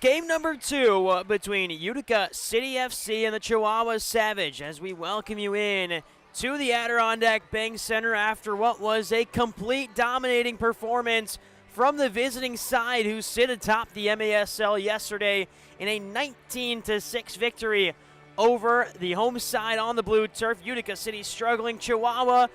game number 2 between Utica City FC and the Chihuahua Savage as we welcome you in to the Adirondack Bank Center after what was a complete dominating performance from the visiting side who sit atop the MASL yesterday in a 19-6 victory over the home side on the blue turf. Utica City struggling, Chihuahua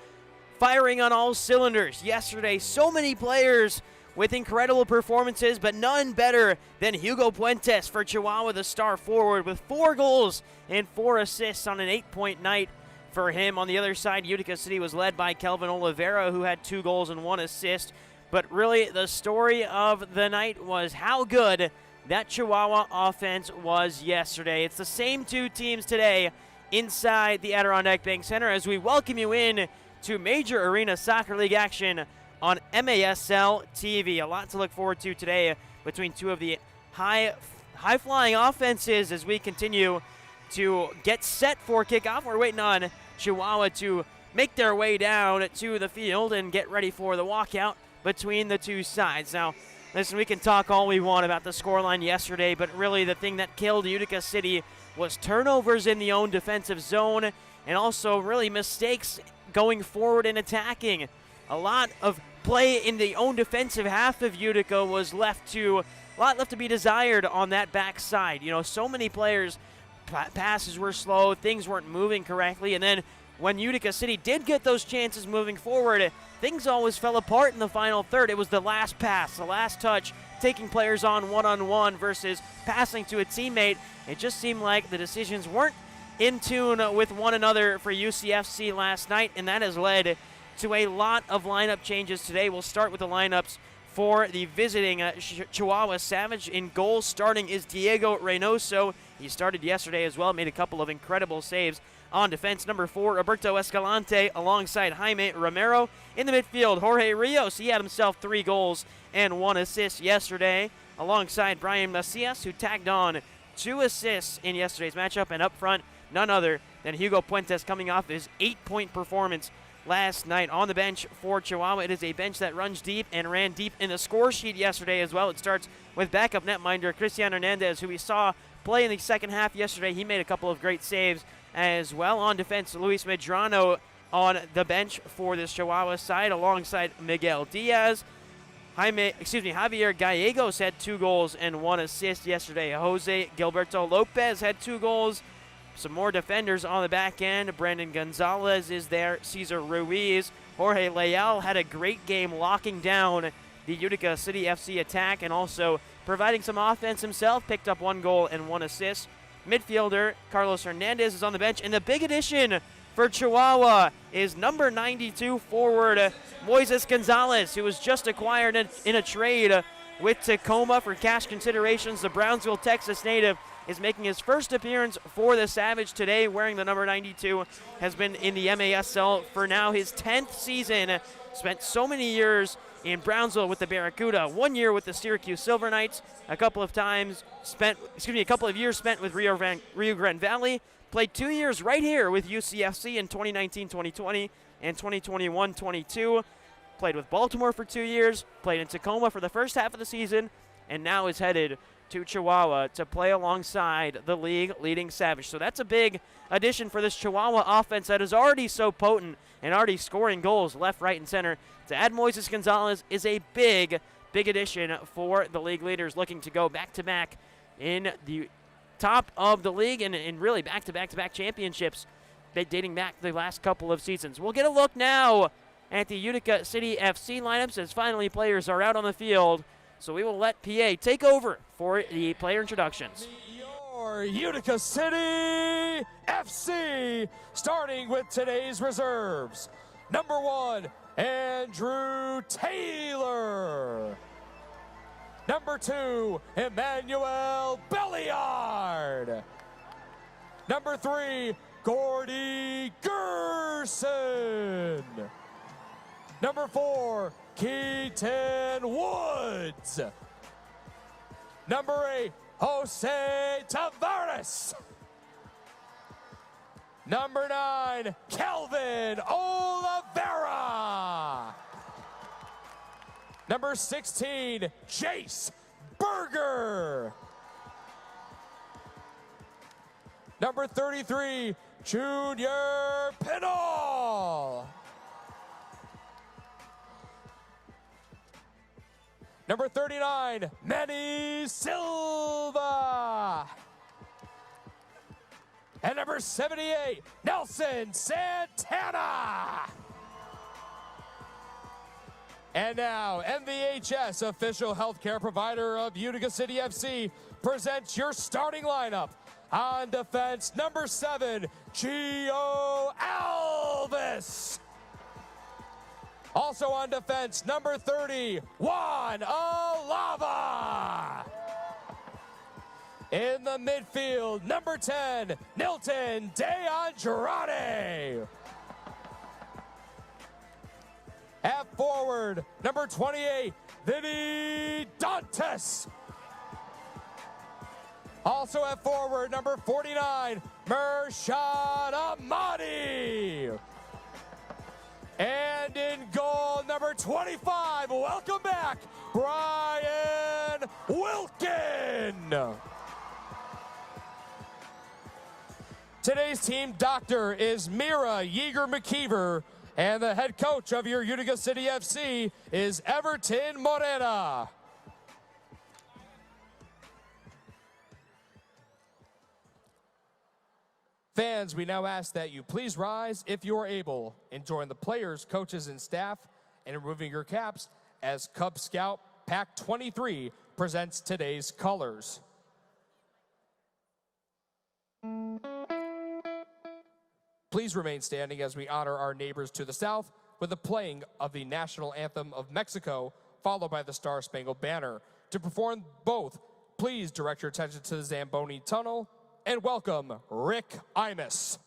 firing on all cylinders yesterday. So many players with incredible performances, but none better than Hugo Puentes for Chihuahua, the star forward, with 4 goals and 4 assists on an 8-point night for him. On the other side, Utica City was led by Kelvin Oliveira, who had 2 goals and 1 assist. But really, the story of the night was how good that Chihuahua offense was yesterday. It's the same 2 teams today inside the Adirondack Bank Center as we welcome you in to Major Arena Soccer League action on MASL TV. A lot to look forward to today between 2 of the high-flying offenses as we continue to get set for kickoff. We're waiting on Chihuahua to make their way down to the field and get ready for the walkout between the 2 sides. Now, listen, we can talk all we want about the scoreline yesterday, but really the thing that killed Utica City was turnovers in the own defensive zone and also really mistakes going forward and attacking. A lot of play in the own defensive half of Utica was left to be desired on that backside. You know, so many players, passes were slow, things weren't moving correctly, and then when Utica City did get those chances moving forward, things always fell apart in the final third. It was the last pass, the last touch, taking players on one-on-one versus passing to a teammate. It just seemed like the decisions weren't in tune with one another for UCFC last night, and that has led to a lot of lineup changes today. We'll start with the lineups for the visiting Chihuahua Savage. In goal, starting is Diego Reynoso. He started yesterday as well, made a couple of incredible saves. On defense, number 4, Roberto Escalante, alongside Jaime Romero. In the midfield, Jorge Rios. He had himself 3 goals and 1 assist yesterday, alongside Brian Macias, who tagged on 2 assists in yesterday's matchup. And up front, none other than Hugo Puentes, coming off his 8-point performance last night. On the bench for Chihuahua, it is a bench that runs deep and ran deep in the score sheet yesterday as well. It starts with backup netminder Cristian Hernandez, who we saw play in the second half yesterday. He made a couple of great saves as well. On defense, Luis Medrano on the bench for this Chihuahua side, alongside Miguel Diaz. Javier Gallegos had 2 goals and 1 assist yesterday. Jose Gilberto Lopez had 2 goals. Some more defenders on the back end. Brandon Gonzalez is there. Cesar Ruiz. Jorge Leal had a great game locking down the Utica City FC attack and also providing some offense himself. Picked up 1 goal and 1 assist. Midfielder Carlos Hernandez is on the bench. And the big addition for Chihuahua is number 92 forward Moises Gonzalez, who was just acquired in a trade with Tacoma for cash considerations. The Brownsville, Texas native is making his first appearance for the Savage today, wearing the number 92. Has been in the MASL for now his 10th season. Spent so many years in Brownsville with the Barracuda, 1 year with the Syracuse Silver Knights, a couple of years spent with Rio Grande Valley. Played 2 years right here with UCFC in 2019-2020 and 2021-22. Played with Baltimore for 2 years, played in Tacoma for the first half of the season, and now is headed to Chihuahua to play alongside the league-leading Savage. So that's a big addition for this Chihuahua offense that is already so potent and already scoring goals left, right, and center. To add Moises Gonzalez is a big addition for the league leaders looking to go back-to-back in the top of the league and really back-to-back championships dating back the last couple of seasons. We'll get a look now at the Utica City FC lineups as finally players are out on the field. So we will let PA take over for the player introductions. Your Utica City FC, starting with today's reserves. Number 1, Andrew Taylor. Number 2, Emmanuel Belliard. Number 3, Gordy Gerson. Number 4, Keaton Woods. Number 8, Jose Tavares. Number 9, Kelvin Oliveira. Number 16, Jace Berger. Number 33, Junior Pinal. Number 39, Manny Silva. And number 78, Nelson Santana. And now, MVHS, official healthcare provider of Utica City FC, presents your starting lineup. On defense, number 7, Gio Alves. Also on defense, number 30, Juan Alava. In the midfield, number 10, Nilton De Andrade. At forward, number 28, Vinny Dantes. Also at forward, number 49, Mershad Ahmadi. And in goal, number 25, welcome back, Brian Wilkin. Today's team doctor is Mira Yeager-McKeever, and the head coach of your Utica City FC is Everton Morena. Fans, we now ask that you please rise if you are able and join the players, coaches, and staff in removing your caps as Cub Scout Pack 23 presents today's colors. Please remain standing as we honor our neighbors to the south with the playing of the national anthem of Mexico, followed by the Star Spangled Banner. To perform both, please direct your attention to the Zamboni Tunnel and welcome Rick Imus.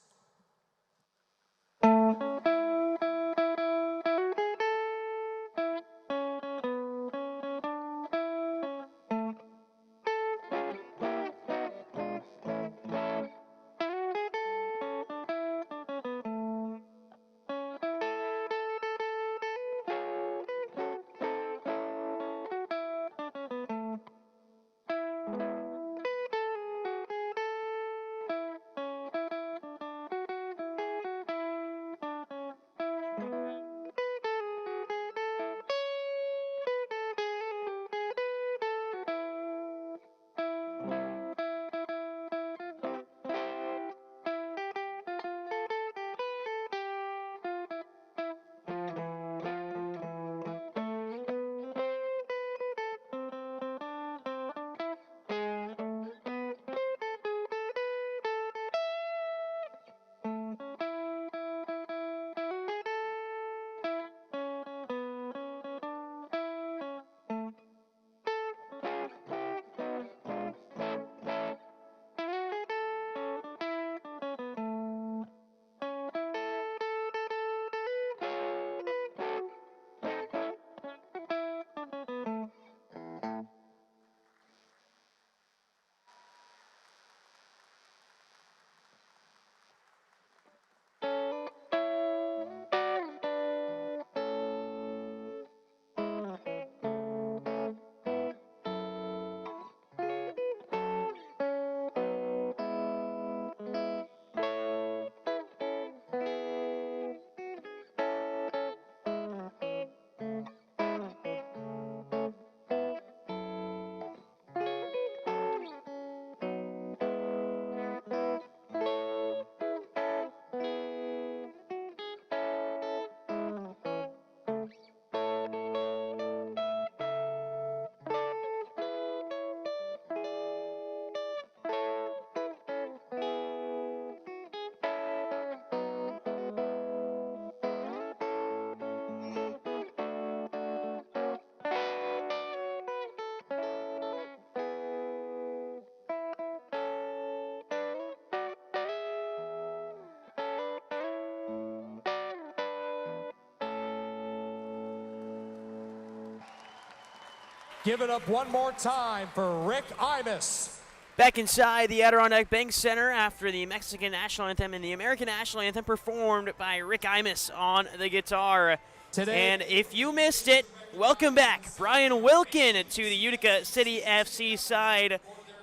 Give it up one more time for Rick Imus. Back inside the Adirondack Bank Center after the Mexican national anthem and the American national anthem performed by Rick Imus on the guitar. And if you missed it, welcome back, Brian Wilkin, to the Utica City FC side.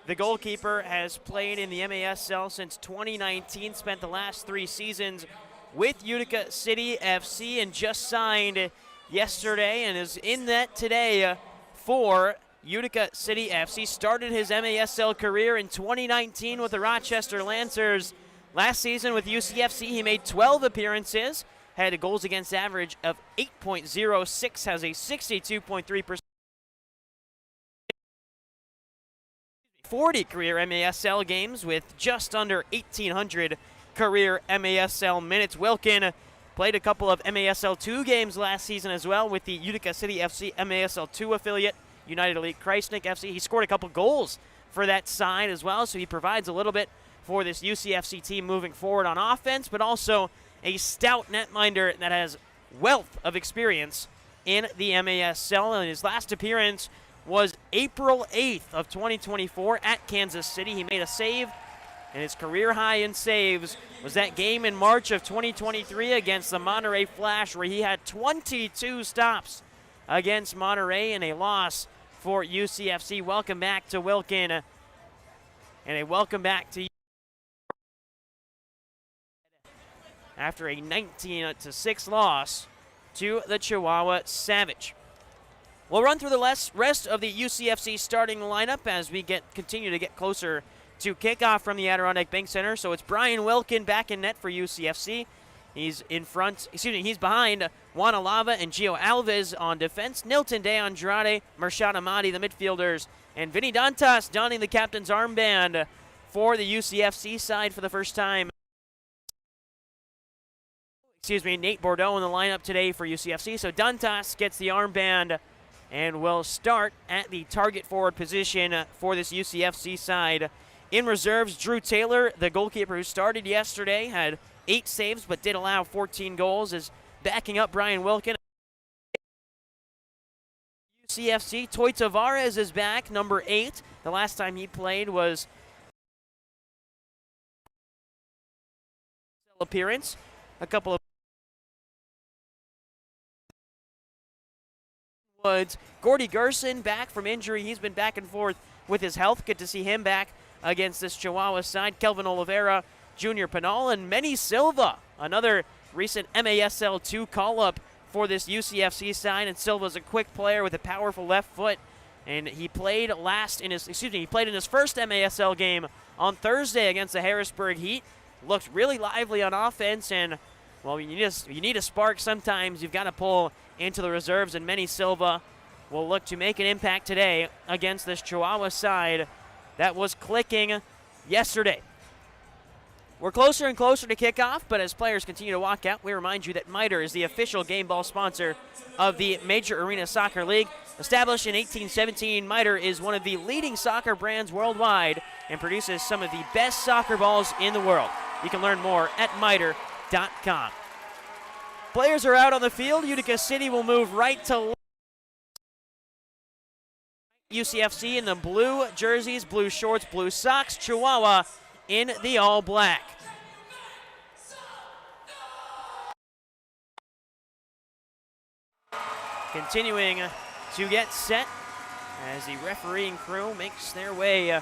The goalkeeper has played in the MASL since 2019, spent the last 3 seasons with Utica City FC, and just signed yesterday and is in net today for Utica City FC. Started his MASL career in 2019 with the Rochester Lancers. Last season with UCFC, he made 12 appearances, had a goals against average of 8.06, has a 62.3%. 40 career MASL games with just under 1,800 career MASL minutes. Wilkin played a couple of MASL 2 games last season as well with the Utica City FC MASL 2 affiliate, United Elite Kreisnick FC. He scored a couple goals for that side as well, so he provides a little bit for this UCFC team moving forward on offense, but also a stout netminder that has wealth of experience in the MASL. And his last appearance was April 8th of 2024 at Kansas City. He made a save, and his career high in saves was that game in March of 2023 against the Monterey Flash, where he had 22 stops against Monterey in a loss for UCFC. Welcome back to Wilkin, and a welcome back to after a 19-6 loss to the Chihuahua Savage. We'll run through the rest of the UCFC starting lineup as we continue to get closer to kickoff from the Adirondack Bank Center. So it's Brian Wilkin back in net for UCFC. He's behind Juan Alava and Gio Alves on defense. Nilton De Andrade, Mershad Ahmadi, the midfielders, and Vinny Dantas donning the captain's armband for the UCFC side for the first time. Nate Bordeaux in the lineup today for UCFC. So Dantas gets the armband and will start at the target forward position for this UCFC side. In reserves, Drew Taylor, the goalkeeper who started yesterday, had 8 saves but did allow 14 goals, is backing up Brian Wilkin. UCFC, Toy Tavares is back, number 8. The last time he played was appearance. A couple of Woods. Gordy Gerson back from injury. He's been back and forth with his health. Good to see him back against this Chihuahua side. Kelvin Oliveira, Junior Pinal, and Manny Silva, another recent MASL 2 call-up for this UCFC side. And Silva's a quick player with a powerful left foot, and he played in his first MASL game on Thursday against the Harrisburg Heat. Looked really lively on offense, and well, you need a spark sometimes. You've got to pull into the reserves, and Manny Silva will look to make an impact today against this Chihuahua side that was clicking yesterday. We're closer and closer to kickoff, but as players continue to walk out, we remind you that MITRE is the official game ball sponsor of the Major Arena Soccer League. Established in 1817, MITRE is one of the leading soccer brands worldwide and produces some of the best soccer balls in the world. You can learn more at mitre.com. Players are out on the field. Utica City will move right to left. UCFC in the blue jerseys, blue shorts, blue socks. Chihuahua in the all black. Continuing to get set as the refereeing crew makes their way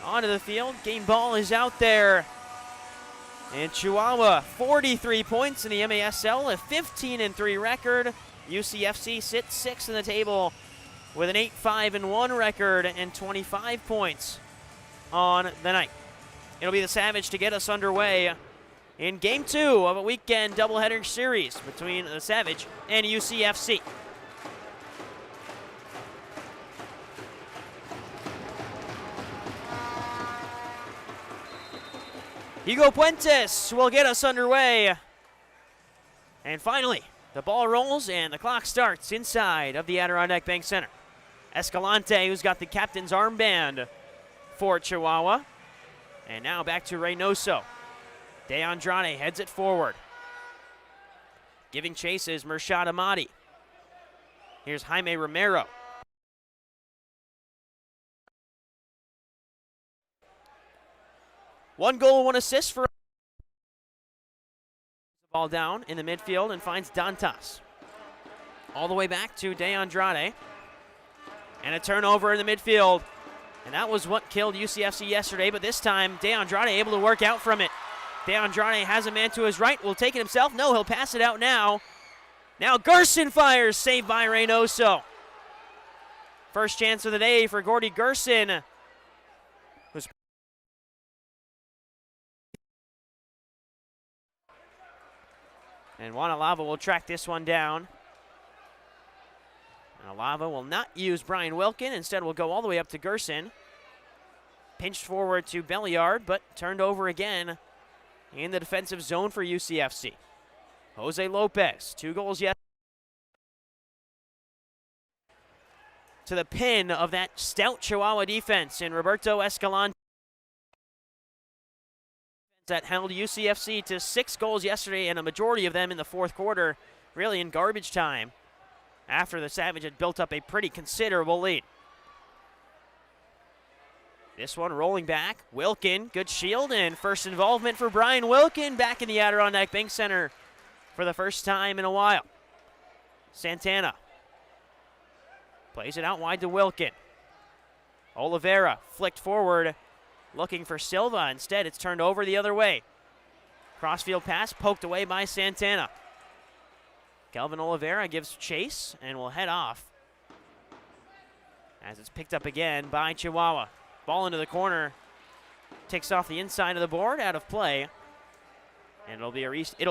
onto the field. Game ball is out there. And Chihuahua, 43 points in the MASL, a 15-3 record. UCFC sits 6th in the table with an 8-5-1 record and 25 points on the night. It'll be the Savage to get us underway in Game 2 of a weekend doubleheader series between the Savage and UCFC. Hugo Puentes will get us underway. And finally, the ball rolls and the clock starts inside of the Adirondack Bank Center. Escalante, who's got the captain's armband for Chihuahua. And now back to Reynoso. De Andrade heads it forward. Giving chase is Mershad Ahmadi. Here's Jaime Romero. One goal, 1 assist for. Ball down in the midfield and finds Dantas. All the way back to De Andrade. And a turnover in the midfield. And that was what killed UCFC yesterday, but this time, DeAndrade able to work out from it. DeAndrade has a man to his right, will take it himself. No, he'll pass it out now. Now Gerson fires, saved by Reynoso. First chance of the day for Gordy Gerson. And Juan Alava will track this one down. And Alava will not use Brian Wilkin. Instead, will go all the way up to Gerson. Pinched forward to Belliard, but turned over again in the defensive zone for UCFC. Jose Lopez, 2 goals yet. To the pin of that stout Chihuahua defense in Roberto Escalante. That held UCFC to 6 goals yesterday, and a majority of them in the fourth quarter, really in garbage time, after the Savage had built up a pretty considerable lead. This one rolling back, Wilkin, good shield, and first involvement for Brian Wilkin back in the Adirondack Bank Center for the first time in a while. Santana plays it out wide to Wilkin. Oliveira flicked forward, looking for Silva. Instead, it's turned over the other way. Crossfield pass poked away by Santana. Kelvin Oliveira gives chase and will head off as it's picked up again by Chihuahua. Ball into the corner, takes off the inside of the board, out of play, and it'll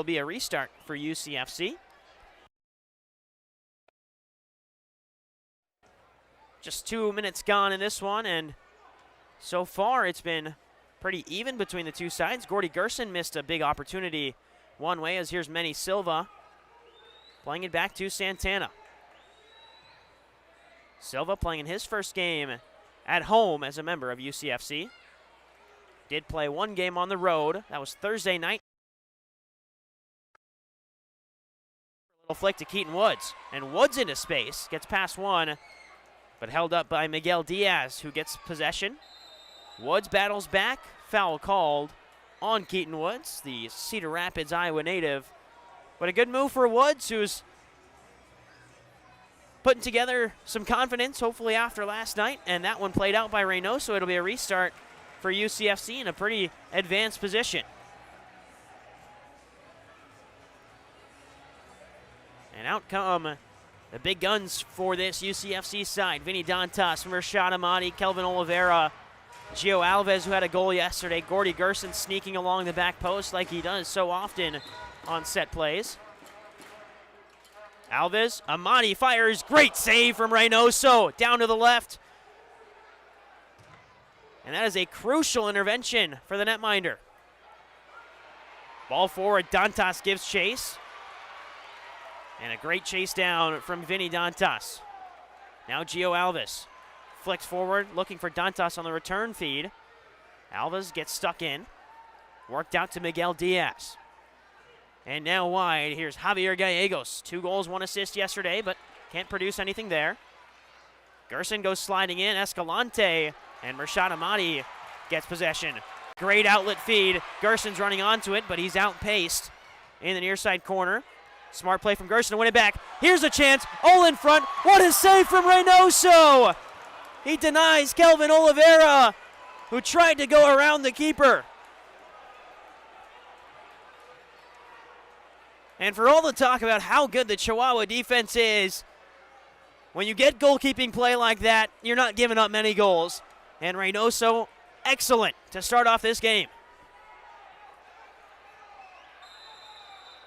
be a restart for UCFC. Just 2 minutes gone in this one, and so far it's been pretty even between the two sides. Gordy Gerson missed a big opportunity one way, as here's Manny Silva playing it back to Santana. Silva playing in his first game at home as a member of UCFC. Did play 1 game on the road. That was Thursday night. A little flick to Keaton Woods, and Woods into space, gets past one, but held up by Miguel Diaz, who gets possession. Woods battles back, foul called on Keaton Woods, the Cedar Rapids, Iowa native. But a good move for Woods, who's putting together some confidence, hopefully after last night, and that one played out by Reynoso. It'll be a restart for UCFC in a pretty advanced position. And out come the big guns for this UCFC side. Vinny Dantas, Rashad Amati, Kelvin Oliveira, Gio Alves, who had a goal yesterday. Gordy Gerson sneaking along the back post like he does so often on set plays. Alves, Amati fires, great save from Reynoso, down to the left. And that is a crucial intervention for the netminder. Ball forward, Dantas gives chase. And a great chase down from Vinny Dantas. Now Gio Alves flicks forward, looking for Dantas on the return feed. Alves gets stuck in. Worked out to Miguel Diaz. And now wide, here's Javier Gallegos. 2 goals, 1 assist yesterday, but can't produce anything there. Gerson goes sliding in, Escalante, and Rashad Amati gets possession. Great outlet feed. Gerson's running onto it, but he's outpaced in the near side corner. Smart play from Gerson to win it back. Here's a chance, all in front. What a save from Reynoso! He denies Kelvin Oliveira, who tried to go around the keeper. And for all the talk about how good the Chihuahua defense is, when you get goalkeeping play like that, you're not giving up many goals. And Reynoso, excellent to start off this game.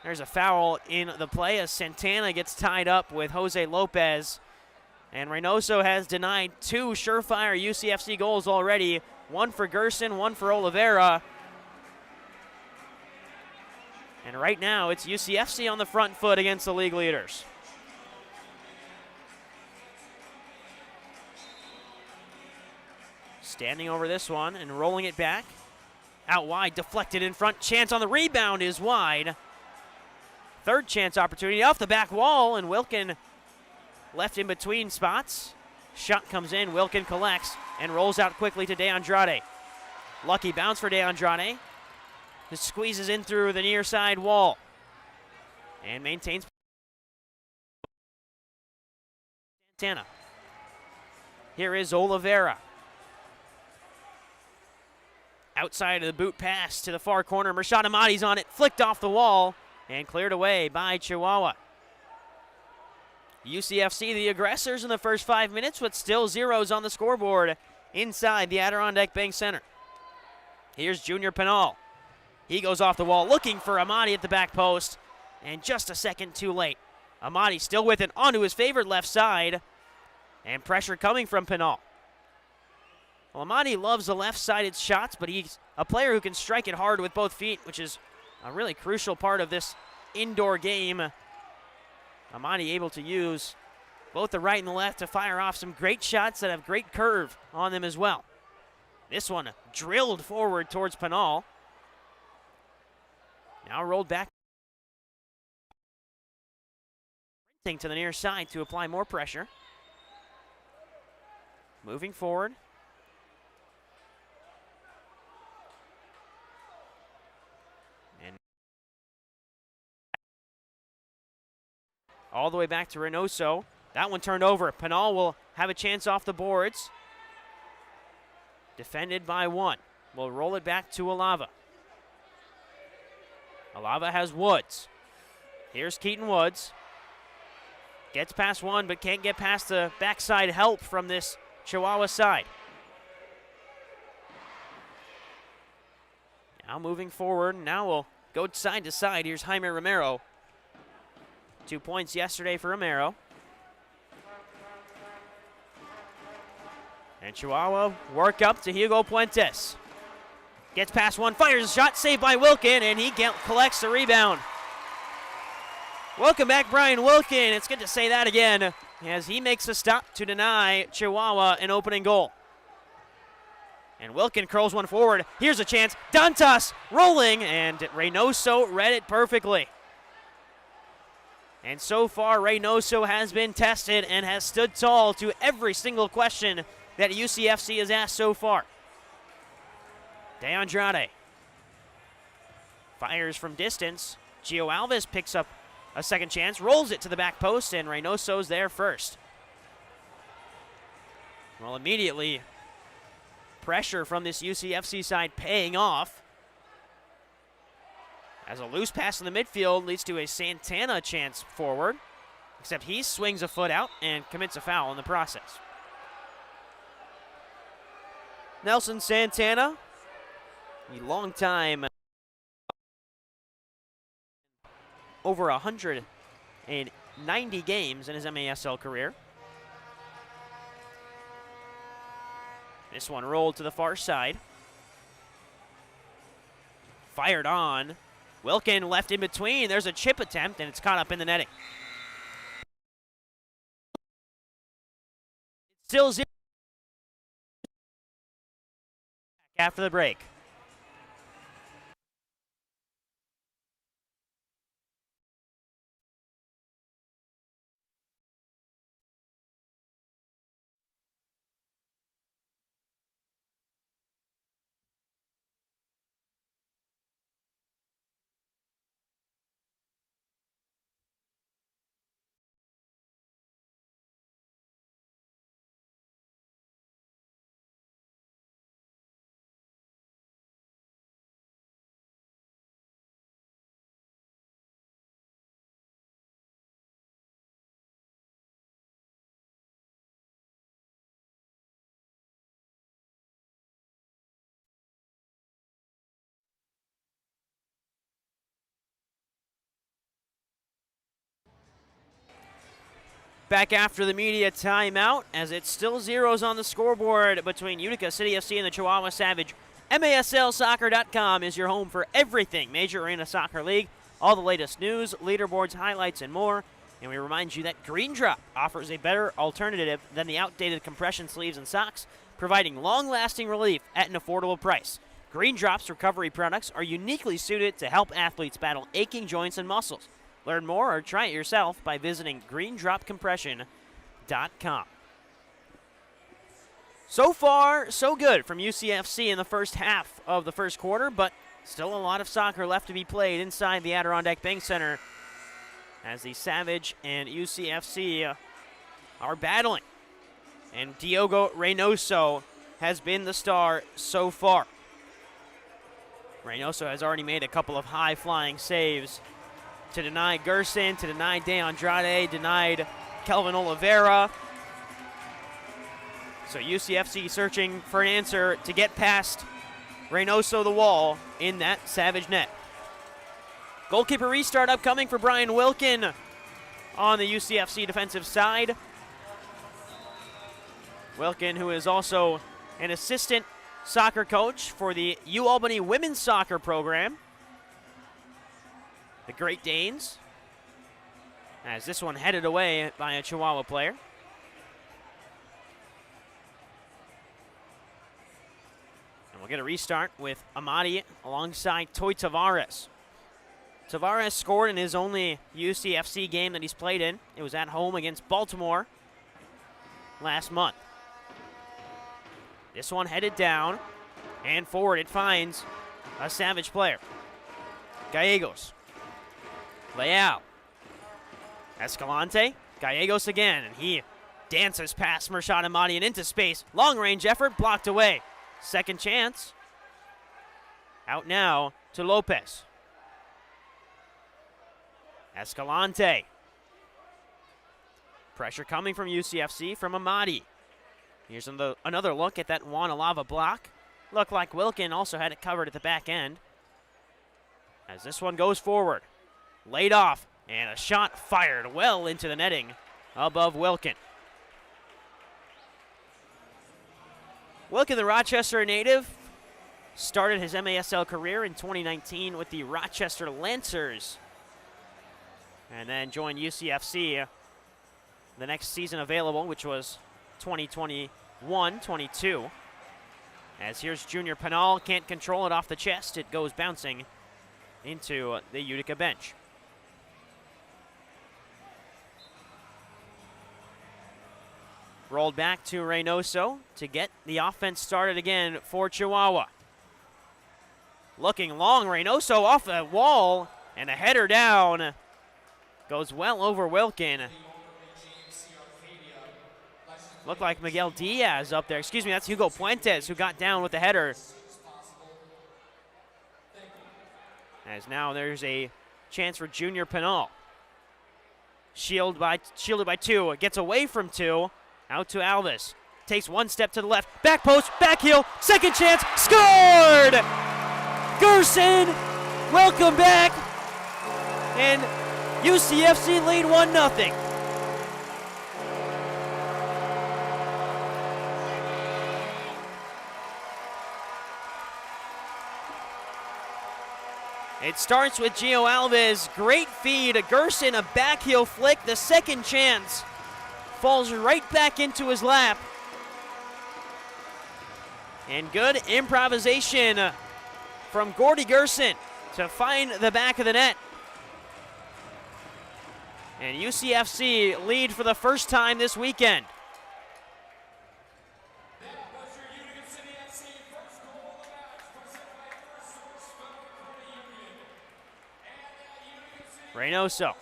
There's a foul in the play as Santana gets tied up with Jose Lopez. And Reynoso has denied 2 surefire UCFC goals already. 1 for Gerson, 1 for Oliveira. And right now, it's UCFC on the front foot against the league leaders. Standing over this one and rolling it back. Out wide, deflected in front. Chance on the rebound is wide. Third chance opportunity off the back wall, and Wilkin left in between spots. Shot comes in, Wilkin collects and rolls out quickly to DeAndrade. Lucky bounce for DeAndrade. Just squeezes in through the near side wall and maintains. Santana. Here is Oliveira. Outside of the boot pass to the far corner. Mershad Ahmadi's on it, flicked off the wall, and cleared away by Chihuahua. UCFC, the aggressors in the first 5 minutes, with still zeros on the scoreboard inside the Adirondack Bank Center. Here's Junior Pinal. He goes off the wall, looking for Ahmadi at the back post, and just a second too late. Ahmadi still with it onto his favorite left side, and pressure coming from Pinal. Well, Ahmadi loves the left-sided shots, but he's a player who can strike it hard with both feet, which is a really crucial part of this indoor game. Ahmadi able to use both the right and the left to fire off some great shots that have great curve on them as well. This one drilled forward towards Pinal. Now rolled back to the near side to apply more pressure. Moving forward. And all the way back to Reynoso. That one turned over. Pinal will have a chance off the boards. Defended by one. We'll roll it back to Alava. Alava has Woods. Here's Keaton Woods. Gets past one, but can't get past the backside help from this Chihuahua side. Now moving forward. Now we'll go side to side. Here's Jaime Romero. 2 points yesterday for Romero. And Chihuahua work up to Hugo Puentes. Gets past one, fires a shot, saved by Wilkin, and he collects the rebound. Welcome back, Brian Wilkin. It's good to say that again, as he makes a stop to deny Chihuahua an opening goal. And Wilkin curls one forward. Here's a chance. Dantas rolling, and Reynoso read it perfectly. And so far, Reynoso has been tested and has stood tall to every single question that UCFC has asked so far. De Andrade fires from distance. Gio Alves picks up a second chance, rolls it to the back post, and Reynoso's there first. Well, immediately, pressure from this UCFC side paying off. As a loose pass in the midfield leads to a Santana chance forward, except he swings a foot out and commits a foul in the process. Nelson Santana, a long time, over 190 games in his MASL career. This one rolled to the far side. Fired on. Wilkin left in between. There's a chip attempt, and it's caught up in the netting. Still 0 after the break. Back after the media timeout, as it's still zeros on the scoreboard between Utica City FC and the Chihuahua Savage. MASLsoccer.com is your home for everything Major Arena Soccer League, all the latest news, leaderboards, highlights, and more. And we remind you that Green Drop offers a better alternative than the outdated compression sleeves and socks, providing long-lasting relief at an affordable price. Green Drop's recovery products are uniquely suited to help athletes battle aching joints and muscles. Learn more or try it yourself by visiting greendropcompression.com. So far, so good from UCFC in the first half of the first quarter, but still a lot of soccer left to be played inside the Adirondack Bank Center as the Savage and UCFC are battling. And Diogo Reynoso has been the star so far. Reynoso has already made a couple of high-flying saves to deny Gerson, to deny De Andrade, denied Kelvin Oliveira. So UCFC searching for an answer to get past Reynoso the wall in that Savage net. Goalkeeper restart upcoming for Brian Wilkin on the UCFC defensive side. Wilkin, who is also an assistant soccer coach for the UAlbany women's soccer program, the Great Danes, as this one headed away by a Chihuahua player. And we'll get a restart with Amadi alongside Toy Tavares. Tavares scored in his only UCFC game that he's played in. It was at home against Baltimore last month. This one headed down and forward. It finds a Savage player. Gallegos. Leal. Escalante. Gallegos again, and he dances past Mershad Amadi and into space. Long-range effort blocked away. Second chance. Out now to Lopez. Escalante. Pressure coming from UCFC from Amadi. Here's another look at that Juan Alava block. Looked like Wilkin also had it covered at the back end. As this one goes forward. Laid off, and a shot fired well into the netting above Wilkin. Wilkin, the Rochester native, started his MASL career in 2019 with the Rochester Lancers, and then joined UCFC the next season available, which was 2021-22. As here's Junior Penal, can't control it off the chest. It goes bouncing into the Utica bench. Rolled back to Reynoso to get the offense started again for Chihuahua. Looking long, Reynoso off the wall, and a header down. Goes well over Wilkin. Looked like Miguel Diaz up there. Excuse me, that's Hugo Puentes who got down with the header. As now there's a chance for Junior Penal. Shielded by two. Gets away from two. Out to Alves. Takes one step to the left. Back post, back heel. Second chance. Scored! Gerson, welcome back. And UCFC lead 1-0. It starts with Gio Alves. Great feed. Gerson, a back heel flick. The second chance falls right back into his lap. And good improvisation from Gordy Gerson to find the back of the net. And UCFC lead for the first time this weekend. Reynoso.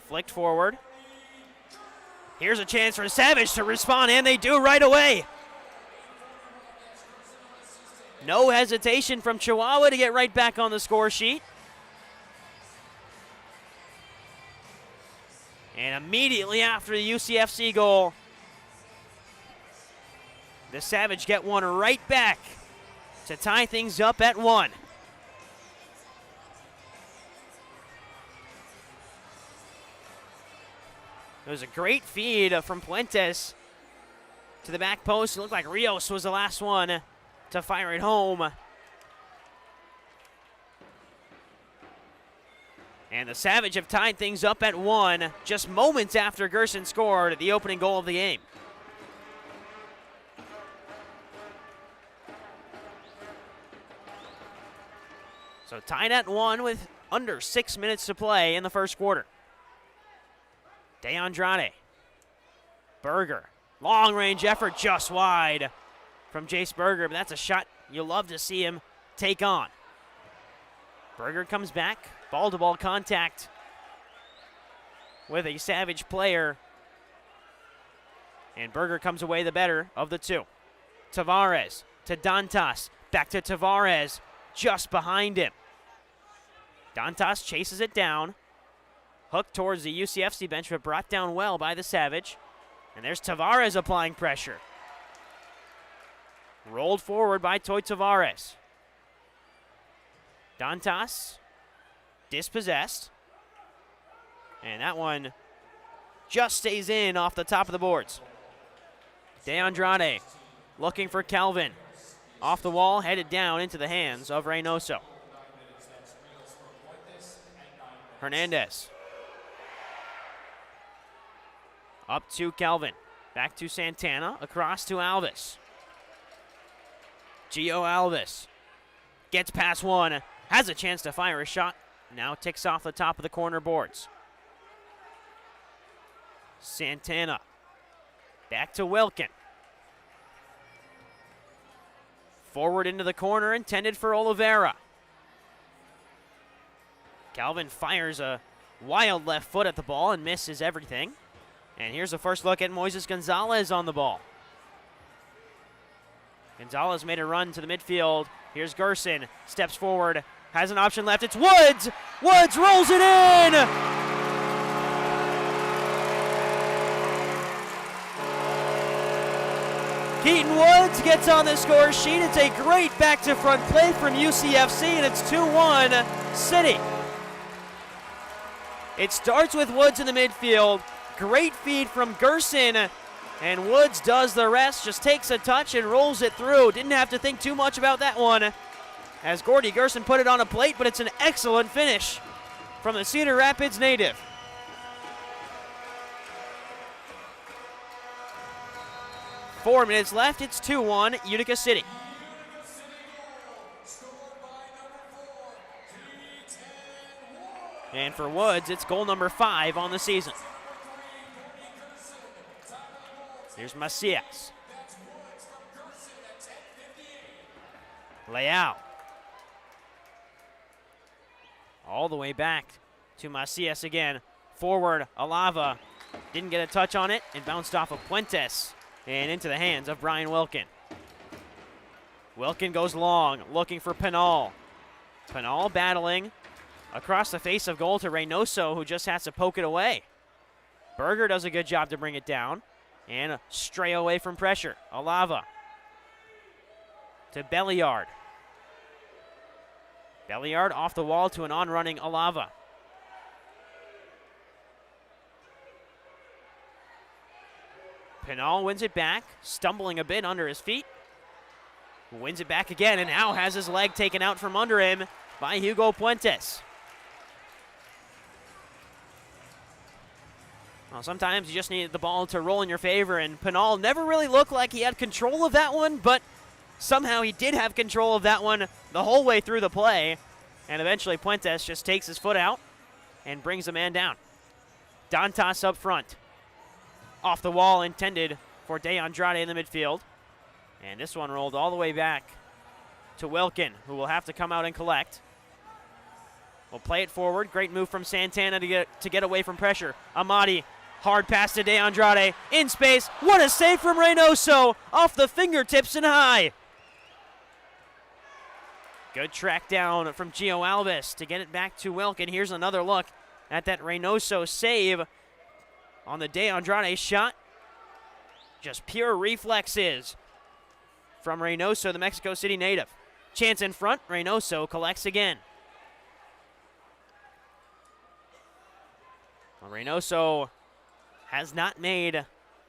Flicked forward. Here's a chance for Savage to respond, and they do right away. No hesitation from Chihuahua to get right back on the score sheet. And immediately after the UCFC goal, the Savage get one right back to tie things up at 1. It was a great feed from Puentes to the back post. It looked like Rios was the last one to fire it home. And the Savage have tied things up at 1 just moments after Gerson scored the opening goal of the game. So tied at 1 with under 6 minutes to play in the first quarter. De Andrade. Berger. Long-range effort just wide from Jace Berger, but that's a shot you'll love to see him take on. Berger comes back. Ball-to-ball contact with a Savage player. And Berger comes away the better of the two. Tavares to Dantas. Back to Tavares, just behind him. Dantas chases it down. Hooked towards the UCFC bench, but brought down well by the Savage. And there's Tavares applying pressure. Rolled forward by Toy Tavares. Dantas dispossessed. And that one just stays in off the top of the boards. De Andrade looking for Calvin. Off the wall, headed down into the hands of Reynoso. Hernandez. Up to Calvin. Back to Santana. Across to Alves. Gio Alves gets past one. Has a chance to fire a shot. Now ticks off the top of the corner boards. Santana. Back to Wilkin. Forward into the corner, intended for Oliveira. Calvin fires a wild left foot at the ball and misses everything. And here's a first look at Moises Gonzalez on the ball. Gonzalez made a run to the midfield. Here's Gerson, steps forward, has an option left. It's Woods! Woods rolls it in! Keaton Woods gets on the score sheet. It's a great back-to-front play from UCFC, and it's 2-1 City. It starts with Woods in the midfield. Great feed from Gerson, and Woods does the rest, just takes a touch and rolls it through. Didn't have to think too much about that one, as Gordy Gerson put it on a plate, but it's an excellent finish from the Cedar Rapids native. Four minutes left, it's 2-1 Utica City. And for Woods, it's goal number 5 on the season. Here's Macias. Leao. All the way back to Macias again. Forward, Alava. Didn't get a touch on it and bounced off of Puentes and into the hands of Brian Wilkin. Wilkin goes long, looking for Pinal. Pinal battling across the face of goal to Reynoso, who just has to poke it away. Berger does a good job to bring it down and stray away from pressure. Alava to Belliard. Belliard off the wall to an on-running Alava. Pinal wins it back, stumbling a bit under his feet. Wins it back again, and now has his leg taken out from under him by Hugo Puentes. Well, sometimes you just need the ball to roll in your favor, and Pinal never really looked like he had control of that one, but somehow he did have control of that one the whole way through the play, and eventually Puentes just takes his foot out and brings the man down. Dantas up front. Off the wall, intended for De Andrade in the midfield. And this one rolled all the way back to Wilkin, who will have to come out and collect. We'll play it forward. Great move from Santana to get away from pressure. Amadi, hard pass to De Andrade. In space. What a save from Reynoso. Off the fingertips and high. Good track down from Gio Alves to get it back to Wilkin. Here's another look at that Reynoso save on the De Andrade shot. Just pure reflexes from Reynoso, the Mexico City native. Chance in front. Reynoso collects again. Well, Reynoso has not made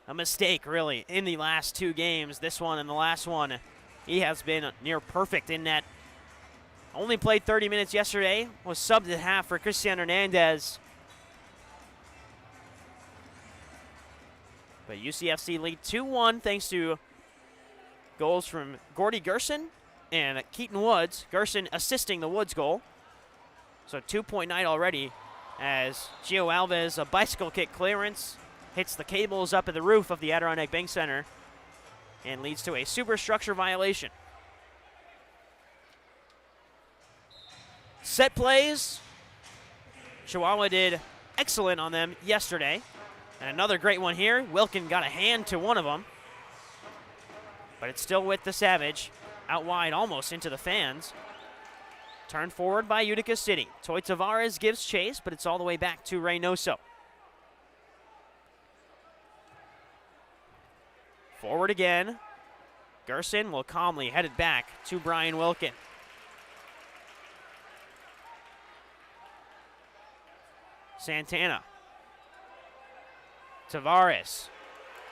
a mistake, really, in the last 2 games. This one and the last one, he has been near perfect in net. Only played 30 minutes yesterday, was subbed at half for Christian Hernandez. But UCFC lead 2-1 thanks to goals from Gordy Gerson and Keaton Woods. Gerson assisting the Woods goal. So 2-point night already as Gio Alves, a bicycle kick clearance, hits the cables up at the roof of the Adirondack Bank Center and leads to a superstructure violation. Set plays. Chihuahua did excellent on them yesterday. And another great one here. Wilkin got a hand to one of them. But it's still with the Savage. out wide, almost into the fans. Turned forward by Utica City. Toy Tavares gives chase, but it's all the way back to Reynoso. Forward again. Gerson will calmly head it back to Brian Wilkin. Santana. Tavares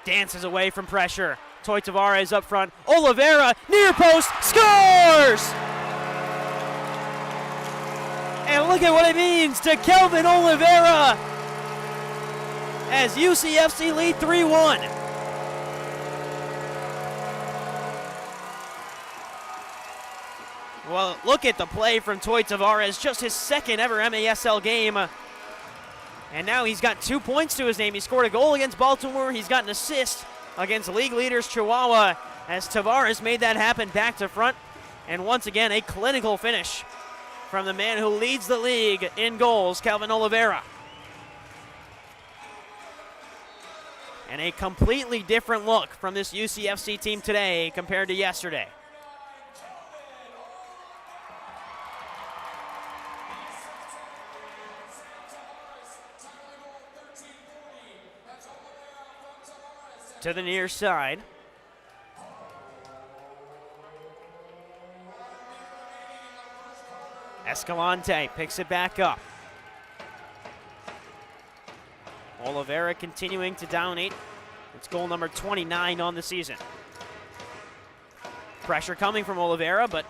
dances away from pressure. Toy Tavares up front. Oliveira, near post, scores! And look at what it means to Kelvin Oliveira as UCFC lead 3-1. Well, look at the play from Toy Tavares, just his second ever MASL game. And now he's got 2 points to his name. He scored a goal against Baltimore. He's got an assist against league leaders Chihuahua as Tavares made that happen back to front. And once again, a clinical finish from the man who leads the league in goals, Kelvin Oliveira. And a completely different look from this UCFC team today compared to yesterday. To the near side. Escalante picks it back up. Oliveira continuing to dominate. It's goal number 29 on the season. Pressure coming from Oliveira, but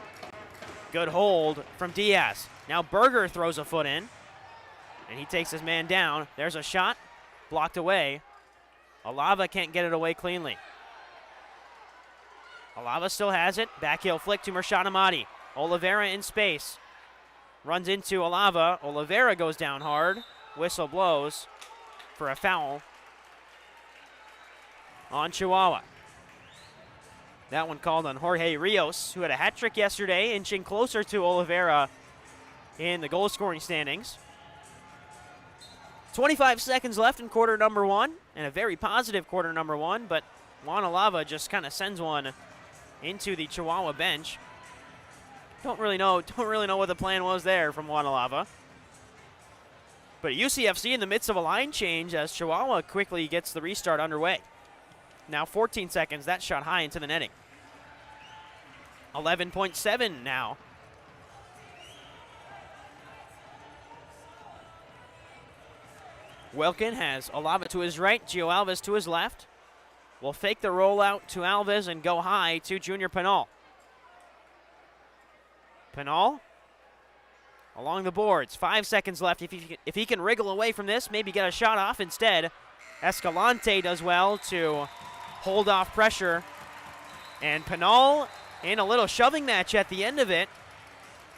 good hold from Diaz. Now Berger throws a foot in, and he takes his man down. There's a shot, blocked away. Alava can't get it away cleanly. Alava still has it. Backheel flick to Mershad Amadi. Oliveira in space. Runs into Alava. Oliveira goes down hard. Whistle blows for a foul on Chihuahua. That one called on Jorge Rios, who had a hat trick yesterday, inching closer to Oliveira in the goal scoring standings. 25 seconds left in quarter number one, and a very positive quarter number one, but Juan Alava just kind of sends one into the Chihuahua bench. Don't really know what the plan was there from Juan Alava. But UCFC in the midst of a line change as Chihuahua quickly gets the restart underway. Now 14 seconds, that shot high into the netting. 11.7 now. Wilkin has Alava to his right, Gio Alves to his left. Will fake the rollout to Alves and go high to Junior Pinal. Pinal along the boards. 5 seconds left. If he can wriggle away from this, maybe get a shot off instead. Escalante does well to hold off pressure. And Pinal in a little shoving match at the end of it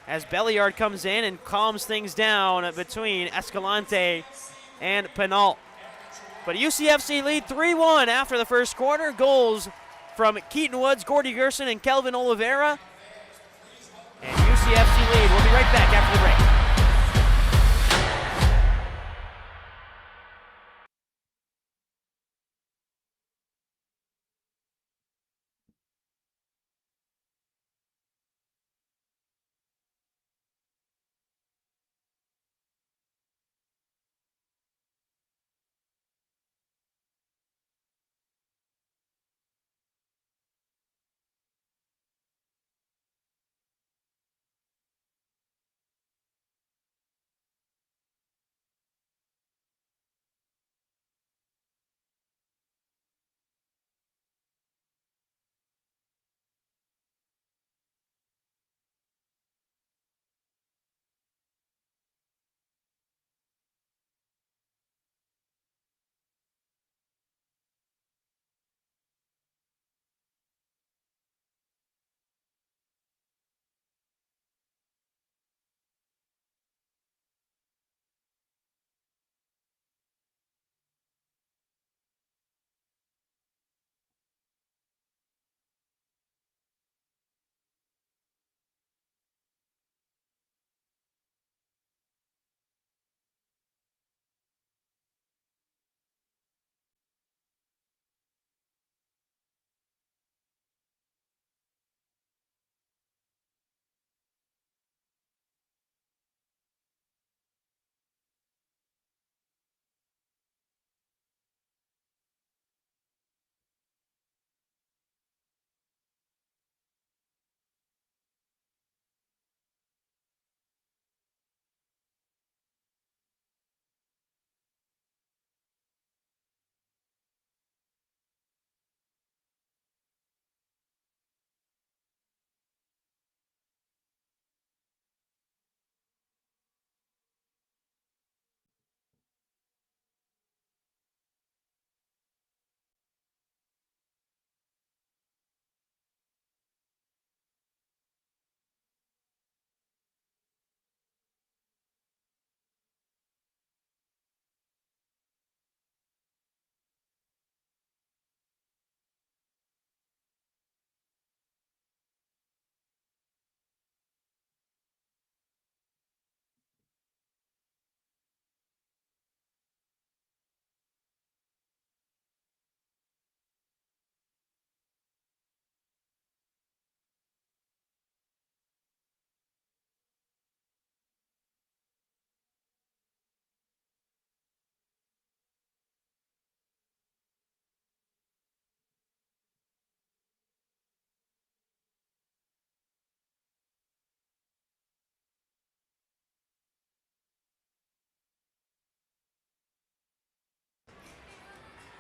as Belliard comes in and calms things down between Escalante and Pinal. But UCFC lead 3-1 after the first quarter. Goals from Keaton Woods, Gordy Gerson, and Kelvin Oliveira. And UCFC lead. We'll be right back after the break.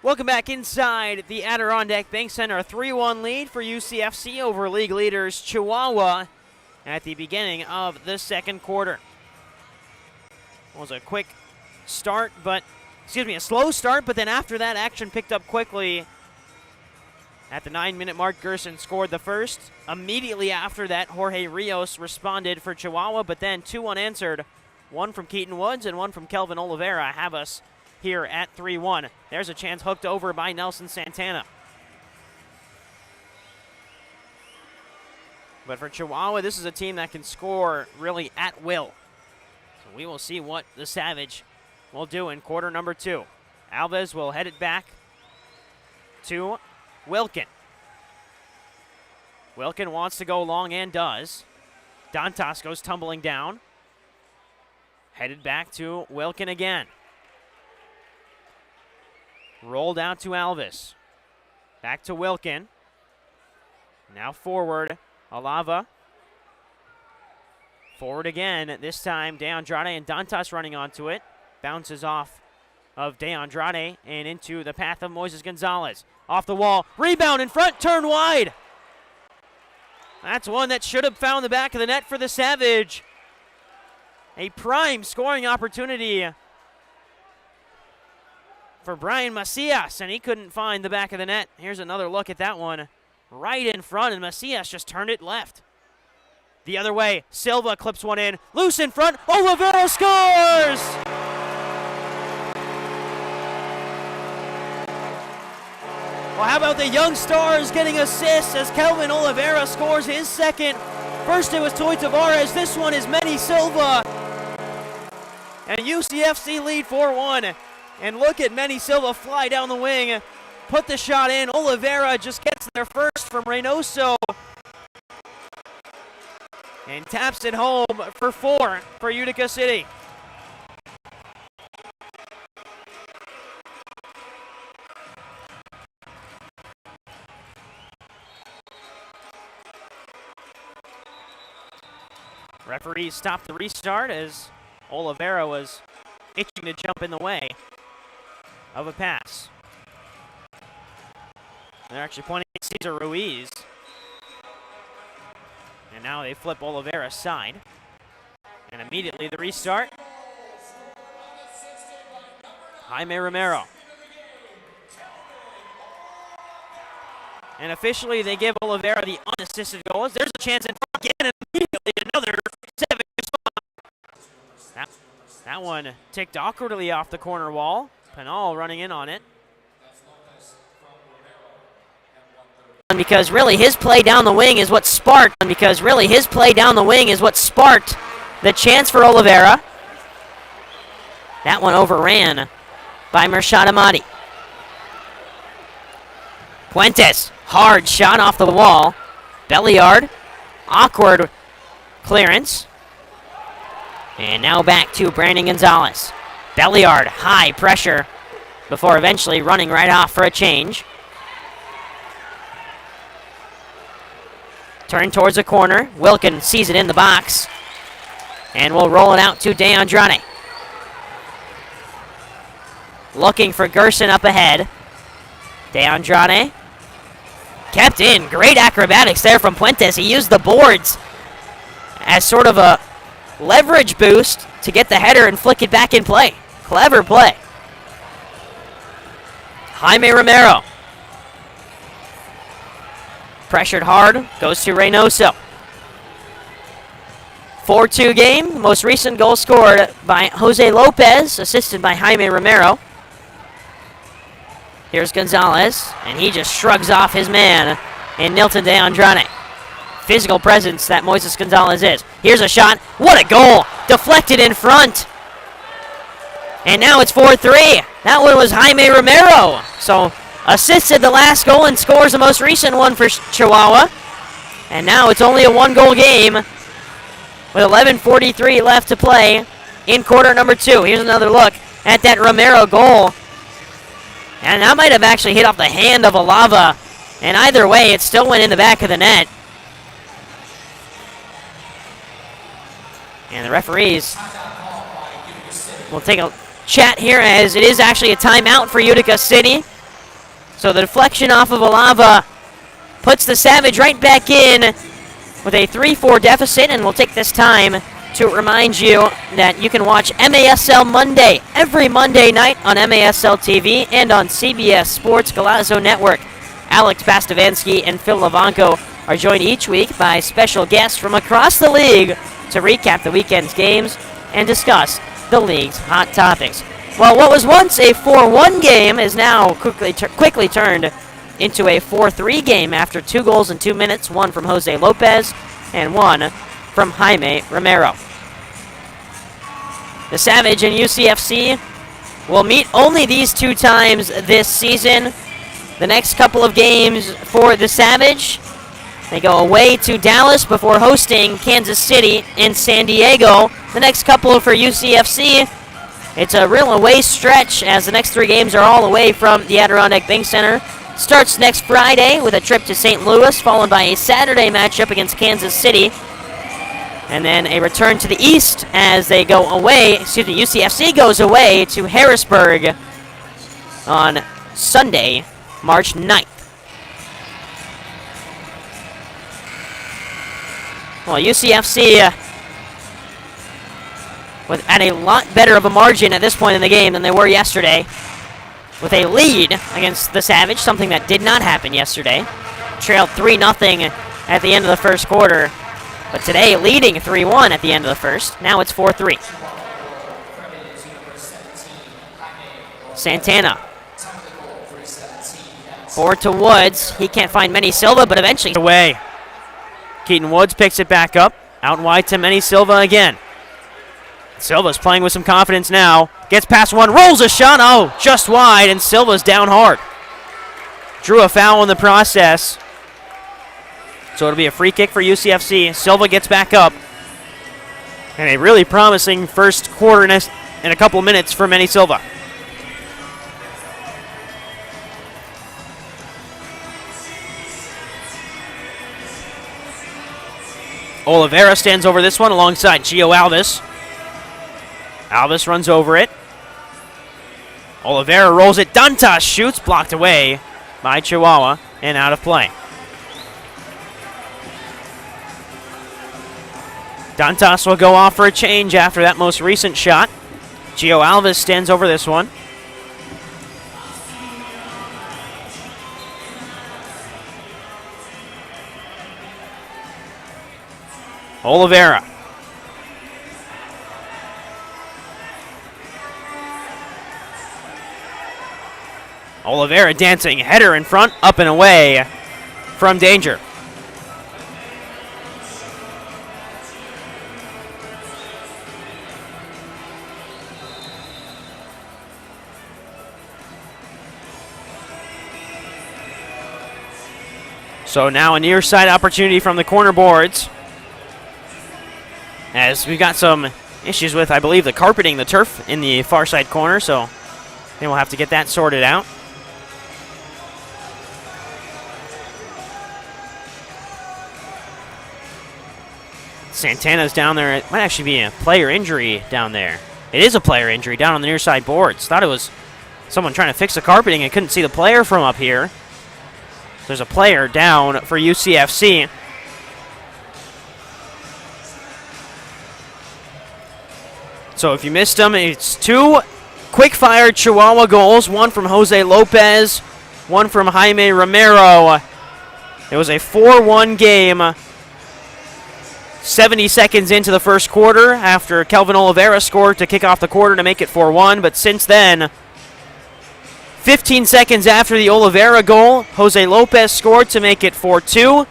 Welcome back inside the Adirondack Bank Center. A 3-1 lead for UCFC over league leaders Chihuahua at the beginning of the second quarter. It was a quick start, a slow start, but then after that, action picked up quickly. At the 9-minute mark, Gerson scored the first. Immediately after that, Jorge Rios responded for Chihuahua, but then two unanswered. One from Keaton Woods and one from Kelvin Oliveira have us here at 3-1. There's a chance hooked over by Nelson Santana. But for Chihuahua, this is a team that can score really at will. So we will see what the Savage will do in quarter number 2. Alves will head it back to Wilkin. Wilkin wants to go long and does. Dantas goes tumbling down. Headed back to Wilkin again. Rolled out to Alves. Back to Wilkin. Now forward, Alava. Forward again, this time DeAndrade and Dantas running onto it. Bounces off of DeAndrade and into the path of Moises Gonzalez. Off the wall, rebound in front, turn wide. That's one that should have found the back of the net for the Savage. A prime scoring opportunity for Brian Macias, and he couldn't find the back of the net. Here's another look at that one. Right in front, and Macias just turned it left. The other way, Silva clips one in. Loose in front, Oliveira scores! Well, how about the young stars getting assists as Kelvin Oliveira scores his second. First it was Toy Tavares, this one is Manny Silva. And UCFC lead 4-1. And look at Manny Silva fly down the wing, put the shot in. Oliveira just gets there first from Reynoso. And taps it home for 4 for Utica City. Referees stopped the restart as Oliveira was itching to jump in the way of a pass. They're actually pointing at Cesar Ruiz. And now they flip Oliveira's side. And immediately the restart. Jaime Romero. And officially they give Oliveira the unassisted goals. There's a chance in front again, and immediately another Savage response. That one ticked awkwardly off the corner wall. Penal running in on it. Because really his play down the wing is what sparked. The chance for Oliveira. That one overran by Mershad Ahmadi. Puentes, hard shot off the wall. Belliard, awkward clearance. And now back to Brandon Gonzalez. Belliard, high pressure before eventually running right off for a change. Turn towards the corner. Wilkin sees it in the box. And will roll it out to DeAndrade. Looking for Gerson up ahead. DeAndrade. Kept in. Great acrobatics there from Puentes. He used the boards as sort of a leverage boost to get the header and flick it back in play. Clever play. Jaime Romero. Pressured hard. Goes to Reynoso. 4-2 game. Most recent goal scored by Jose Lopez, assisted by Jaime Romero. Here's Gonzalez, and he just shrugs off his man in Nilton DeAndrade. Physical presence that Moises Gonzalez is. Here's a shot. What a goal! Deflected in front. And now it's 4-3. That one was Jaime Romero. So assisted the last goal and scores the most recent one for Chihuahua. And now it's only a 1-goal game with 11:43 left to play in quarter number 2. Here's another look at that Romero goal. And that might have actually hit off the hand of Alava. And either way, it still went in the back of the net. And the referees will take a chat here as it is actually a timeout for Utica City. So the deflection off of Alava puts the Savage right back in with a 3-4 deficit, and we'll take this time to remind you that you can watch MASL Monday every Monday night on MASL TV and on CBS Sports Galazzo Network. Alex Bastavansky and Phil Levanko are joined each week by special guests from across the league to recap the weekend's games and discuss the league's hot topics. Well, what was once a 4-1 game is now quickly turned into a 4-3 game after 2 goals in 2 minutes, one from Jose Lopez and one from Jaime Romero. The Savage and UCFC will meet only these 2 times this season. The next couple of games for the Savage, they go away to Dallas before hosting Kansas City and San Diego. The next couple for UCFC, it's a real away stretch as the next 3 games are all away from the Adirondack Bank Center. Starts next Friday with a trip to St. Louis, followed by a Saturday matchup against Kansas City. And then a return to the east as they go away, UCFC goes away to Harrisburg on Sunday, March 9th. Well, UCFC at a lot better of a margin at this point in the game than they were yesterday, with a lead against the Savage, something that did not happen yesterday. Trailed 3-0 at the end of the first quarter, but today leading 3-1 at the end of the first. Now it's 4-3. Santana. Forward to Woods. He can't find Manny Silva, but eventually away. Keaton Woods picks it back up. Out wide to Manny Silva again. Silva's playing with some confidence now. Gets past one, rolls a shot. Oh, just wide, and Silva's down hard. Drew a foul in the process. So it'll be a free kick for UCFC. Silva gets back up. And a really promising first quarter in a couple minutes for Manny Silva. Oliveira stands over this one alongside Gio Alves. Alves runs over it. Oliveira rolls it. Dantas shoots, blocked away by Chihuahua and out of play. Dantas will go off for a change after that most recent shot. Gio Alves stands over this one. Oliveira. Oliveira dancing, header in front, up and away from danger. So now a near side opportunity from the corner boards, as we've got some issues with, I believe, the carpeting, the turf in the far side corner, so then we'll have to get that sorted out. Santana's down there. It might actually be a player injury down there. It is a player injury down on the near side boards. Thought it was someone trying to fix the carpeting and couldn't see the player from up here. There's a player down for UCFC. So if you missed them, it's 2 quick-fire Chihuahua goals, one from Jose Lopez, one from Jaime Romero. It was a 4-1 game 70 seconds into the first quarter after Kelvin Oliveira scored to kick off the quarter to make it 4-1. But since then, 15 seconds after the Oliveira goal, Jose Lopez scored to make it 4-2.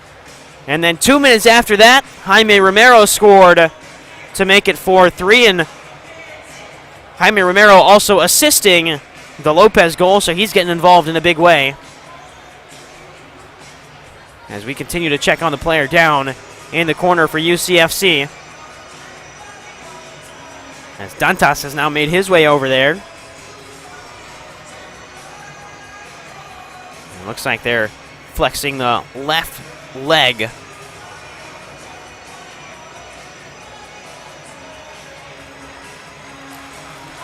And then 2 minutes after that, Jaime Romero scored to make it 4-3. And Jaime Romero also assisting the Lopez goal, so he's getting involved in a big way. As we continue to check on the player down in the corner for UCFC. As Dantas has now made his way over there. It looks like they're flexing the left leg.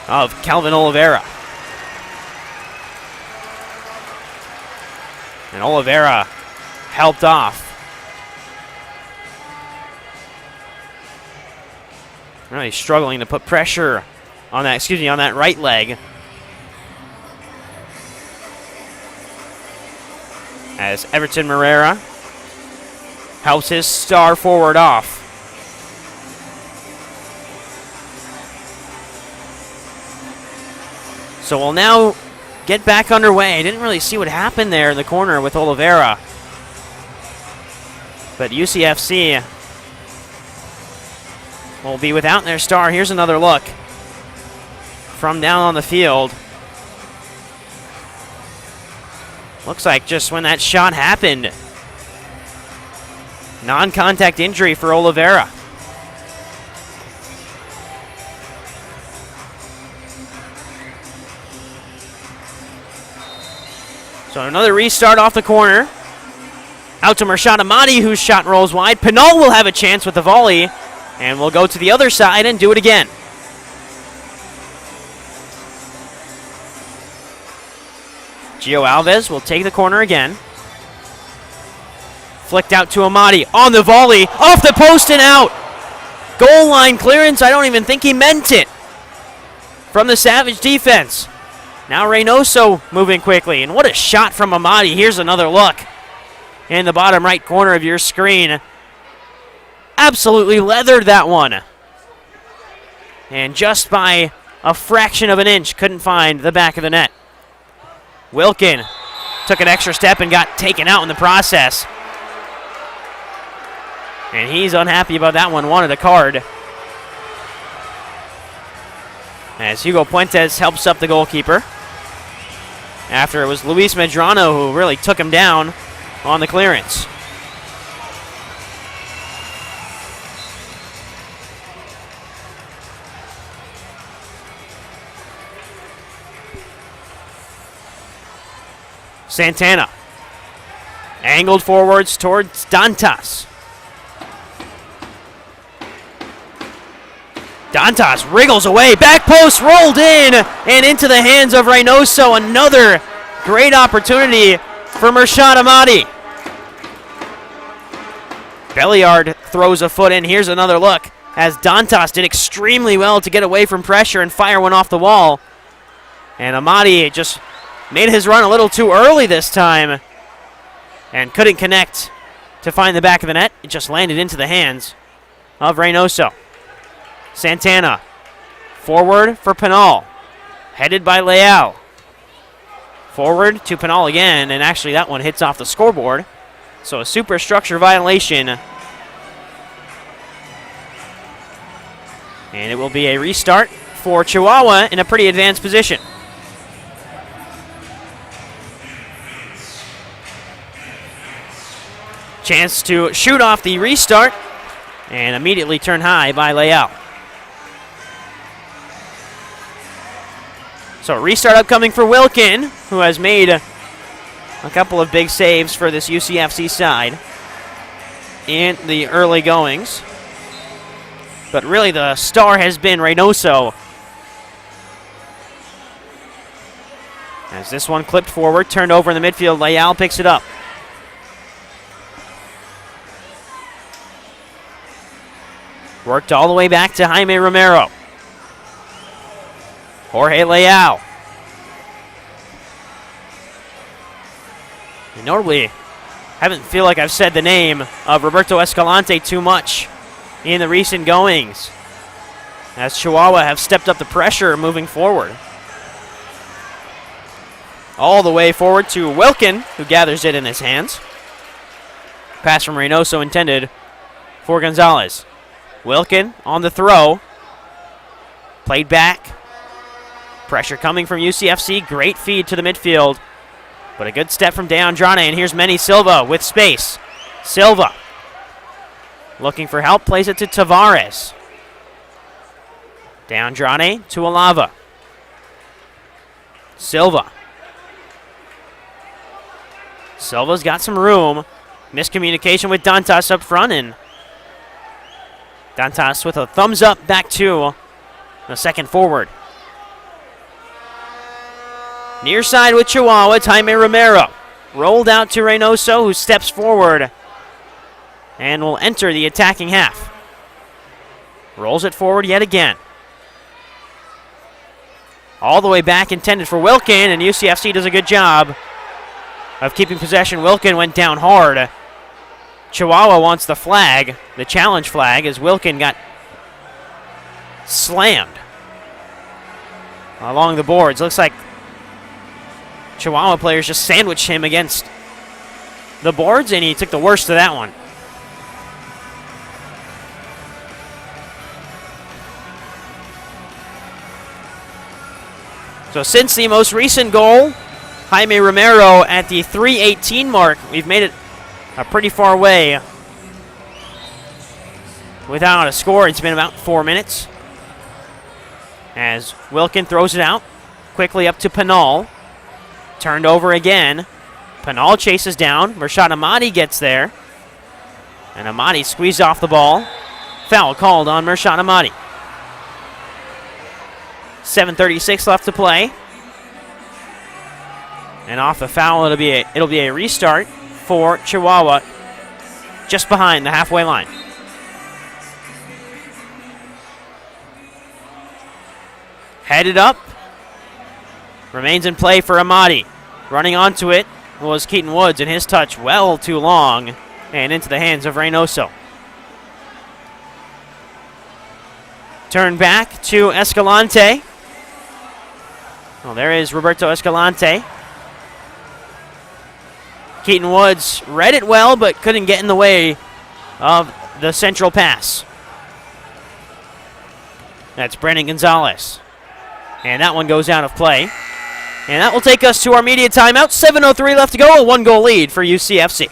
Of Kelvin Oliveira. And Oliveira helped off. Really struggling to put pressure on that, on that right leg. As Everton Moreira helps his star forward off. So we'll now get back underway. Didn't really see what happened there in the corner with Oliveira. But UCFC will be without their star. Here's another look from down on the field. Looks like just when that shot happened, non-contact injury for Oliveira. So another restart off the corner. Out to Mershad Ahmadi, whose shot rolls wide. Pinal will have a chance with the volley, and we'll go to the other side and do it again. Gio Alves will take the corner again. Flicked out to Ahmadi on the volley, off the post and out. Goal line clearance, I don't even think he meant it. From the Savage defense. Now Reynoso moving quickly, and what a shot from Ahmadi. Here's another look in the bottom right corner of your screen. Absolutely leathered that one. And just by a fraction of an inch, couldn't find the back of the net. Wilkin took an extra step and got taken out in the process. And he's unhappy about that one, wanted a card. As Hugo Puentes helps up the goalkeeper. After it was Luis Medrano who really took him down on the clearance. Santana. Angled forwards towards Dantas. Dantas wriggles away, back post rolled in and into the hands of Reynoso. Another great opportunity for Mershad Ahmadi. Belliard throws a foot in. Here's another look as Dantas did extremely well to get away from pressure and fire one off the wall. And Ahmadi just made his run a little too early this time and couldn't connect to find the back of the net. It just landed into the hands of Reynoso. Santana, forward for Pinal, headed by Leal. Forward to Pinal again, and actually that one hits off the scoreboard. So a superstructure violation. And it will be a restart for Chihuahua in a pretty advanced position. Chance to shoot off the restart, and immediately turn high by Leal. So a restart upcoming for Wilkin, who has made a couple of big saves for this UCFC side in the early goings. But really the star has been Reynoso. As this one clipped forward, turned over in the midfield, Leal picks it up. Worked all the way back to Jaime Romero. Jorge Leal. I normally haven't feel like I've said the name of Roberto Escalante too much in the recent goings, as Chihuahua have stepped up the pressure moving forward. All the way forward to Wilkin, who gathers it in his hands. Pass from Reynoso intended for Gonzalez. Wilkin on the throw. Played back. Pressure coming from UCFC. Great feed to the midfield. But a good step from De Andrade. And here's Manny Silva with space. Silva looking for help. Plays it to Tavares. De Andrade to Alava. Silva. Silva's got some room. Miscommunication with Dantas up front. And Dantas with a thumbs up back to the second forward. Near side with Chihuahua, Jaime Romero. rolled out to Reynoso, who steps forward and will enter the attacking half. Rolls it forward yet again. All the way back, intended for Wilkin, and UCFC does a good job of keeping possession. Wilkin went down hard. Chihuahua wants the flag, the challenge flag, as Wilkin got slammed along the boards. Looks like Chihuahua players just sandwiched him against the boards, and he took the worst of that one. So since the most recent goal, Jaime Romero at the 3:18 mark, we've made it a pretty far way without a score. It's been about 4 minutes. As Wilkin throws it out, quickly up to Pinal. Turned over again. Pinal chases down. Mershad Ahmadi gets there. And Ahmadi squeezed off the ball. Foul called on Mershad Ahmadi. 7:36 left to play. And off the foul, it'll be a restart for Chihuahua just behind the halfway line. Headed up. Remains in play for Ahmadi. Running onto it was Keaton Woods, and his touch well too long and into the hands of Reynoso. Turn back to Escalante. Well, there is Roberto Escalante. Keaton Woods read it well, but couldn't get in the way of the central pass. That's Brandon Gonzalez. And that one goes out of play. And that will take us to our media timeout. 7:03 left to go, a 1-goal lead for UCFC.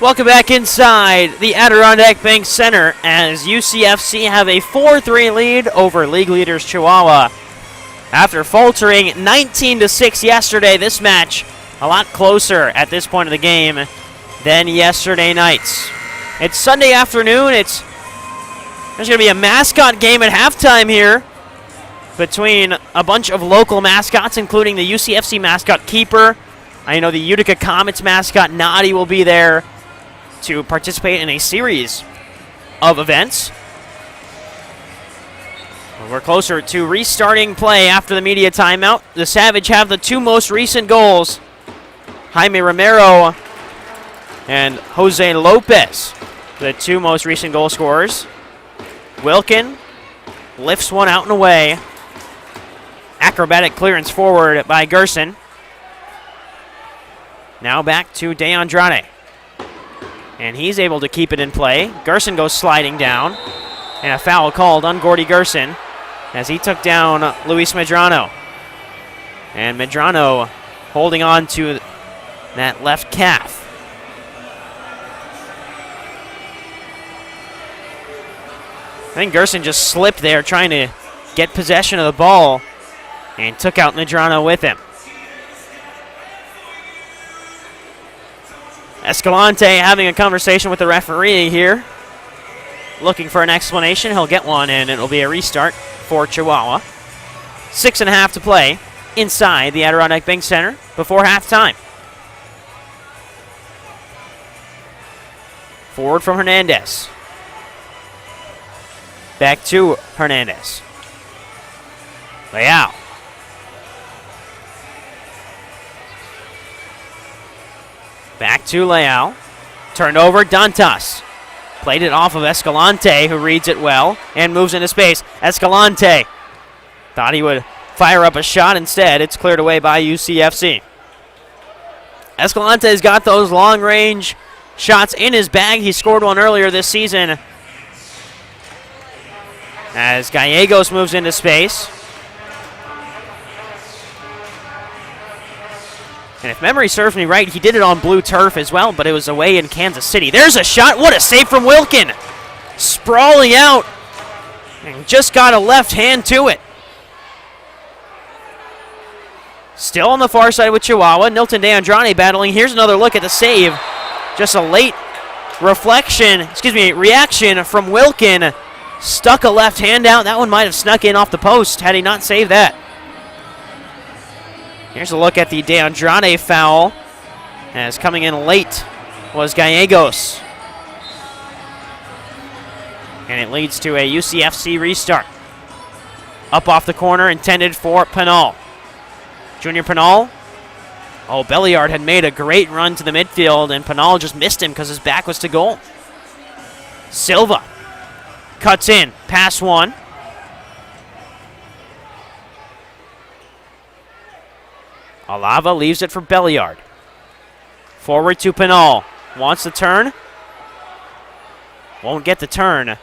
Welcome back inside the Adirondack Bank Center as UCFC have a 4-3 lead over league leaders Chihuahua. After faltering 19-6 yesterday, this match a lot closer at this point of the game than yesterday night's. It's Sunday afternoon. There's going to be a mascot game at halftime here between a bunch of local mascots, including the UCFC mascot Keeper. I know the Utica Comets mascot Noddy will be there to participate in a series of events. We're closer to restarting play after the media timeout. The Savage have the two most recent goals. Jaime Romero and Jose Lopez, the two most recent goal scorers. Wilkin lifts one out and away. Acrobatic clearance forward by Gerson. Now back to De Andrade. And he's able to keep it in play. Gerson goes sliding down. And a foul called on Gordy Gerson as he took down Luis Medrano. And Medrano holding on to that left calf. think Gerson just slipped there trying to get possession of the ball and took out Medrano with him. Escalante having a conversation with the referee here. Looking for an explanation. He'll get one, and it'll be a restart for Chihuahua. 6.5 to play inside the Adirondack Bank Center before halftime. Forward from Hernandez. Back to Hernandez. Leal. Back to Leal. Turned over, Dantas. Played it off of Escalante, who reads it well and moves into space. Escalante thought he would fire up a shot. Instead, it's cleared away by UCFC. Escalante's got those long-range shots in his bag. He scored one earlier this season. As Gallegos moves into space. And if memory serves me right, he did it on blue turf as well, but it was away in Kansas City. There's a shot. What a save from Wilkin. Sprawling out and just got a left hand to it. Still on the far side with Chihuahua. Nilton De Andrade battling. Here's another look at the save. Just a late reaction from Wilkin. Stuck a left hand out. That one might have snuck in off the post had he not saved that. Here's a look at the De Andrade foul. As coming in late was Gallegos. And it leads to a UCFC restart. Up off the corner, intended for Pinal. Junior Pinal. Oh, Belliard had made a great run to the midfield, and Pinal just missed him because his back was to goal. Silva cuts in, pass one. Alava leaves it for Belliard. Forward to Pinal. Wants the turn. Won't get the turn.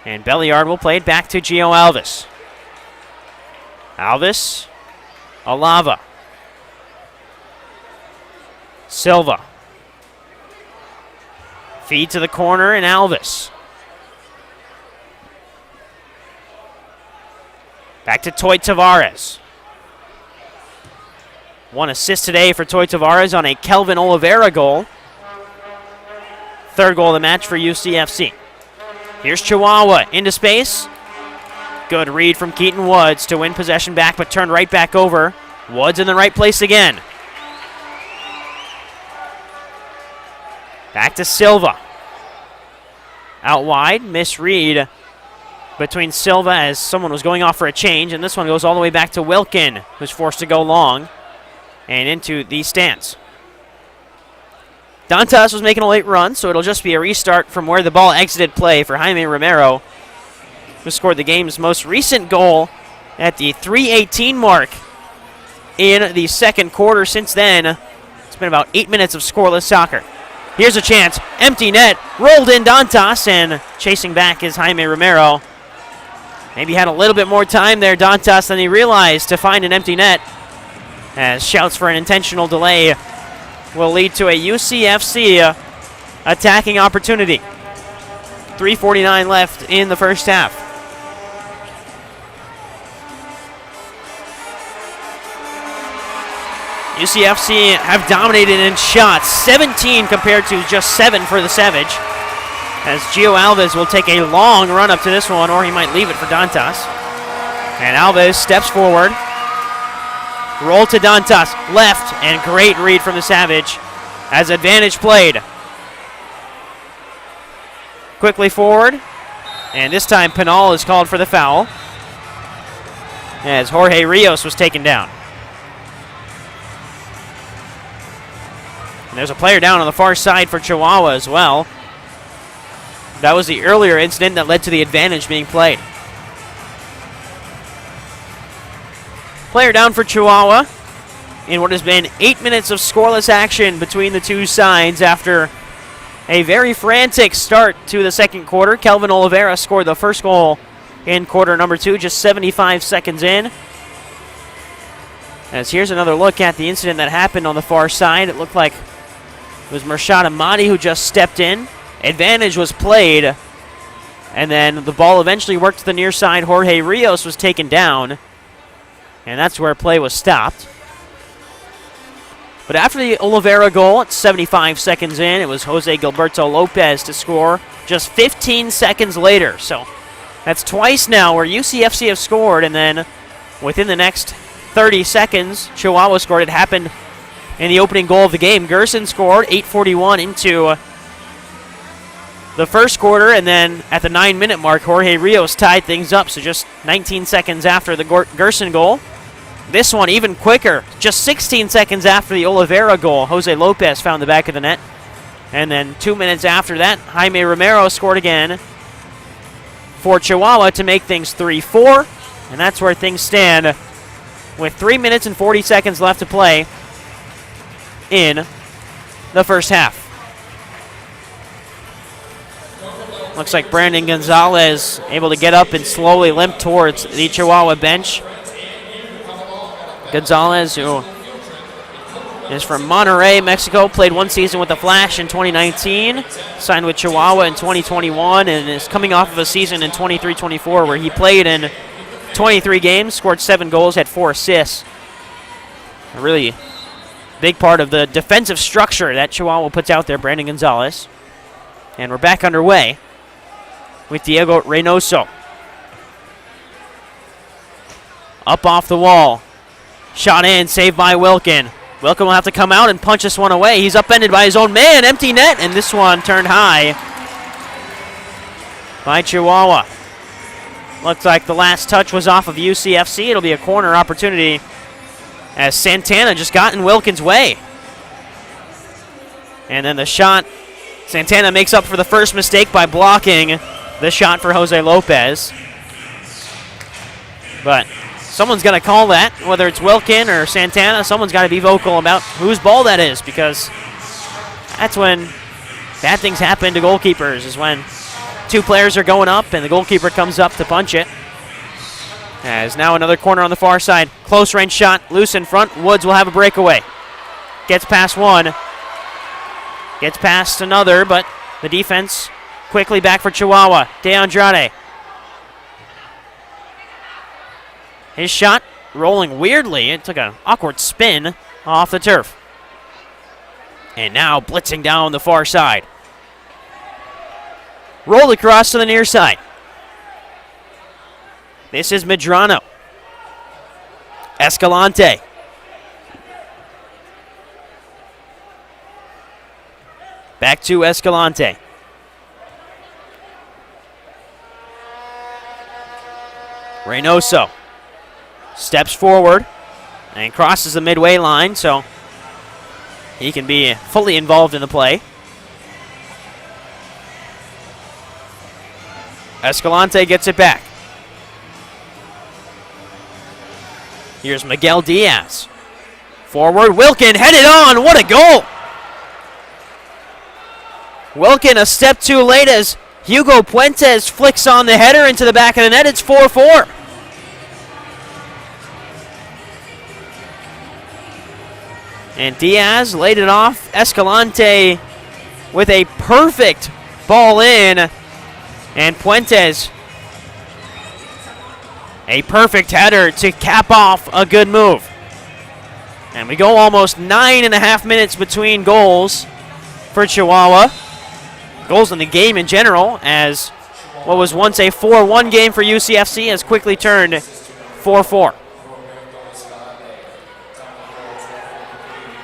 And Belliard will play it back to Gio Alves. Alves. Alava. Silva. Feed to the corner and Alves. Back to Toy Tavares. One assist today for Toy Tavares on a Kelvin Oliveira goal. Third goal of the match for UCFC. Here's Chihuahua into space. Good read from Keaton Woods to win possession back, but turned right back over. Woods in the right place again. Back to Silva. Out wide, misread between Silva as someone was going off for a change, and this one goes all the way back to Wilkin, who's forced to go long and into the stands. Dantas was making a late run, so it'll just be a restart from where the ball exited play for Jaime Romero, who scored the game's most recent goal at the 3:18 mark in the second quarter. Since then, it's been about 8 minutes of scoreless soccer. Here's a chance. Empty net. Rolled in Dantas, and chasing back is Jaime Romero. Maybe had a little bit more time there, Dantas, than he realized to find an empty net. As shouts for an intentional delay will lead to a UCFC attacking opportunity. 3:49 left in the first half. UCFC have dominated in shots, 17 compared to just 7 for the Savage. As Gio Alves will take a long run up to this one, or he might leave it for Dantas. And Alves steps forward. Roll to Dantas, left, and great read from the Savage as advantage played. Quickly forward, and this time Pinal is called for the foul as Jorge Rios was taken down. And there's a player down on the far side for Chihuahua as well. That was the earlier incident that led to the advantage being played. Player down for Chihuahua in what has been 8 minutes of scoreless action between the two sides after a very frantic start to the second quarter. Kelvin Oliveira scored the first goal in quarter number 2, just 75 seconds in. As here's another look at the incident that happened on the far side. It looked like it was Murshad Ahmadi who just stepped in. Advantage was played And then the ball eventually worked to the near side. Jorge Rios was taken down, and that's where play was stopped. But after the Oliveira goal at 75 seconds in, it was Jose Gilberto Lopez to score just 15 seconds later. So that's twice now where UCFC have scored, and then within the next 30 seconds, Chihuahua scored. It happened in the opening goal of the game. Gerson scored 8:41 into the first quarter, and then at the 9-minute mark, Jorge Rios tied things up. So just 19 seconds after the Gerson goal. This one even quicker, just 16 seconds after the Oliveira goal. Jose Lopez found the back of the net. And then 2 minutes after that, Jaime Romero scored again for Chihuahua to make things 3-4. And that's where things stand with 3 minutes and 40 seconds left to play in the first half. Looks like Brandon Gonzalez able to get up and slowly limp towards the Chihuahua bench. Gonzalez, who is from Monterrey, Mexico, played one season with the Flash in 2019, signed with Chihuahua in 2021, and is coming off of a season in 23-24 where he played in 23 games, scored 7 goals, had 4 assists. A really big part of the defensive structure that Chihuahua puts out there, Brandon Gonzalez. And we're back underway with Diego Reynoso. Up off the wall. Shot in, saved by Wilkin. Wilkin will have to come out and punch this one away. He's upended by his own man, empty net, and this one turned high by Chihuahua. Looks like the last touch was off of UCFC. It'll be a corner opportunity as Santana just got in Wilkin's way. And then the shot, Santana makes up for the first mistake by blocking the shot for Jose Lopez. But someone's going to call that, whether it's Wilkin or Santana. Someone's got to be vocal about whose ball that is, because that's when bad things happen to goalkeepers, is when 2 players are going up and the goalkeeper comes up to punch it. As now another corner on the far side. Close range shot, loose in front. Woods will have a breakaway. Gets past one. Gets past another, but the defense quickly back for Chihuahua. De Andrade. His shot rolling weirdly. It took an awkward spin off the turf. And now blitzing down the far side. Rolled across to the near side. This is Medrano. Escalante. Back to Escalante. Reynoso steps forward and crosses the midway line, so he can be fully involved in the play. Escalante gets it back. Here's Miguel Diaz. Forward, Wilkin headed on. What a goal! Wilkin a step too late as Hugo Puentes flicks on the header into the back of the net. It's 4-4. And Diaz laid it off. Escalante with a perfect ball in. And Puentes, a perfect header to cap off a good move. And we go almost 9.5 minutes between goals for Chihuahua. Goals in the game in general, as what was once a 4-1 game for UCFC has quickly turned 4-4.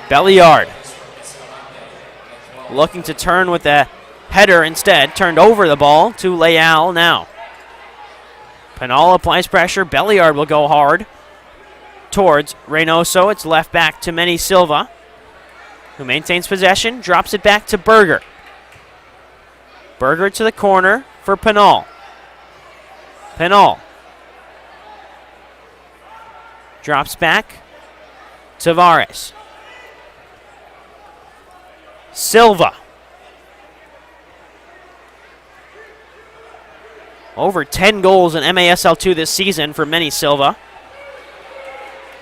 Belliard looking to turn with the header instead. Turned over the ball to Leal now. Pinal applies pressure. Belliard will go hard towards Reynoso. It's left back to Manny Silva, who maintains possession. Drops it back to Berger. Berger to the corner for Pinal. Pinal drops back. Tavares. Silva. Over 10 goals in MASL2 this season for Manny Silva.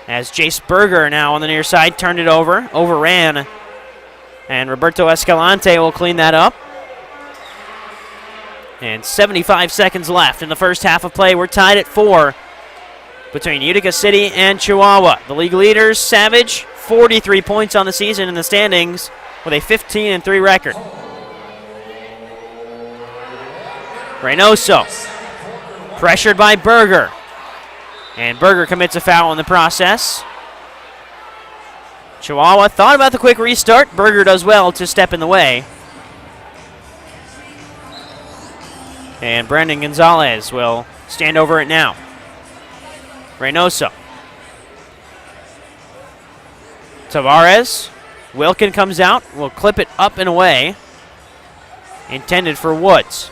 As Jace Berger now on the near side turned it over, overran. And Roberto Escalante will clean that up. And 75 seconds left in the first half of play. We're tied at 4 between Utica City and Chihuahua. The league leaders, Savage, 43 points on the season in the standings with a 15-3 record. Reynoso, pressured by Berger. And Berger commits a foul in the process. Chihuahua thought about the quick restart. Berger does well to step in the way. And Brandon Gonzalez will stand over it now. Reynoso. Tavares. Wilkin comes out. Will clip it up and away. Intended for Woods.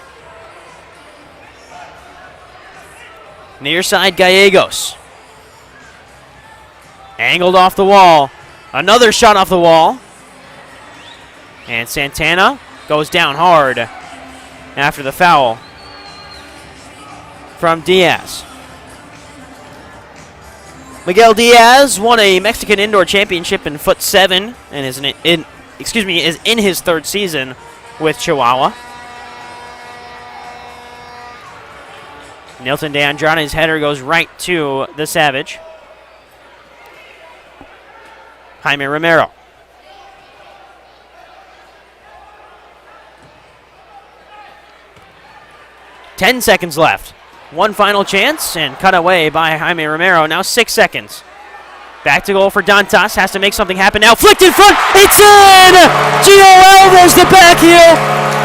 Near side Gallegos. Angled off the wall. Another shot off the wall. And Santana goes down hard after the foul from Diaz. Miguel Diaz won a Mexican Indoor Championship in foot 7 and is in his third season with Chihuahua. Nilton De Andrade's header goes right to the Savage. Jaime Romero. Ten seconds left. One final chance and cut away by Jaime Romero. Now 6 seconds. Back to goal for Dantas. Has to make something happen now. Flicked in front. It's in! Gio Alves the back heel.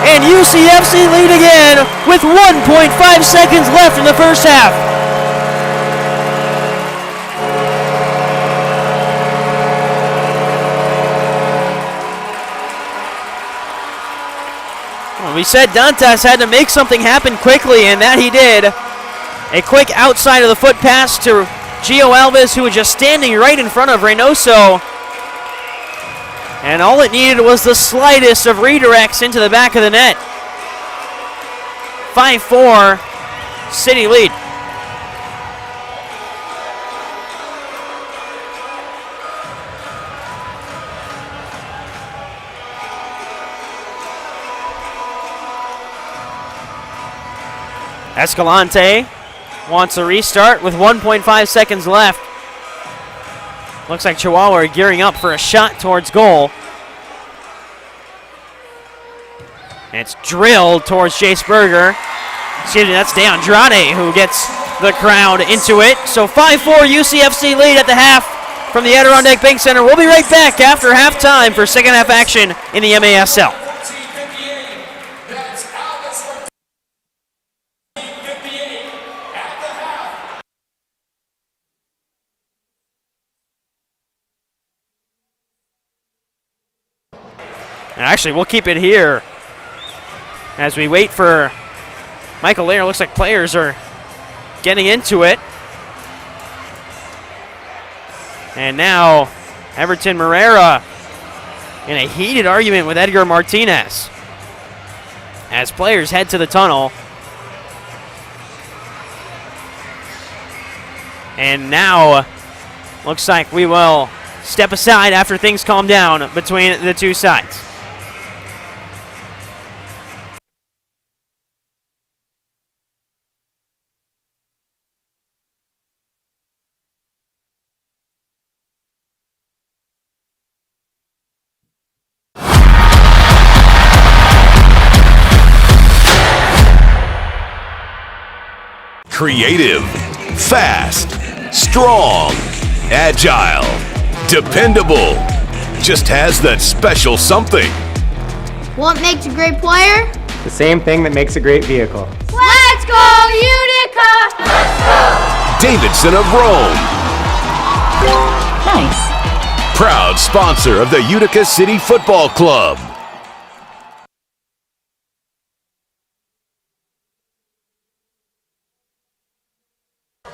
And UCFC lead again with 1.5 seconds left in the first half. Well, we said Dantas had to make something happen quickly, and that he did. A quick outside of the foot pass to Gio Alves, who was just standing right in front of Reynoso. And all it needed was the slightest of redirects into the back of the net. 5-4, City lead. Escalante wants a restart with 1.5 seconds left. Looks like Chihuahua are gearing up for a shot towards goal. And it's drilled towards Chase Berger. Excuse me, that's De Andrade who gets the crowd into it. So 5-4 UCFC lead at the half from the Adirondack Bank Center. We'll be right back after halftime for second half action in the MASL. And actually, we'll keep it here as we wait for Michael Lear. Looks like players are getting into it. And now Everton Morera in a heated argument with Edgar Martinez as players head to the tunnel. And now looks like we will step aside after things calm down between the two sides. Creative, fast, strong, agile, dependable. Just has that special something. What makes a great player? The same thing that makes a great vehicle. Let's go, Utica! Let's go! Davidson of Rome. Nice. Proud sponsor of the Utica City Football Club.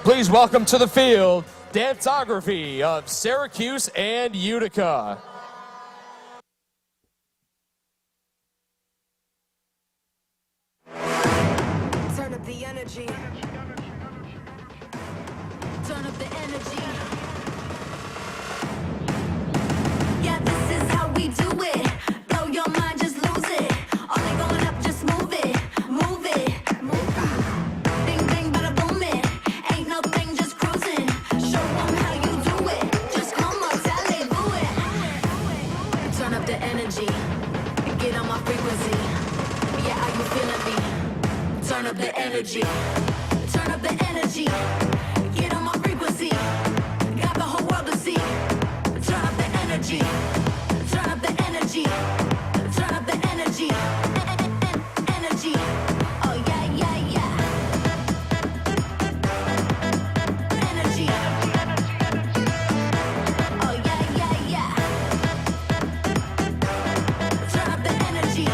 Please welcome to the field, Danceography of Syracuse and Utica. Turn up the energy. Turn up the energy. Yeah, this is how we do it. Blow your mind, just lose it. All they going up, just move it, move it. energy. Get on my frequency. Yeah, are you feeling me? Turn up the energy. Turn up the energy. Get on my frequency. Got the whole world to see. Turn up the energy. Turn up the energy. Turn up the energy. Energy. Oh yeah, yeah, yeah. Energy. Oh yeah, yeah, yeah. Turn up the energy.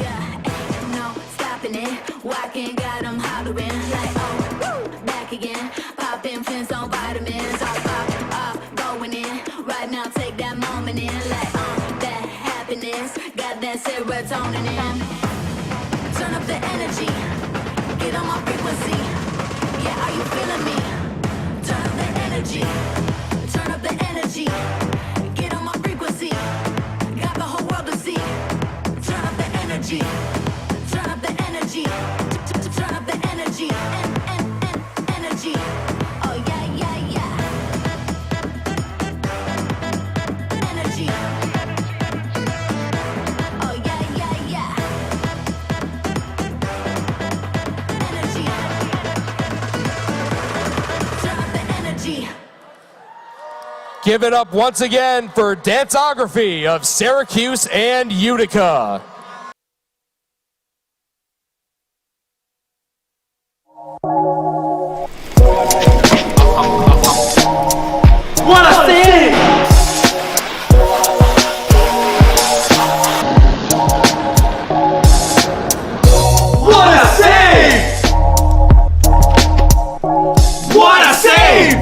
Yeah, ain't no stopping it. Walking, got 'em hollering like, oh, woo, back again. Popping fins on vitamins. Off, going in. Right now, take that moment in. Like, that happiness. Got that serotonin in. Turn up the energy. Get on my frequency. Yeah, are you feeling me? Turn up the energy. Turn up the energy. Get on my frequency. Got the whole world to see. Turn up the energy. Turn up the energy. Turn up the energy. Energy. Oh yeah, yeah, yeah. Energy. Oh yeah, yeah, yeah. Energy. Turn up the energy. Give it up once again for Danceography of Syracuse and Utica. What a save! What a save! What a save!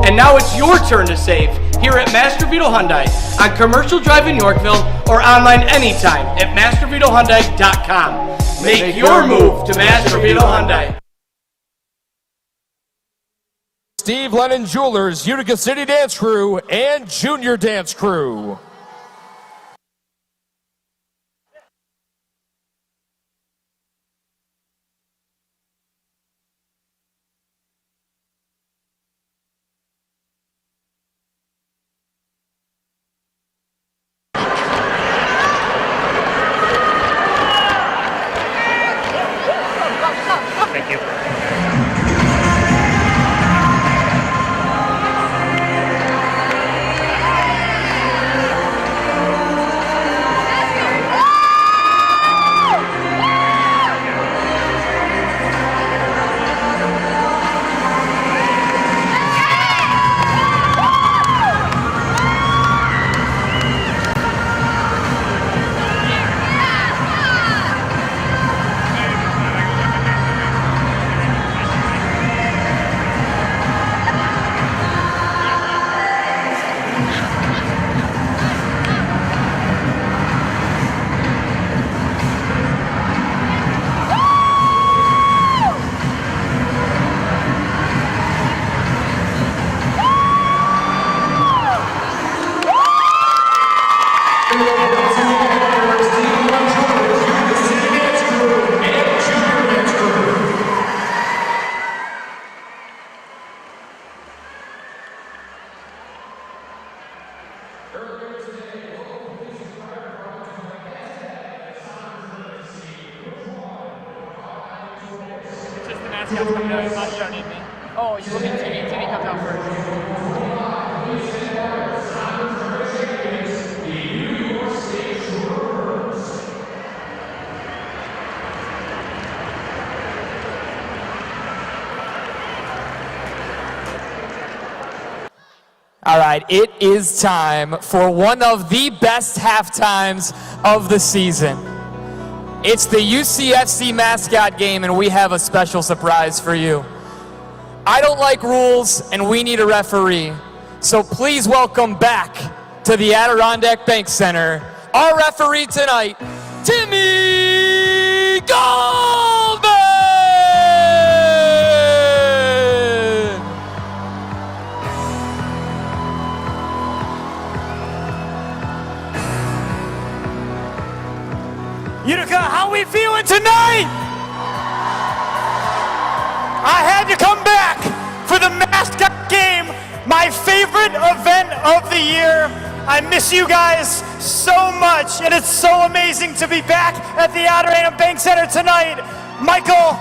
And now it's your turn to save here at Master Vito Hyundai on Commercial Drive in Yorkville or online anytime at mastervitohyundai.com. Make your move to Master Vito Hyundai. Steve Lennon Jewelers, Utica City Dance Crew, and Junior Dance Crew. Thank you. mascot's coming out. You don't need me. Oh, you look at TV. TV comes out first. All right, it is time for one of the best halftimes of the season. It's the UCFC mascot game, and we have a special surprise for you. I don't like rules, and we need a referee. So please welcome back to the Adirondack Bank Center, our referee tonight, Timmy Goldman! Utica, how we feeling tonight? I had to come back for the mascot game, my favorite event of the year. I miss you guys so much, and it's so amazing to be back at the Adirondack Bank Center tonight. Michael,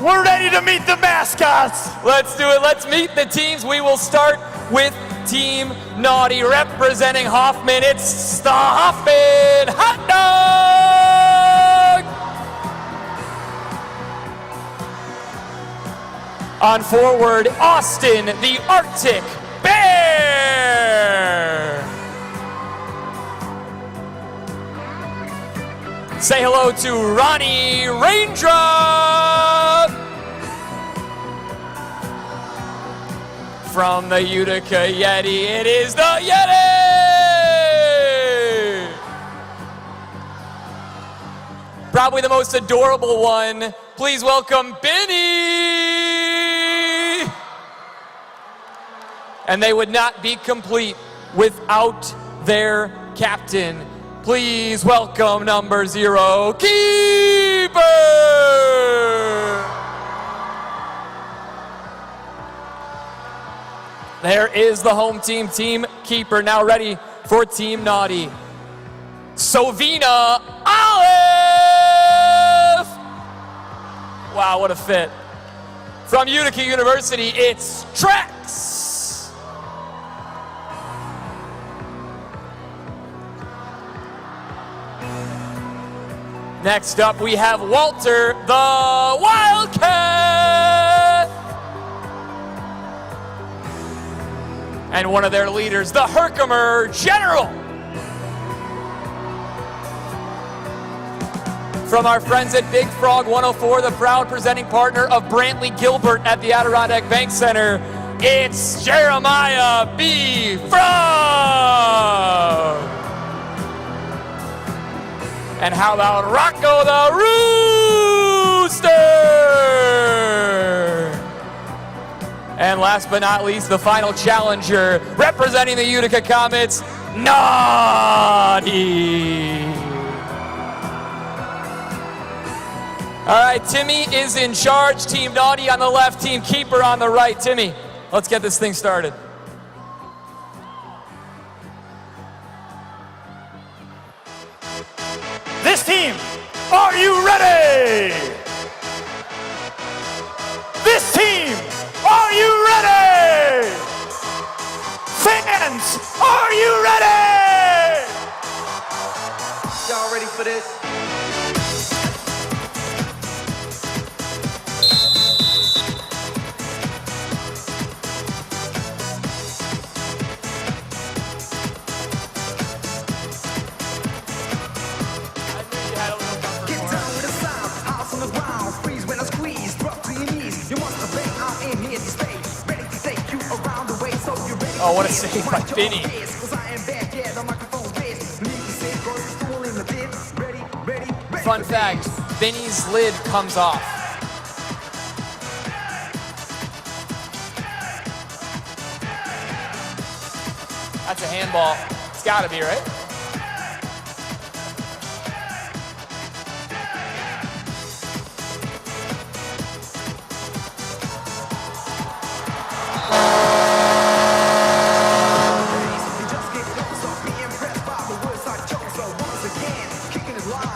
we're ready to meet the mascots. Let's do it. Let's meet the teams. We will start with Team Naughty representing Hoffman. It's the Hoffman Hot Dog! On forward, Austin, the Arctic Bear! Say hello to Ronnie Raindrop! From the Utica Yeti, it is the Yeti! Probably the most adorable one. Please welcome Benny! And they would not be complete without their captain. Please welcome number 0, Keeper! There is the home team, Team Keeper, now ready for Team Naughty. Sovina Olive! Wow, what a fit. From Utica University, it's Trax! Next up, we have Walter, the Wildcat! And one of their leaders, the Herkimer General. From our friends at Big Frog 104, the proud presenting partner of Brantley Gilbert at the Adirondack Bank Center, it's Jeremiah B. Frog. And how about Rocco the Rooster? And last but not least, the final challenger, representing the Utica Comets, Naughty. All right, Timmy is in charge. Team Naughty on the left, Team Keeper on the right. Timmy, let's get this thing started. This team, are you ready? This team, are you ready? Fans, are you ready? Y'all ready for this? Oh, what a save by Benny. Fun fact, Benny's lid comes off. That's a handball. It's gotta be, right?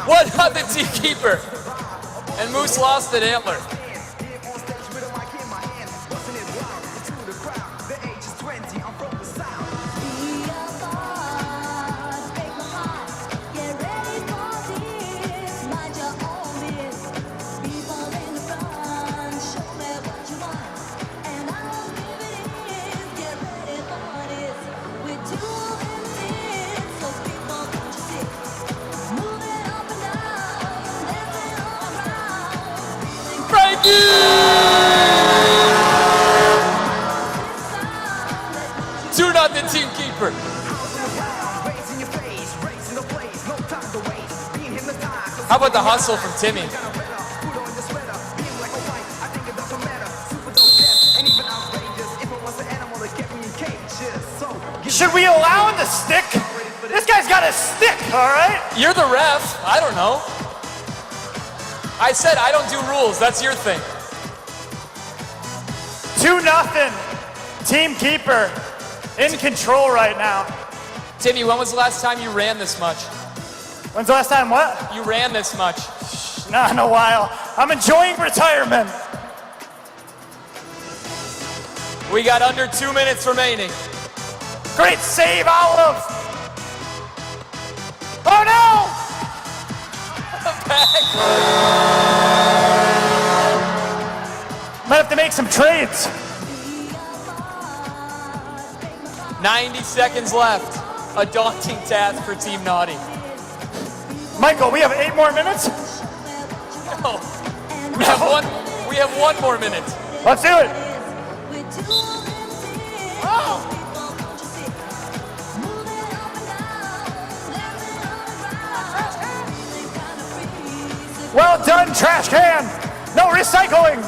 What about the Team Keeper? And Moose lost at Antler. The Team Keeper. How about the hustle from Timmy? Should we allow him to stick? This guy's got a stick, all right? You're the ref. I don't know. I said I don't do rules. That's your thing. 2-0. Team Keeper. In control right now. Timmy, when was the last time you ran this much? When's the last time what? You ran this much. Not in a while. I'm enjoying retirement. We got under 2 minutes remaining. Great save, Olive. Oh no! Might have to make some trades. 90 seconds left. A daunting task for Team Naughty. Michael, we have 8 more minutes? No. We have one more minute. Let's do it. Oh. Well done, trash can. No recycling.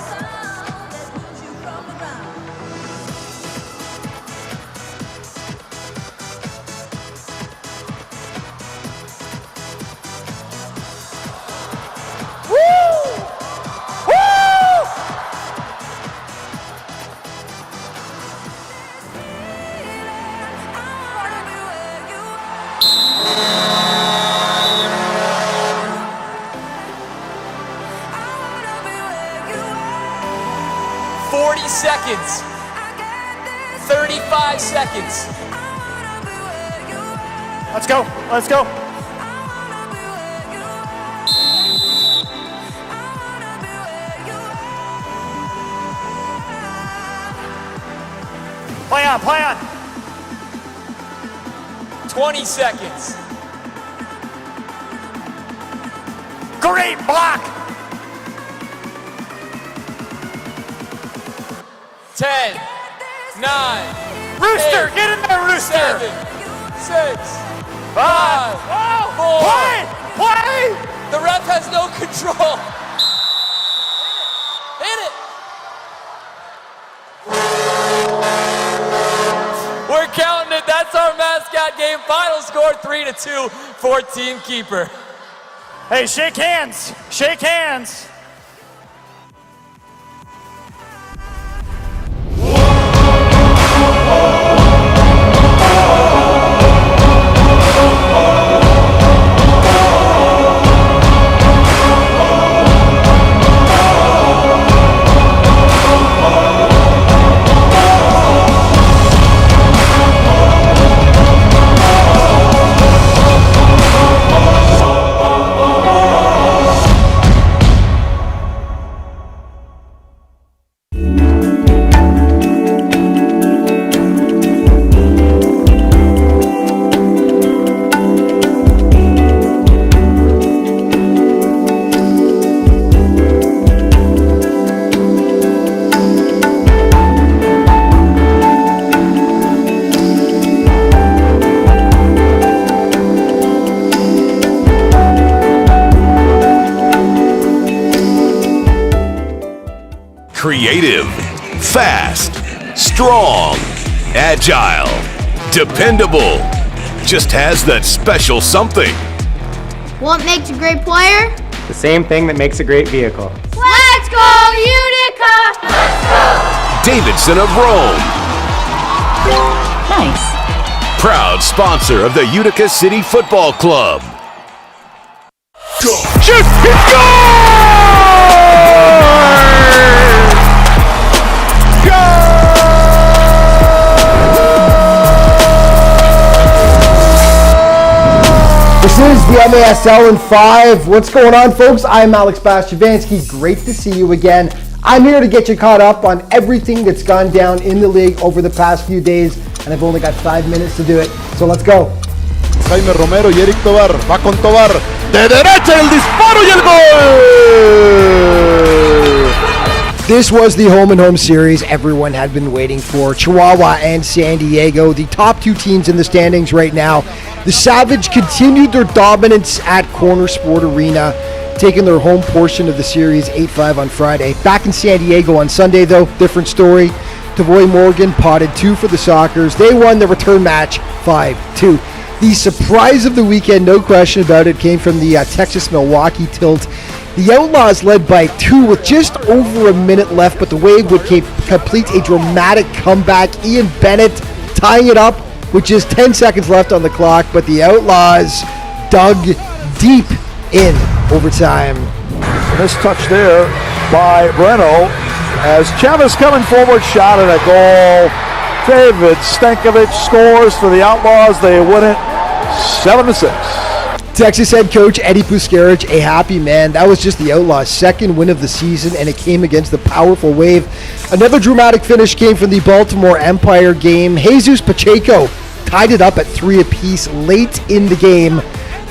Woo! Woo! 40 seconds. 35 seconds. Let's go. Let's go. Play on, play on. 20 seconds. Great block. 10, 9, Rooster, 8, get in there, Rooster. 7, 6, 5, Oh, 4. play, play. The ref has no control. Hit it. We're counting it. That's our mascot game. Final score 3-2 for Team Keeper. Hey, shake hands. Shake hands. Creative, fast, strong, agile, dependable. Just has that special something. What makes a great player? The same thing that makes a great vehicle. Let's go, Utica! Let's go! Davidson of Rome. Nice. Proud sponsor of the Utica City Football Club. Go. Shoot! This is the MASL in 5. What's going on, folks? I'm Alex Bastiavansky. Great to see you again. I'm here to get you caught up on everything that's gone down in the league over the past few days, and I've only got 5 minutes to do it. So let's go. Jaime Romero y Eric Tobar. Va con Tobar. De derecha el disparo y el gol! This was the home-and-home series everyone had been waiting for. Chihuahua and San Diego, the top 2 teams in the standings right now. The Savage continued their dominance at Corner Sport Arena, taking their home portion of the series 8-5 on Friday. Back in San Diego on Sunday, though, different story. Tavoy Morgan potted 2 for the Sockers. They won the return match 5-2. The surprise of the weekend, no question about it, came from the Texas-Milwaukee tilt. The Outlaws led by 2 with just over a minute left, but the Wave would complete a dramatic comeback. Ian Bennett tying it up with just 10 seconds left on the clock, but the Outlaws dug deep in overtime. Missed touch there by Breno as Chavez coming forward, shot at a goal. David Stankovic scores for the Outlaws. They win it 7-6. Texas head coach Eddie Puskarich, a happy man. That was just the Outlaws' second win of the season, and it came against the powerful Wave. Another dramatic finish came from the Baltimore Empire game. Jesus Pacheco tied it up at 3 apiece late in the game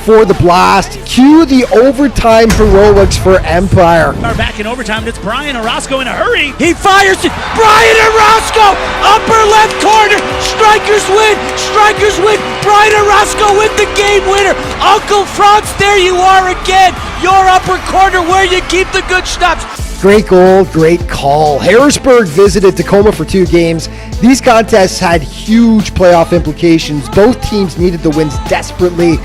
for the Blast. Cue the overtime heroics for Empire. Are back in overtime, and it's Brian Orozco in a hurry. He fires it. Brian Orozco, upper left corner. Strikers win. Strikers win. Brian Orozco with the game winner. Uncle Franz, there you are again. Your upper corner where you keep the good stops. Great goal, great call. Harrisburg visited Tacoma for 2 games. These contests had huge playoff implications. Both teams needed the wins desperately.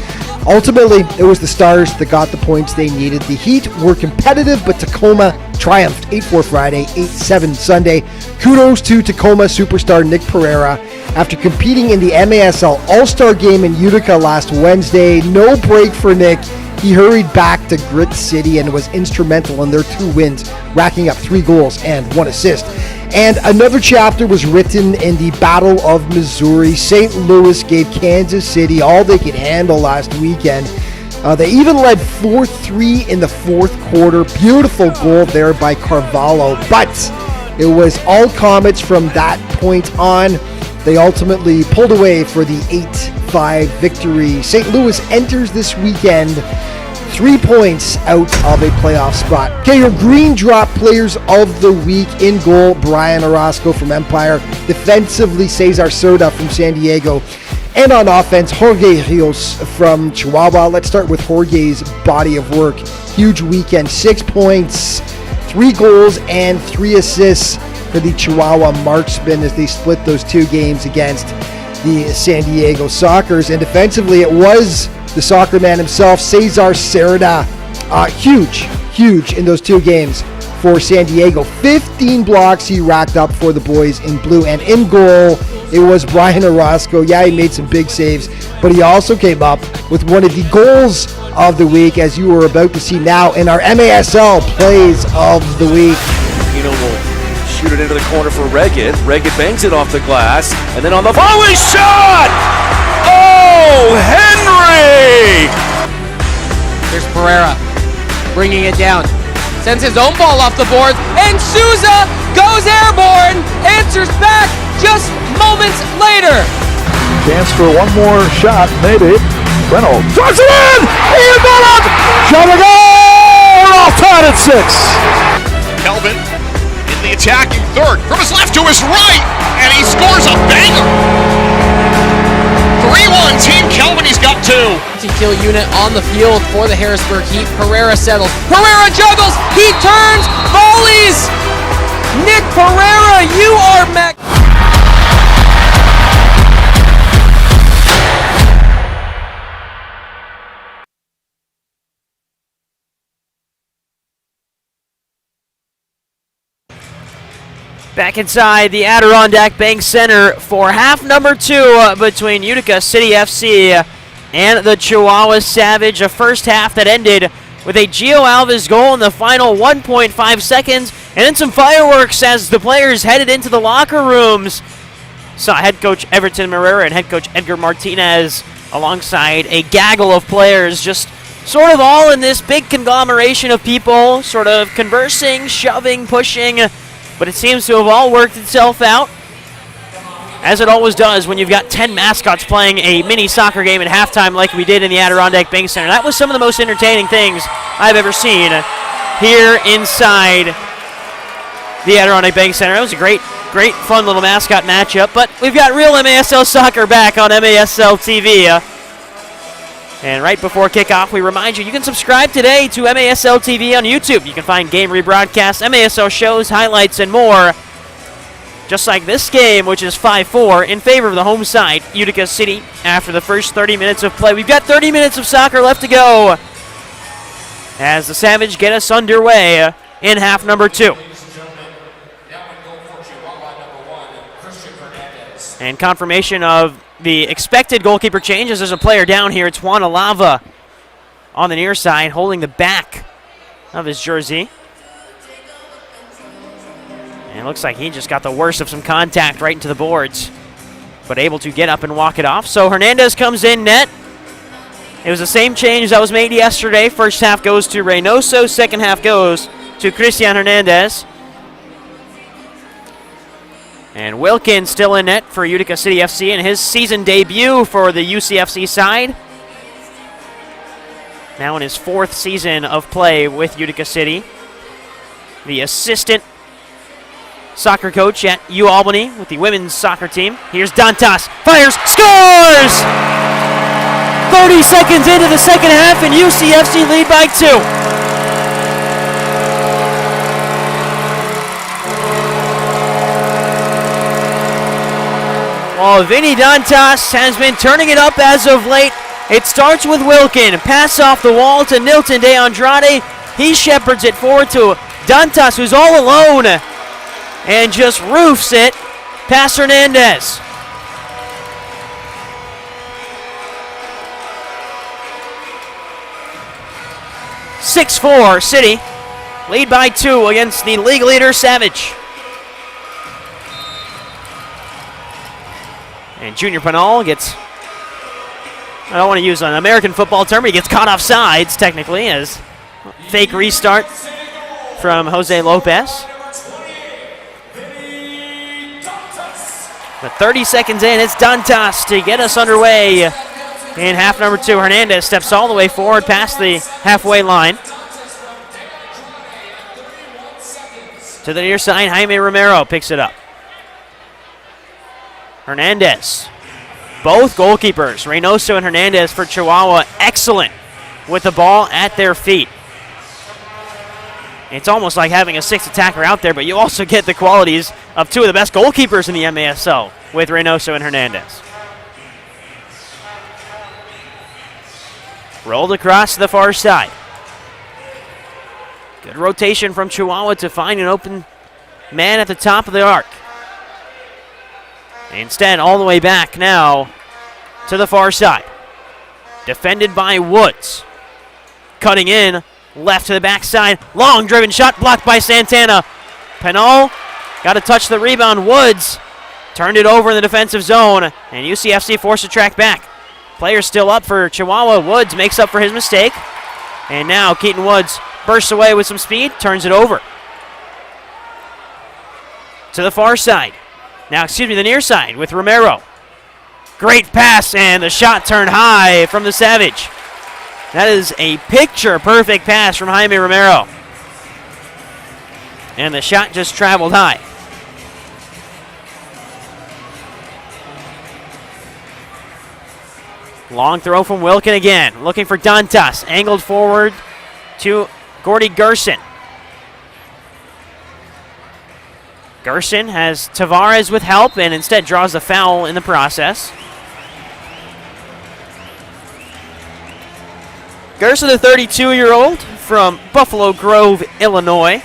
Ultimately, it was the Stars that got the points they needed. The Heat were competitive, but Tacoma triumphed 8-4 Friday, 8-7 Sunday. Kudos to Tacoma superstar Nick Pereira. After competing in the MASL All-Star Game in Utica last Wednesday, no break for Nick. He hurried back to Grit City and was instrumental in their 2 wins, racking up 3 goals and 1 assist. And another chapter was written in the Battle of Missouri. St. Louis gave Kansas City all they could handle last weekend. They even led 4-3 in the 4th quarter. Beautiful goal there by Carvalho, but it was all Comets from that point on. They ultimately pulled away for the 8-5 victory. St. Louis enters this weekend 3 points out of a playoff spot. Okay, your Green Drop Players of the Week: in goal, Brian Orozco from Empire. Defensively, Cesar Soda from San Diego. And on offense, Jorge Rios from Chihuahua. Let's start with Jorge's body of work. Huge weekend, 6 points, 3 goals, and 3 assists for the Chihuahua marksmen as they split those 2 games against the San Diego Sockers. And defensively, it was the soccer man himself, Cesar Cerda. Huge in those 2 games for San Diego. 15 blocks he racked up for the boys in blue. And in goal, it was Brian Orozco. Yeah, he made some big saves, but he also came up with one of the goals of the week, as you are about to see now in our MASL Plays of the Week. Will shoot it into the corner for Reggett. Reggett bangs it off the glass, and then on the volley shot! Oh, Henry! Here's Pereira bringing it down. Sends his own ball off the board, and Souza goes airborne, answers back just moments later. Chance for one more shot, maybe. Breno drives it in! Ian Bullock! Shot a goal! All tied at 6. Kelvin in the attacking third, from his left to his right, and he scores a banger. 3-1 Team Kelvin, he's got 2. Kill unit on the field for the Harrisburg Heat. Pereira settles. Pereira juggles. He turns. Volleys. Nick Pereira, you are Back inside the Adirondack Bank Center for half number 2 between Utica City FC and the Chihuahua Savage. A first half that ended with a Gio Alves goal in the final 1.5 seconds, and then some fireworks as the players headed into the locker rooms. Saw head coach Everton Marrera and head coach Edgar Martinez alongside a gaggle of players, just sort of all in this big conglomeration of people, sort of conversing, shoving, pushing. But it seems to have all worked itself out, as it always does when you've got 10 mascots playing a mini soccer game at halftime like we did in the Adirondack Bank Center. That was some of the most entertaining things I've ever seen here inside the Adirondack Bank Center. It was a great, fun little mascot matchup, but we've got real MASL soccer back on MASL TV. And right before kickoff, we remind you, you can subscribe today to MASL TV on YouTube. You can find game rebroadcasts, MASL shows, highlights, and more. Just like this game, which is 5-4 in favor of the home side, Utica City, after the first 30 minutes of play. We've got 30 minutes of soccer left to go as the Savage get us underway in half number 2. And confirmation of the expected goalkeeper changes. There's a player down here. It's Juan Alava on the near side, holding the back of his jersey. And it looks like he just got the worst of some contact right into the boards, but able to get up and walk it off. So Hernandez comes in net. It was the same change that was made yesterday. First half goes to Reynoso. Second half goes to Christian Hernandez. And Wilkins still in net for Utica City FC in his season debut for the UCFC side. Now in his 4th season of play with Utica City. The assistant soccer coach at UAlbany with the women's soccer team. Here's Dantas, fires, scores! 30 seconds into the second half and UCFC lead by 2. Well, Vinny Dantas has been turning it up as of late. It starts with Wilkin. Pass off the wall to Nilton de Andrade. He shepherds it forward to Dantas, who's all alone, and just roofs it past Hernandez. (6-4) City. Lead by 2 against the league leader, Savage. And Junior Pinal gets, I don't want to use an American football term, he gets caught off sides, technically, as fake restart from Jose Lopez. But 30 seconds in, it's Dantas to get us underway in half number 2. Hernandez steps all the way forward past the halfway line. To the near side, Jaime Romero picks it up. Hernandez. Both goalkeepers, Reynoso and Hernandez for Chihuahua, excellent with the ball at their feet. It's almost like having a 6th attacker out there, but you also get the qualities of 2 of the best goalkeepers in the MASL with Reynoso and Hernandez. Rolled across to the far side. Good rotation from Chihuahua to find an open man at the top of the arc. Instead, all the way back now to the far side. Defended by Woods. Cutting in, left to the backside. Long driven shot blocked by Santana. Penal got to touch the rebound. Woods turned it over in the defensive zone, and UCFC forced to track back. Players still up for Chihuahua. Woods makes up for his mistake. And now Keaton Woods bursts away with some speed, turns it over. To the far side. Now, the near side with Romero. Great pass, and the shot turned high from the Savage. That is a picture-perfect pass from Jaime Romero. And the shot just traveled high. Long throw from Wilkin again. Looking for Dantas. Angled forward to Gordy Gerson. Gerson has Tavares with help and instead draws a foul in the process. Gerson, the 32-year-old from Buffalo Grove, Illinois,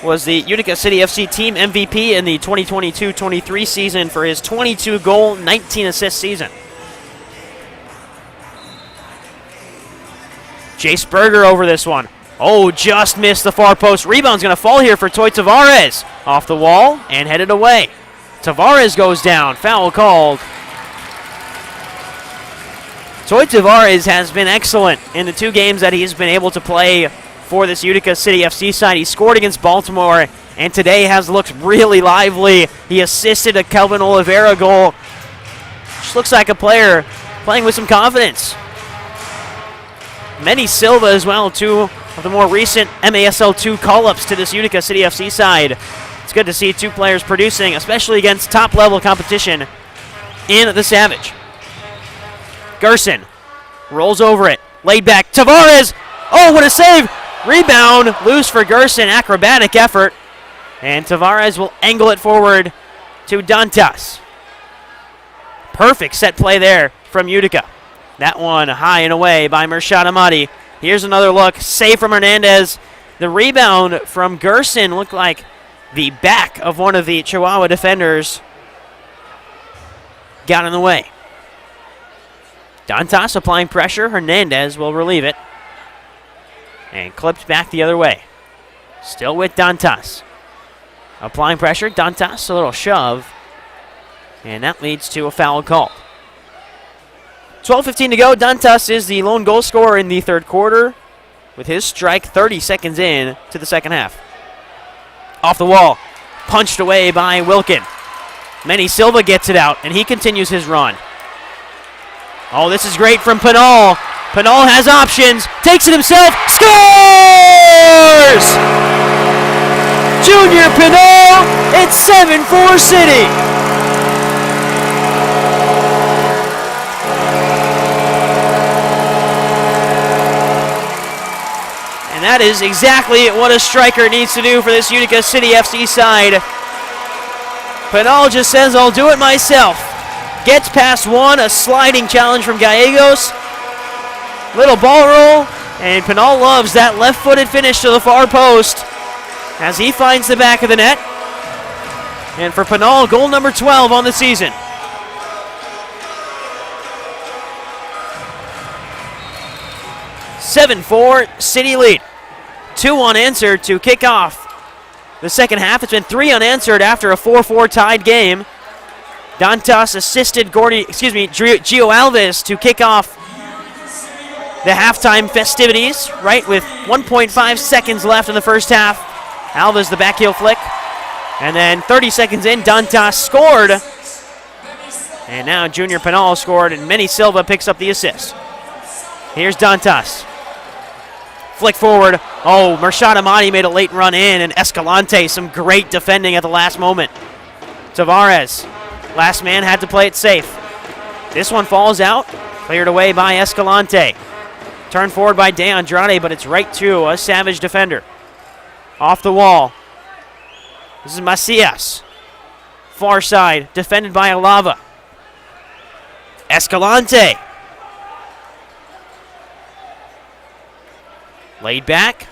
was the Utica City FC team MVP in the 2022-23 season for his 22-goal, 19-assist season. Jace Berger over this one. Oh, just missed the far post. Rebound's going to fall here for Toy Tavares. Off the wall and headed away. Tavares goes down. Foul called. Toy Tavares has been excellent in the 2 games that he's been able to play for this Utica City FC side. He scored against Baltimore and today has looked really lively. He assisted a Kelvin Oliveira goal. Just looks like a player playing with some confidence. Manny Silva as well, 2 of the more recent MASL 2 call-ups to this Utica City FC side. It's good to see 2 players producing, especially against top-level competition in the Savage. Gerson rolls over it, laid back. Tavares, oh, what a save! Rebound, loose for Gerson, acrobatic effort. And Tavares will angle it forward to Dantas. Perfect set play there from Utica. That one high and away by Mershad Ahmadi. Here's another look. Save from Hernandez. The rebound from Gerson looked like the back of one of the Chihuahua defenders. got in the way. Dantas applying pressure. Hernandez will relieve it. And clipped back the other way. Still with Dantas. Applying pressure. Dantas, a little shove. And that leads to a foul call. 12:15 to go. Dantas is the lone goal scorer in the third quarter with his strike 30 seconds in to the second half. Off the wall. Punched away by Wilkin. Manny Silva gets it out, and he continues his run. Oh, this is great from Pinal. Pinal has options. Takes it himself. Scores! Junior Pinal. It's 7-4 City. And that is exactly what a striker needs to do for this Utica City FC side. Pinal just says, I'll do it myself. Gets past one, a sliding challenge from Gallegos. Little ball roll, and Pinal loves that left-footed finish to the far post as he finds the back of the net. And for Pinal, goal number 12 on the season. (7-4) City lead. 2 unanswered to kick off the second half. It's been 3 unanswered after a 4-4 tied game. Dantas assisted Gio Alves to kick off the halftime festivities, right, with 1.5 seconds left in the first half. Alves the back heel flick. And then 30 seconds in, Dantas scored. And now Junior Pinal scored, and Manny Silva picks up the assist. Here's Dantas. Flick forward. Oh, Mershad Amadi made a late run in, and Escalante, some great defending at the last moment. Tavares, last man had to play it safe. This one falls out, cleared away by Escalante. Turned forward by De Andrade, but it's right to a Savage defender. Off the wall. This is Macias. Far side, defended by Alava. Escalante. Laid back.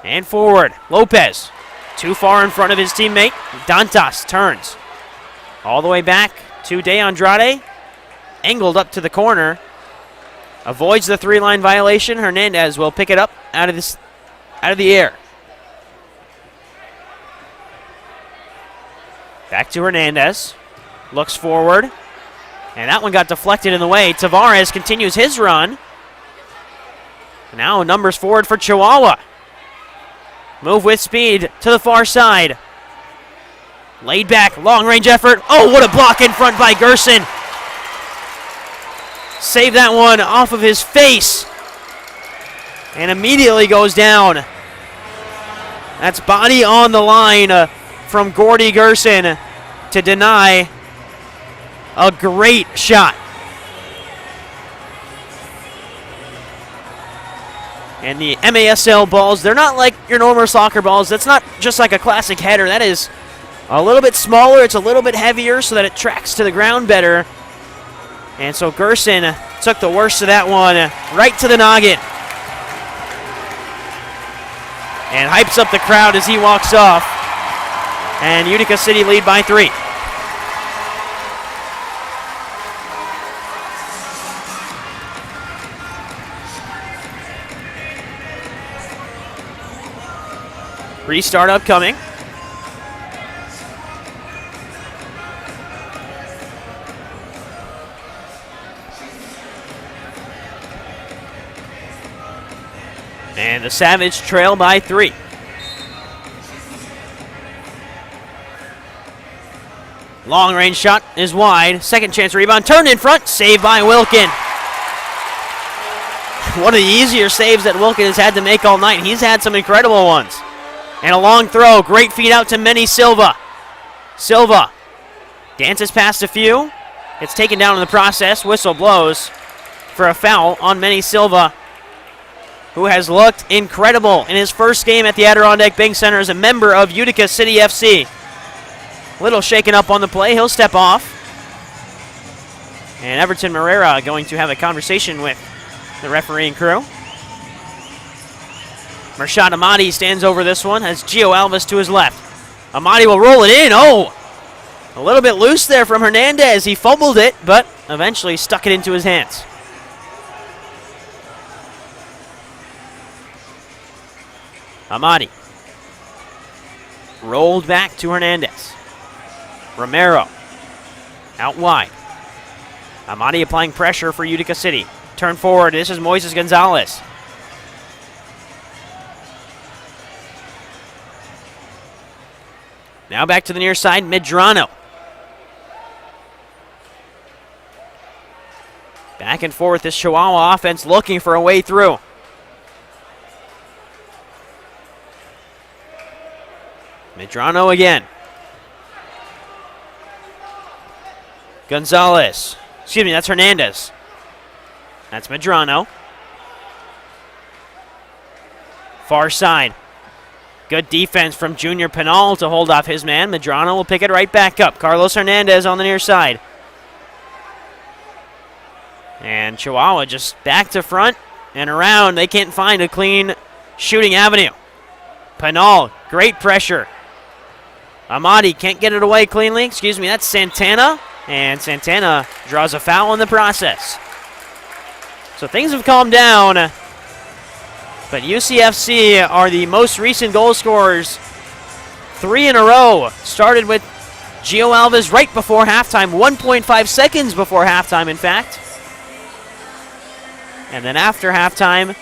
And forward. Lopez. Too far in front of his teammate. Dantas turns. All the way back to De Andrade. Angled up to the corner. Avoids the 3-line violation. Hernandez will pick it up out of the air. Back to Hernandez. Looks forward. And that one got deflected in the way. Tavares continues his run. Now numbers forward for Chihuahua. Move with speed to the far side. Laid back, long-range effort. Oh, what a block in front by Gerson. Save that one off of his face. And immediately goes down. That's body on the line from Gordy Gerson to deny a great shot. And the MASL balls, they're not like your normal soccer balls. That's not just like a classic header. That is a little bit smaller. It's a little bit heavier so that it tracks to the ground better. And so Gerson took the worst of that one right to the noggin. And hypes up the crowd as he walks off. And Utica City lead by 3. Restart upcoming. And the Savage trail by 3. Long range shot is wide. Second chance rebound. Turned in front. Saved by Wilkin. One of the easier saves that Wilkin has had to make all night. He's had some incredible ones. And a long throw. Great feed out to Manny Silva. Silva dances past a few. It's taken down in the process. Whistle blows for a foul on Manny Silva, who has looked incredible in his first game at the Adirondack Bank Center as a member of Utica City FC. Little shaken up on the play. He'll step off. And Everton Morera going to have a conversation with the refereeing crew. Mershad Amadi stands over this one, has Gio Alves to his left. Amadi will roll it in. Oh! A little bit loose there from Hernandez. He fumbled it, but eventually stuck it into his hands. Amadi. Rolled back to Hernandez. Romero. Out wide. Amadi applying pressure for Utica City. Turn forward. This is Moises Gonzalez. Now back to the near side, Medrano. Back and forth, this Chihuahua offense looking for a way through. Medrano again. Gonzalez. Excuse me, that's Hernandez. That's Medrano. Far side. Good defense from Junior Pinal to hold off his man. Medrano will pick it right back up. Carlos Hernandez on the near side. And Chihuahua just back to front and around. They can't find a clean shooting avenue. Pinal, great pressure. Amadi can't get it away cleanly. Excuse me, that's Santana. And Santana draws a foul in the process. So things have calmed down. But UCFC are the most recent goal scorers. 3 in a row. Started with Gio Alves right before halftime. 1.5 seconds before halftime, in fact. And then after halftime,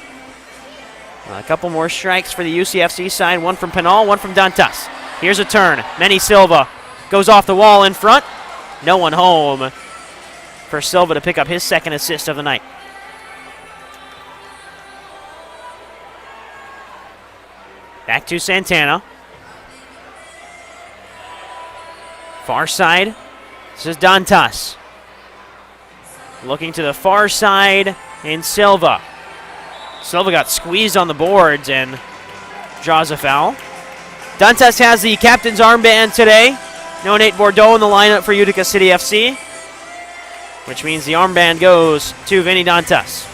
a couple more strikes for the UCFC side. One from Pinal, one from Dantas. Here's a turn. Manny Silva goes off the wall in front. No one home for Silva to pick up his second assist of the night. Back to Santana. Far side. This is Dantas. Looking to the far side in Silva. Silva got squeezed on the boards and draws a foul. Dantas has the captain's armband today. No Nate Bordeaux in the lineup for Utica City FC, which means the armband goes to Vinny Dantas.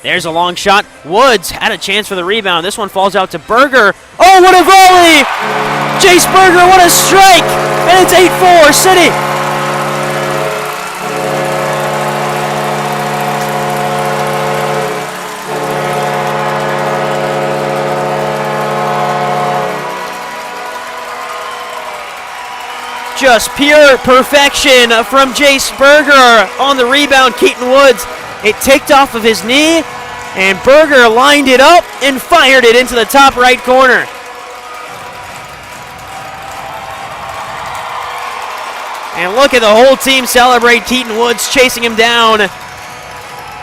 There's a long shot. Woods had a chance for the rebound. This one falls out to Berger. Oh, what a volley! Jace Berger, what a strike! And it's 8-4 City. Just pure perfection from Jace Berger on the rebound. Keaton Woods, it ticked off of his knee, and Berger lined it up and fired it into the top right corner. And look at the whole team celebrate. Keaton Woods chasing him down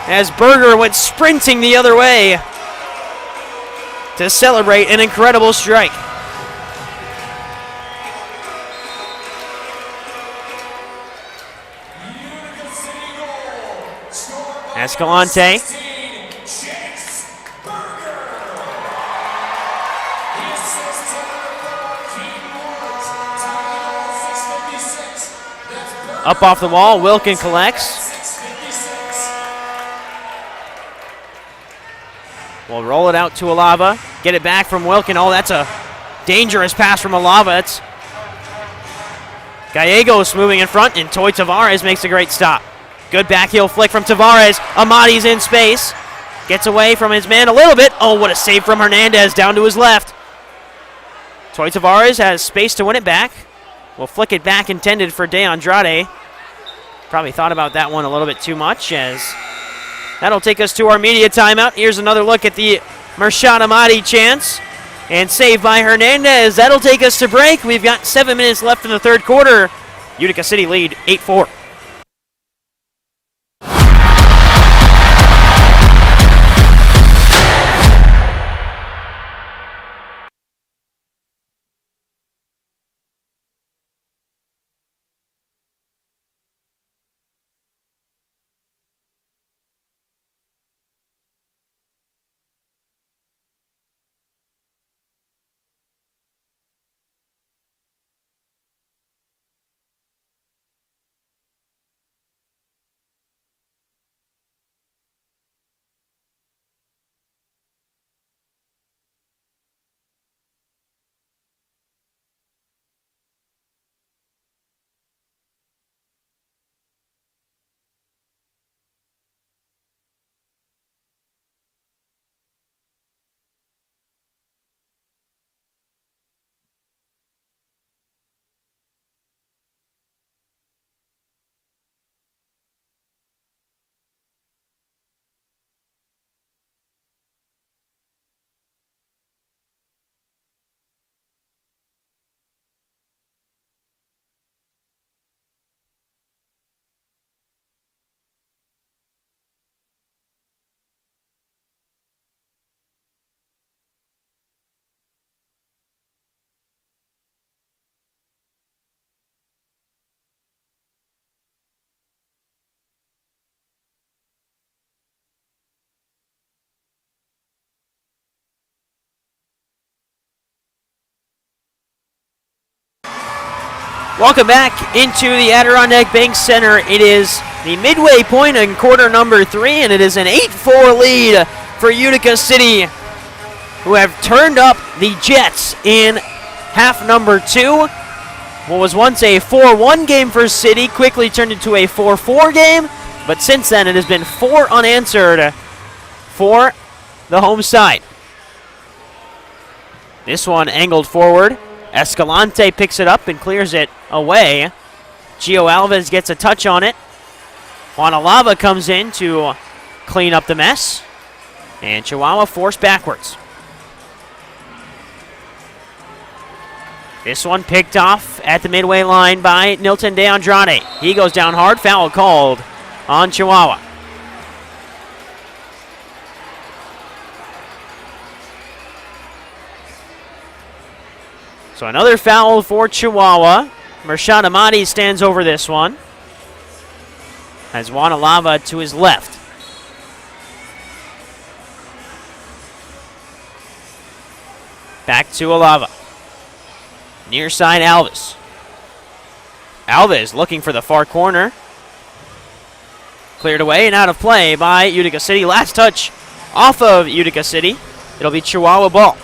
as Berger went sprinting the other way to celebrate an incredible strike. Escalante. Up off the wall, Wilkin collects. We'll roll it out to Alava. Get it back from Wilkin. Oh, that's a dangerous pass from Alava. It's Gallegos moving in front, and Toy Tavares makes a great stop. Good back heel flick from Tavares. Amadi's in space. Gets away from his man a little bit. Oh, what a save from Hernandez down to his left. Toy Tavares has space to win it back. Will flick it back, intended for De Andrade. Probably thought about that one a little bit too much, as that'll take us to our media timeout. Here's another look at the Mershad Amadi chance. And saved by Hernandez. That'll take us to break. We've got 7 minutes left in the third quarter. Utica City lead 8-4. Welcome back into the Adirondack Bank Center. It is the midway point in quarter number 3, and it is an 8-4 lead for Utica City, who have turned up the Jets in half number 2. What was once a 4-1 game for City quickly turned into a 4-4 game, but since then it has been 4 unanswered for the home side. This one angled forward. Escalante picks it up and clears it away. Gio Alves gets a touch on it. Juanalava comes in to clean up the mess. And Chihuahua forced backwards. This one picked off at the midway line by Nilton De Andrade. He goes down hard. Foul called on Chihuahua. So another foul for Chihuahua. Mershad Ahmadi stands over this one. Has Juanalava to his left. Back to Alava. Near side Alves. Alves looking for the far corner. Cleared away and out of play by Utica City. Last touch off of Utica City. It'll be Chihuahua ball.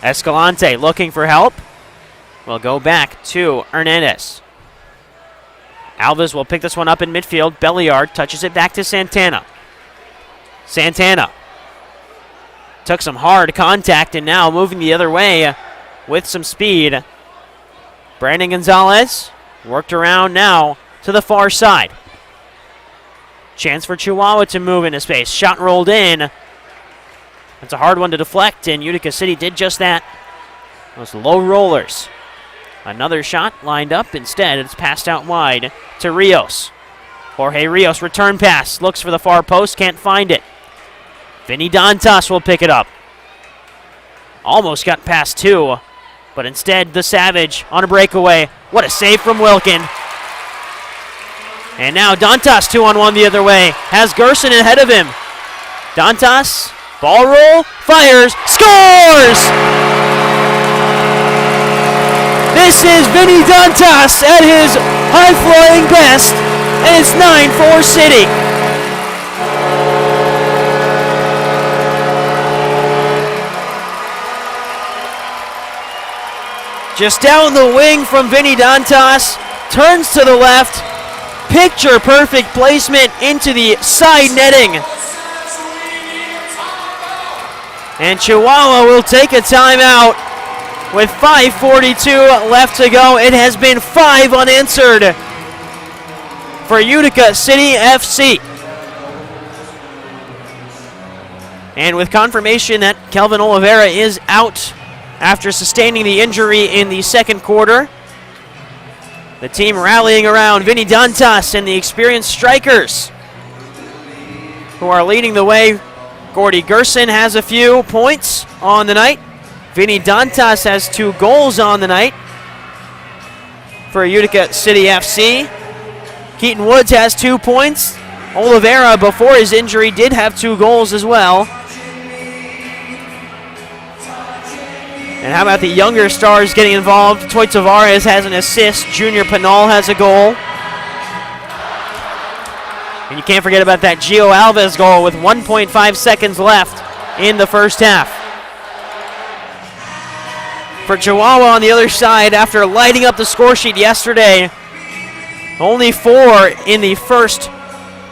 Escalante looking for help. We'll go back to Hernandez. Alves will pick this one up in midfield. Belliard touches it back to Santana. Santana took some hard contact and now moving the other way with some speed. Brandon Gonzalez worked around now to the far side. Chance for Chihuahua to move into space. Shot rolled in. That's a hard one to deflect, and Utica City did just that. Those low rollers. Another shot lined up. Instead, it's passed out wide to Rios. Jorge Rios, return pass. Looks for the far post, can't find it. Vinny Dantas will pick it up. Almost got past 2, but instead the Savage on a breakaway. What a save from Wilkin. And now Dantas 2-on-1 the other way. Has Gerson ahead of him. Dantas, ball roll, fires, scores! This is Vinny Dantas at his high-flying best, and it's 9-4 City. Just down the wing from Vinny Dantas, turns to the left, picture-perfect placement into the side netting. And Chihuahua will take a timeout with 5:42 left to go. It has been 5 unanswered for Utica City FC. And with confirmation that Kelvin Oliveira is out after sustaining the injury in the second quarter, the team rallying around Vinny Dantas and the experienced strikers who are leading the way. Gordy Gerson has a few points on the night. Vinny Dantas has 2 goals on the night for Utica City FC. Keaton Woods has 2 points. Oliveira, before his injury, did have 2 goals as well. And how about the younger stars getting involved? Toy Tavares has an assist. Junior Pinal has a goal. And you can't forget about that Gio Alves goal with 1.5 seconds left in the first half. For Chihuahua on the other side, after lighting up the score sheet yesterday, only 4 in the first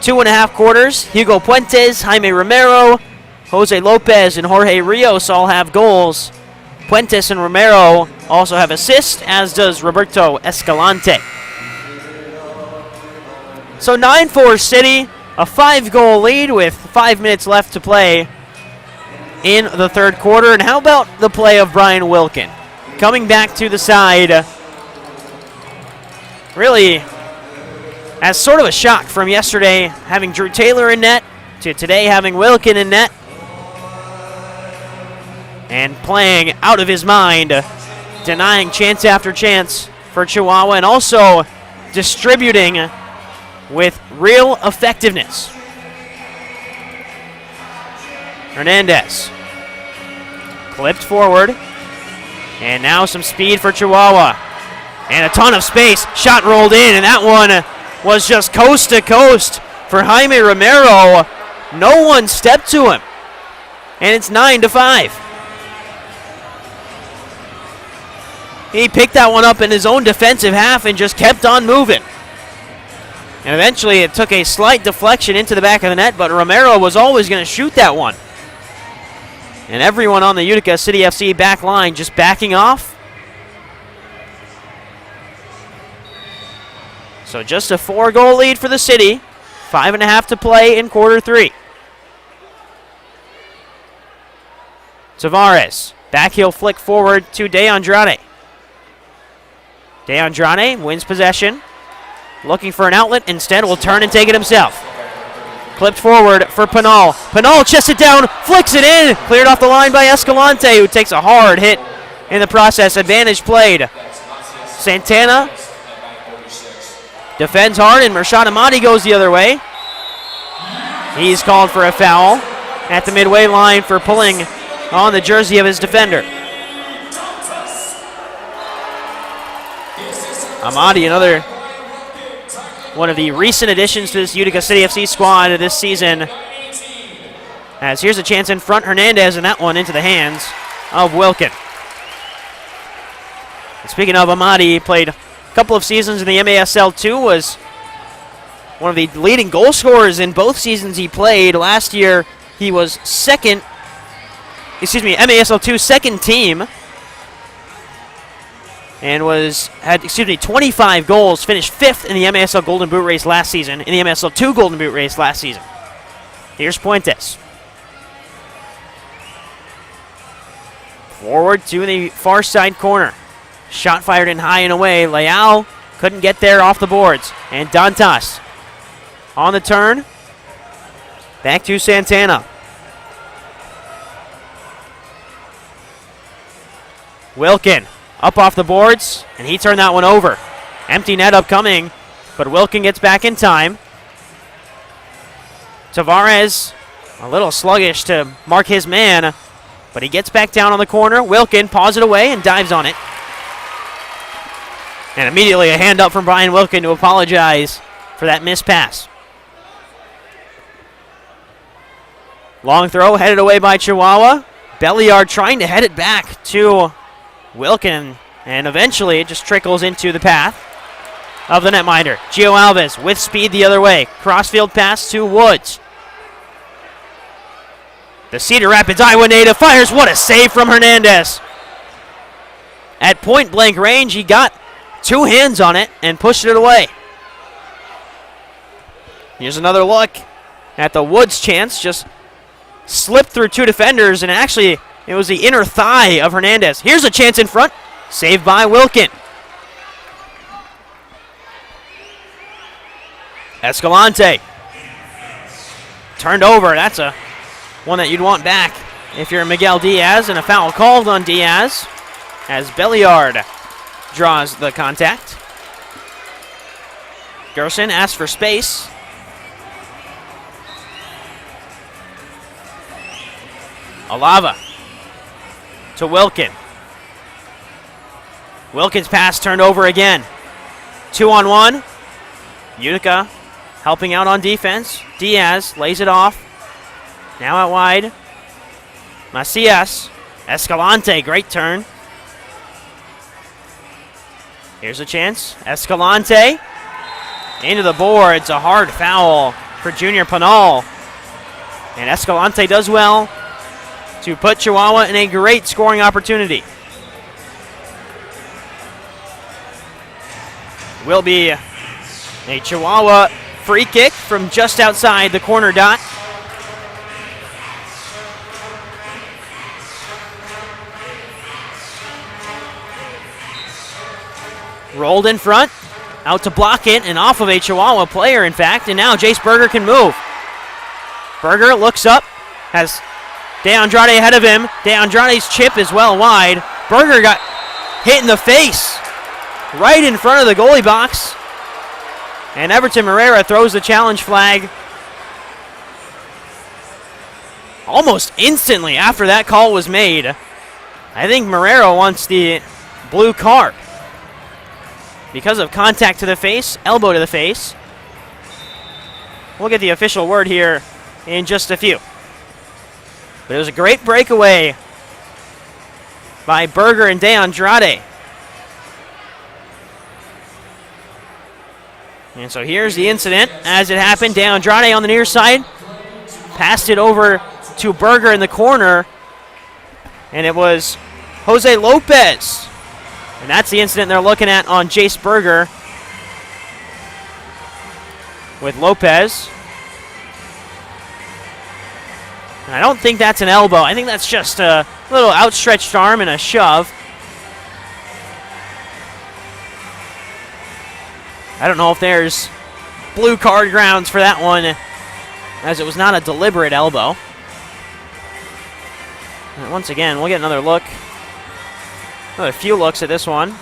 2.5 quarters. Hugo Puentes, Jaime Romero, Jose Lopez, and Jorge Rios all have goals. Puentes and Romero also have assists, as does Roberto Escalante. So 9-4 City, a 5-goal lead with 5 minutes left to play in the third quarter. And how about the play of Brian Wilkin? Coming back to the side, really as sort of a shock from yesterday having Drew Taylor in net to today having Wilkin in net. And playing out of his mind, denying chance after chance for Chihuahua, and also distributing with real effectiveness. Hernandez Clipped forward. And now some speed for Chihuahua. And a ton of space. Shot rolled in, and that one was just coast to coast for Jaime Romero. No one stepped to him. And it's 9-5. He picked that one up in his own defensive half and just kept on moving. And eventually it took a slight deflection into the back of the net, but Romero was always going to shoot that one. And everyone on the Utica City FC back line just backing off. So just a 4-goal lead for the City. 5.5 to play in quarter 3. Tavares, back heel flick forward to De Andrade. De Andrade wins possession. Looking for an outlet, instead will turn and take it himself. Clipped forward for Pinal. Pinal chests it down, flicks it in. Cleared off the line by Escalante, who takes a hard hit in the process. Advantage played. Santana defends hard, and Mershad Amadi goes the other way. He's called for a foul at the midway line for pulling on the jersey of his defender. Amadi, another one of the recent additions to this Utica City FC squad this season. As here's a chance in front, Hernandez, and that one into the hands of Wilkin. And speaking of Amadi, he played a couple of seasons in the MASL 2, was one of the leading goal scorers in both seasons he played. Last year, he was MASL 2 second team, and had 25 goals, finished 5th in the MASL Golden Boot race last season, in the MASL 2 Golden Boot race last season. Here's Puentes. Forward to the far side corner. Shot fired in high and away. Leal couldn't get there off the boards. And Dantas on the turn. Back to Santana. Wilkin up off the boards, and he turned that one over. Empty net upcoming, but Wilkin gets back in time. Tavares a little sluggish to mark his man, but he gets back down on the corner. Wilkin paws it away and dives on it. And immediately a hand up from Brian Wilkin to apologize for that missed pass. Long throw headed away by Chihuahua. Belliard trying to head it back to Wilkin, and eventually it just trickles into the path of the netminder. Gio Alves with speed the other way. Crossfield pass to Woods. The Cedar Rapids Iowa native fires. What a save from Hernandez. At point blank range, he got 2 hands on it and pushed it away. Here's another look at the Woods chance. Just slipped through 2 defenders, and actually it was the inner thigh of Hernandez. Here's a chance in front. Saved by Wilkin. Escalante. Turned over. That's a one that you'd want back if you're Miguel Diaz, and a foul called on Diaz as Belliard draws the contact. Gerson asks for space. Alava to Wilkin. Wilkin's pass turned over again. 2-on-1. Utica helping out on defense. Diaz lays it off. Now out wide. Macias. Escalante, great turn. Here's a chance. Escalante into the boards. A hard foul for Junior Pinal. And Escalante does well to put Chihuahua in a great scoring opportunity. Will be a Chihuahua free kick from just outside the corner dot. Rolled in front, out to block it, and off of a Chihuahua player, in fact, and now Jace Berger can move. Berger looks up, has De Andrade ahead of him. De Andrade's chip is well wide. Berger got hit in the face right in front of the goalie box. And Everton Moreira throws the challenge flag almost instantly after that call was made. I think Marrero wants the blue card because of contact to the face, elbow to the face. We'll get the official word here in just a few. But it was a great breakaway by Berger and De Andrade. And so here's the incident as it happened. De Andrade on the near side passed it over to Berger in the corner, and it was Jose Lopez. And that's the incident they're looking at on Jace Berger with Lopez. And I don't think that's an elbow. I think that's just a little outstretched arm and a shove. I don't know if there's blue card grounds for that one, as it was not a deliberate elbow. And once again, we'll get another look. Another few looks at this one.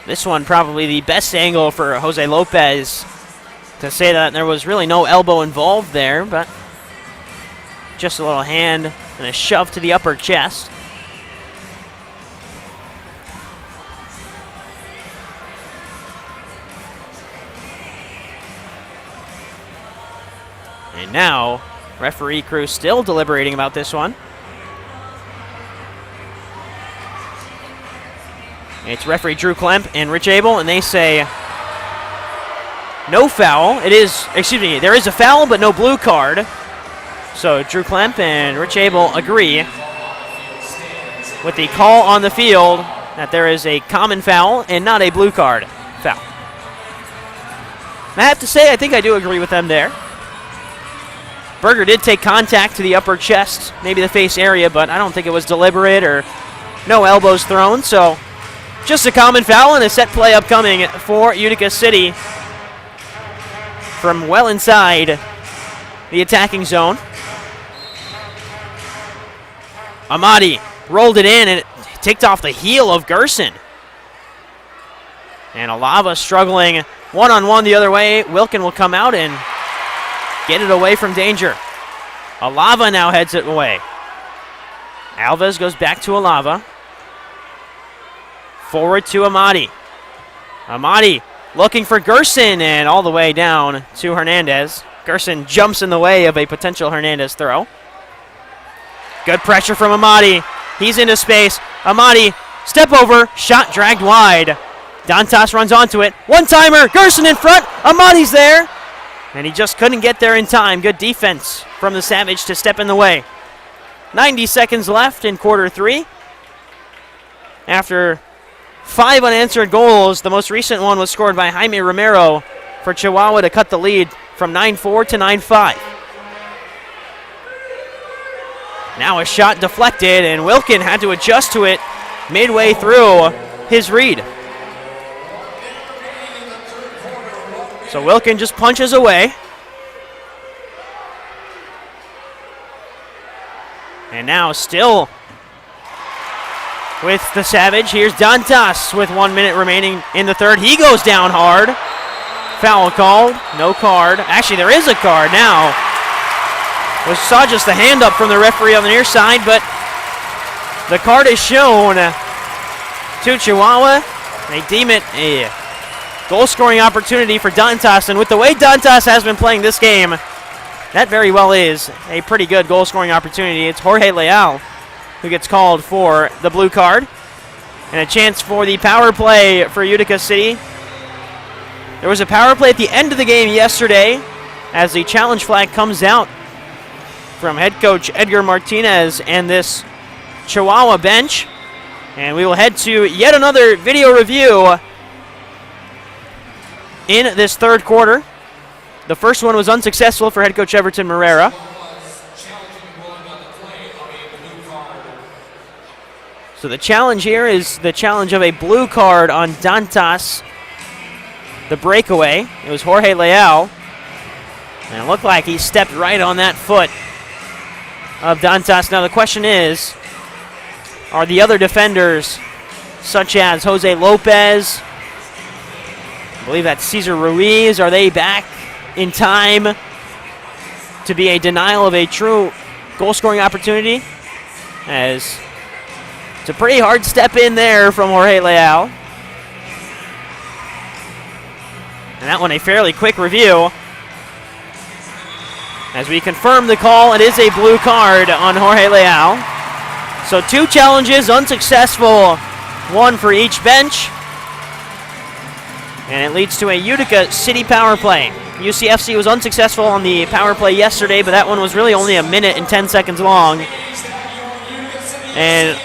This one probably the best angle for Jose Lopez to say that there was really no elbow involved there, but just a little hand and a shove to the upper chest. And now, referee crew still deliberating about this one. It's referee Drew Klemp and Rich Abel, and they say no foul. There is a foul, but no blue card. So Drew Klemp and Rich Abel agree with the call on the field that there is a common foul and not a blue card foul. I have to say, I think I do agree with them there. Berger did take contact to the upper chest, maybe the face area, but I don't think it was deliberate or no elbows thrown, so just a common foul and a set play upcoming for Utica City from well inside the attacking zone. Amadi rolled it in and it ticked off the heel of Gerson. And Alava struggling one-on-one the other way. Wilkin will come out and get it away from danger. Alava now heads it away. Alves goes back to Alava. Forward to Amadi. Amadi looking for Gerson and all the way down to Hernandez. Gerson jumps in the way of a potential Hernandez throw. Good pressure from Amadi. He's into space. Amadi, step over, shot dragged wide. Dantas runs onto it. One-timer, Gerson in front. Amadi's there. And he just couldn't get there in time. Good defense from the Savage to step in the way. 90 seconds left in quarter three. After 5 unanswered goals, the most recent one was scored by Jaime Romero for Chihuahua to cut the lead from 9-4 to 9-5. Now a shot deflected, and Wilkin had to adjust to it midway through his read. So Wilkin just punches away. And now still with the Savage, here's Dantas with 1 minute remaining in the third. He goes down hard. Foul called, no card. Actually, there is a card now. We saw just the hand up from the referee on the near side, but the card is shown to Chihuahua. They deem it a goal-scoring opportunity for Dantas, and with the way Dantas has been playing this game, that very well is a pretty good goal-scoring opportunity. It's Jorge Leal who gets called for the blue card, and a chance for the power play for Utica City. There was a power play at the end of the game yesterday as the challenge flag comes out from head coach Edgar Martinez and this Chihuahua bench. And we will head to yet another video review in this third quarter. The first one was unsuccessful for head coach Everton Moreira. So the challenge here is the challenge of a blue card on Dantas, the breakaway. It was Jorge Leal. And it looked like he stepped right on that foot of Dantas. Now the question is, are the other defenders, such as Jose Lopez, I believe that's Cesar Ruiz, are they back in time to be a denial of a true goal-scoring opportunity, as it's a pretty hard step in there from Jorge Leal. And that one a fairly quick review. As we confirm the call, it is a blue card on Jorge Leal. So 2 challenges, unsuccessful, 1 for each bench. And it leads to a Utica City power play. UCFC was unsuccessful on the power play yesterday, but that one was really only a minute and 10 seconds long. And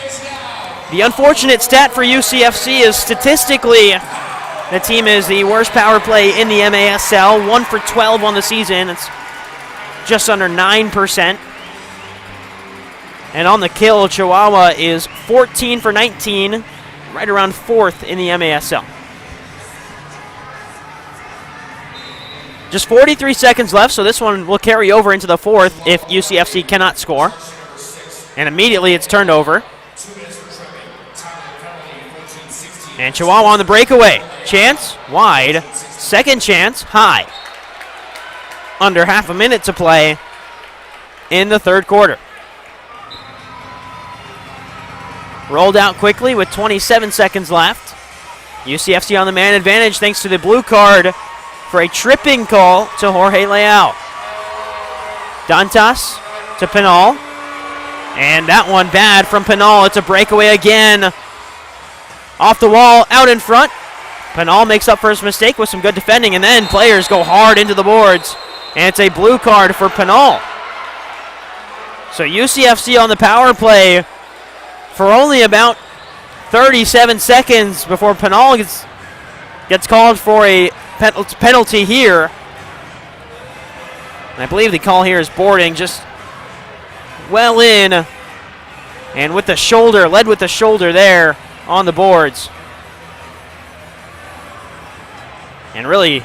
the unfortunate stat for UCFC is statistically, the team is the worst power play in the MASL, 1 for 12 on the season. It's just under 9%. And on the kill, Chihuahua is 14 for 19, right around 4th in the MASL. Just 43 seconds left, so this one will carry over into the 4th if UCFC cannot score. And immediately it's turned over. And Chihuahua on the breakaway. Chance, wide. Second chance, high. Under half a minute to play in the third quarter. Rolled out quickly with 27 seconds left. UCFC on the man advantage thanks to the blue card for a tripping call to Jorge Leal. Dantas to Pinal. And that one bad from Pinal. It's a breakaway again. Off the wall, out in front. Pinal makes up for his mistake with some good defending, and then players go hard into the boards. And it's a blue card for Pinal. So UCFC on the power play for only about 37 seconds before Pinal gets called for a penalty here. And I believe the call here is boarding, just well in. And with the shoulder, led with the shoulder there on the boards. And really,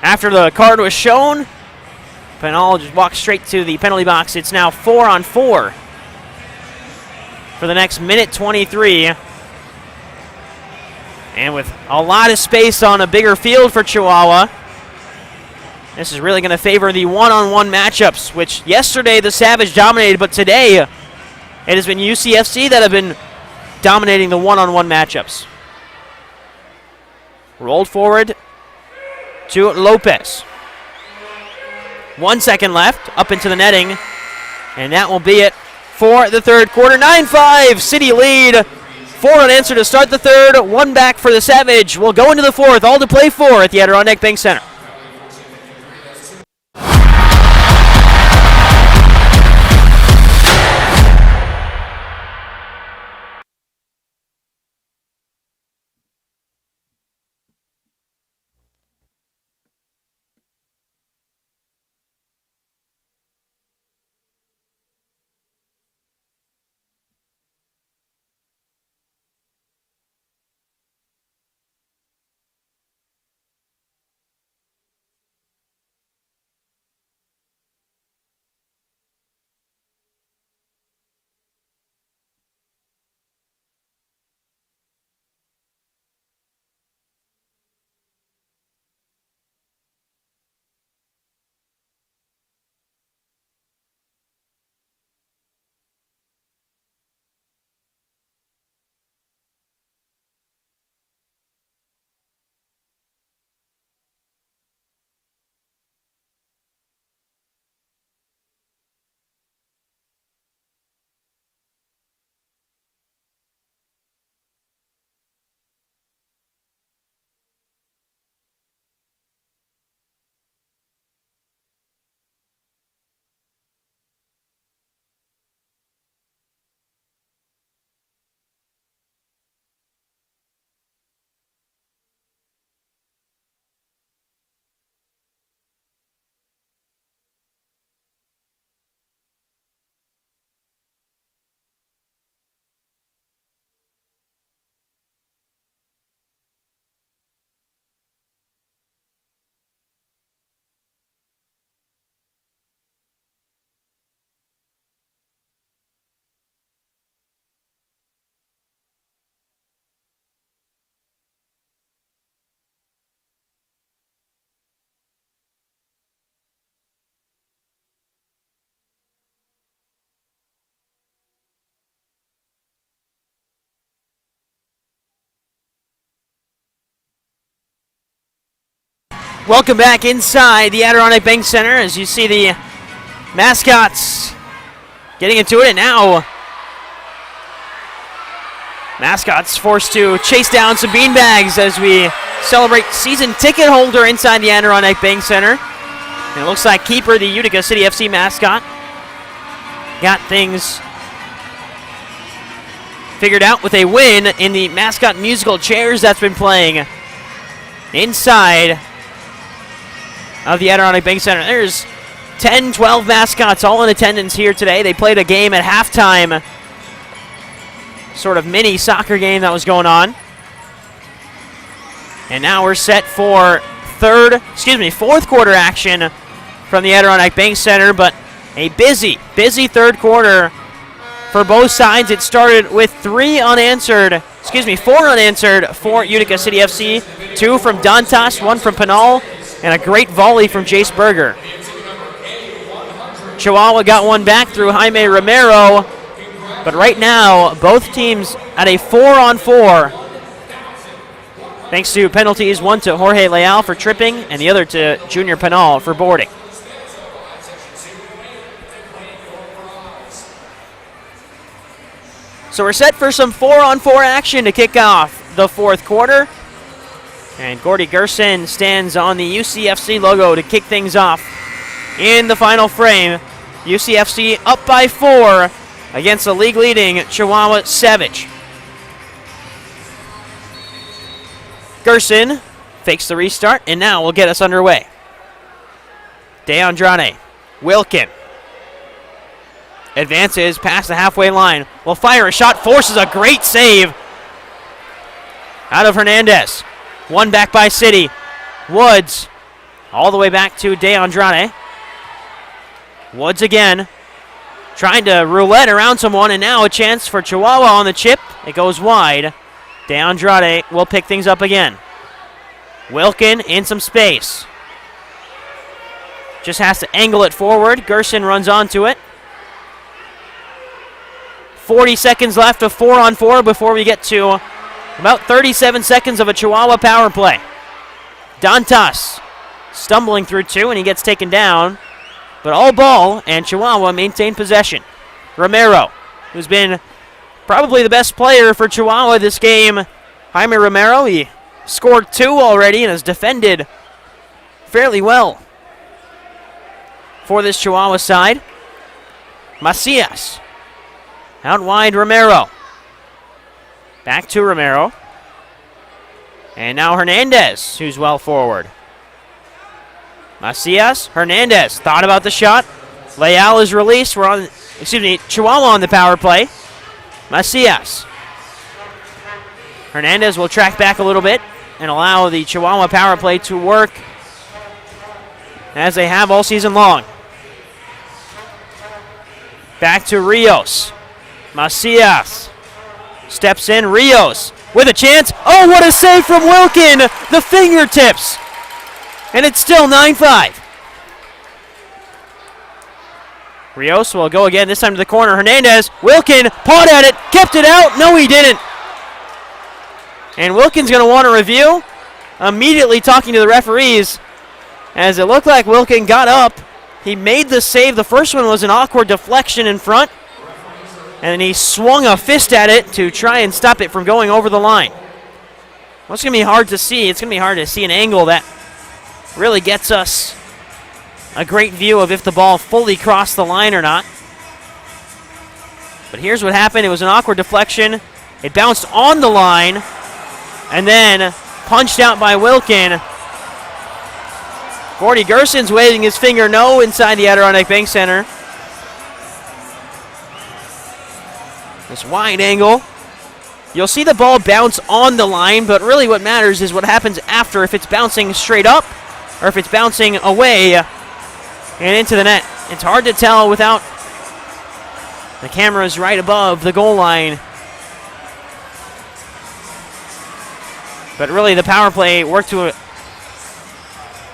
after the card was shown, Pinal just walked straight to the penalty box. It's now 4-on-4 for the next minute 23. And with a lot of space on a bigger field for Chihuahua, this is really going to favor the one-on-one matchups, which yesterday the Savage dominated, but today it has been UCFC that have been dominating the one-on-one matchups. Rolled forward to Lopez. 1 second left, up into the netting, and that will be it for the third quarter. 9-5, City lead. 4 unanswered to start the third, 1 back for the Savage. We'll go into the fourth, all to play for at the Adirondack Bank Center. Welcome back inside the Adirondack Bank Center as you see the mascots getting into it, and now mascots forced to chase down some beanbags as we celebrate season ticket holder inside the Adirondack Bank Center. And it looks like Keeper, the Utica City FC mascot, got things figured out with a win in the mascot musical chairs that's been playing inside of the Adirondack Bank Center. There's 10, 12 mascots all in attendance here today. They played a game at halftime, sort of mini soccer game that was going on. And now we're set for fourth quarter action from the Adirondack Bank Center, but a busy third quarter for both sides. It started with four unanswered for Utica City FC, 2 from Dantas, 1 from Pinal, and a great volley from Jace Berger. Chihuahua got one back through Jaime Romero, but right now both teams at a 4-on-4, thanks to penalties, one to Jorge Leal for tripping and the other to Junior Pinal for boarding. So we're set for some 4-on-4 action to kick off the fourth quarter. And Gordy Gerson stands on the UCFC logo to kick things off in the final frame. UCFC up by 4 against the league-leading Chihuahua Savage. Gerson fakes the restart, and now will get us underway. De Andrade, Wilkin advances past the halfway line. Will fire a shot, forces a great save out of Hernandez. One back by City. Woods all the way back to De Andrade. Woods again trying to roulette around someone, and now a chance for Chihuahua on the chip. It goes wide. De Andrade will pick things up again. Wilkin in some space. Just has to angle it forward. Gerson runs onto it. 40 seconds left of 4-on-4 before we get to about 37 seconds of a Chihuahua power play. Dantas stumbling through 2, and he gets taken down. But all ball, and Chihuahua maintain possession. Romero, who's been probably the best player for Chihuahua this game. Jaime Romero, he scored 2 already and has defended fairly well for this Chihuahua side. Macias, out wide Romero. Back to Romero. And now Hernandez, who's well forward. Macias, Hernandez, thought about the shot. Leal is released. Chihuahua on the power play. Macias. Hernandez will track back a little bit and allow the Chihuahua power play to work as they have all season long. Back to Rios. Macias steps in. Rios with a chance. Oh, what a save from Wilkin! The fingertips! And it's still 9-5. Rios will go again, this time to the corner. Hernandez, Wilkin, pawed at it, kept it out. No, he didn't. And Wilkin's going to want a review. Immediately talking to the referees, as it looked like Wilkin got up. He made the save. The first one was an awkward deflection in front, and he swung a fist at it to try and stop it from going over the line. Well, it's going to be hard to see. It's going to be hard to see an angle that really gets us a great view of if the ball fully crossed the line or not. But here's what happened. It was an awkward deflection. It bounced on the line and then punched out by Wilkin. Gordy Gerson's waving his finger no inside the Adirondack Bank Center. This wide angle. You'll see the ball bounce on the line, but really what matters is what happens after, if it's bouncing straight up or if it's bouncing away and into the net. It's hard to tell without the cameras right above the goal line. But really the power play worked to a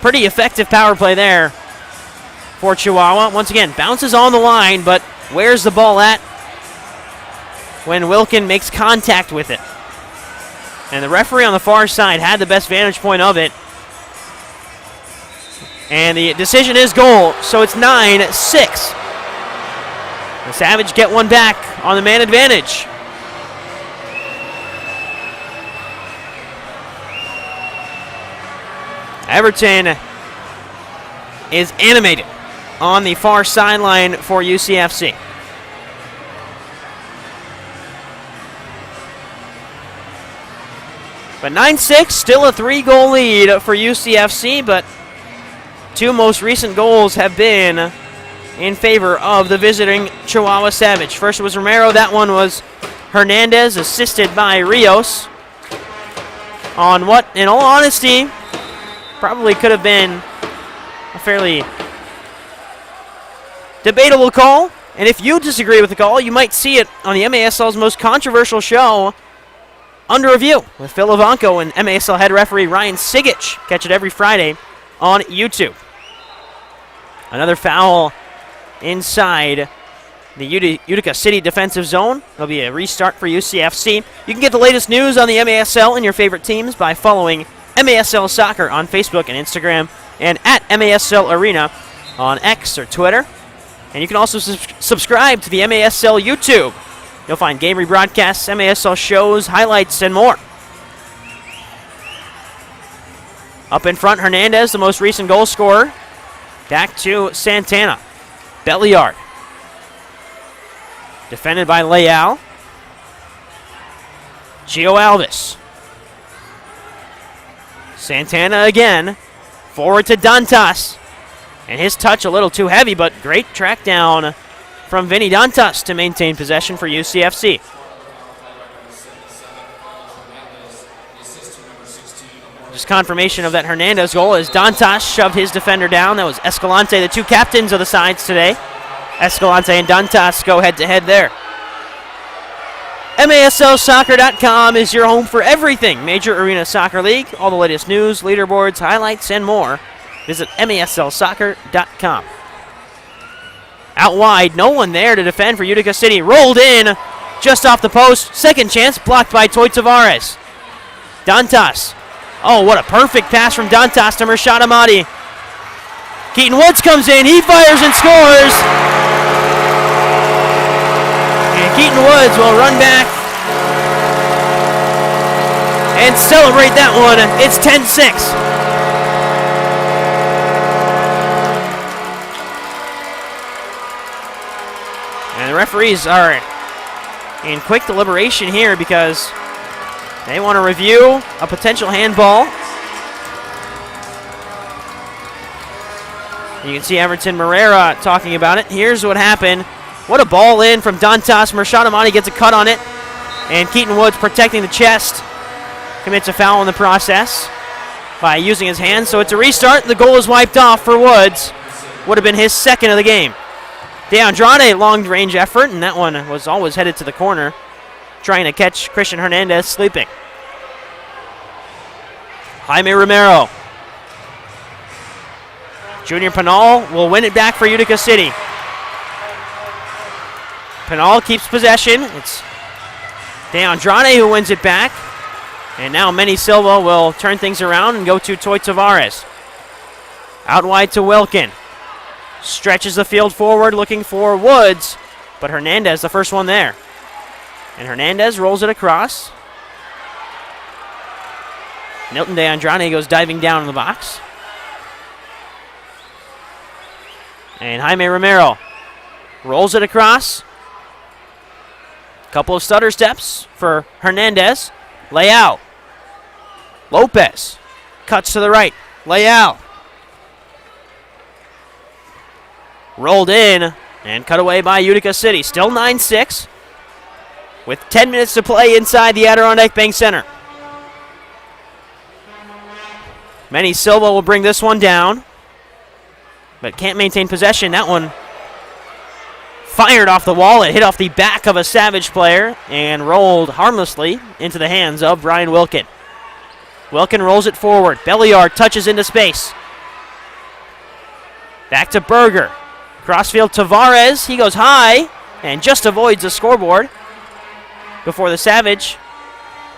pretty effective power play there for Chihuahua. Once again, bounces on the line, but where's the ball at when Wilkin makes contact with it? And the referee on the far side had the best vantage point of it. And the decision is goal, so it's 9-6. The Savage get one back on the man advantage. Everton is animated on the far sideline for UCFC. But 9-6, still a 3-goal lead for UCFC, but two most recent goals have been in favor of the visiting Chihuahua Savage. First was Romero, that one was Hernandez, assisted by Rios, on what, in all honesty, probably could have been a fairly debatable call. And if you disagree with the call, you might see it on the MASL's most controversial show, Under Review, with Phil Ivanko and MASL head referee Ryan Sigich. Catch it every Friday on YouTube. Another foul inside the Utica City defensive zone. There'll be a restart for UCFC. You can get the latest news on the MASL and your favorite teams by following MASL Soccer on Facebook and Instagram, and at MASL Arena on X or Twitter. And you can also subscribe to the MASL YouTube. You'll find game rebroadcasts, MASL shows, highlights, and more. Up in front, Hernandez, the most recent goal scorer. Back to Santana. Belliard. Defended by Leal. Gio Alves. Santana again. Forward to Dantas. And his touch a little too heavy, but great track down from Vinny Dantas to maintain possession for UCFC. Just confirmation of that Hernandez goal as Dantas shoved his defender down. That was Escalante, the two captains of the sides today. Escalante and Dantas go head-to-head there. MASLsoccer.com is your home for everything Major Arena Soccer League. All the latest news, leaderboards, highlights, and more. Visit MASLsoccer.com. Out wide, no one there to defend for Utica City. Rolled in, just off the post. Second chance, blocked by Toy Tavares. Dantas. Oh, what a perfect pass from Dantas to Mershad Ahmadi. Keaton Woods comes in, he fires and scores. And Keaton Woods will run back and celebrate that one. It's 10-6. And the referees are in quick deliberation here because they want to review a potential handball. You can see Everton Moreira talking about it. Here's what happened. What a ball in from Dantas. Mershad Ahmadi gets a cut on it. And Keaton Woods protecting the chest. Commits a foul in the process by using his hands. So it's a restart. The goal is wiped off for Woods. Would have been his second of the game. DeAndrade, long-range effort, and that one was always headed to the corner, trying to catch Christian Hernandez sleeping. Jaime Romero. Junior Pinal will win it back for Utica City. Pinal keeps possession. It's DeAndrade who wins it back. And now Manny Silva will turn things around and go to Toy Tavares. Out wide to Wilkin. Stretches the field forward looking for Woods, but Hernandez the first one there. And Hernandez rolls it across. Nilton DeAndrade goes diving down in the box. And Jaime Romero rolls it across. Couple of stutter steps for Hernandez. Leal. Lopez cuts to the right. Leal. Rolled in and cut away by Utica City. Still 9-6 with 10 minutes to play inside the Adirondack Bank Center. Manny Silva will bring this one down, but can't maintain possession. That one fired off the wall. It hit off the back of a Savage player and rolled harmlessly into the hands of Brian Wilkin. Wilkin rolls it forward. Belliard touches into space. Back to Berger. Crossfield Tavares, he goes high and just avoids the scoreboard before the Savage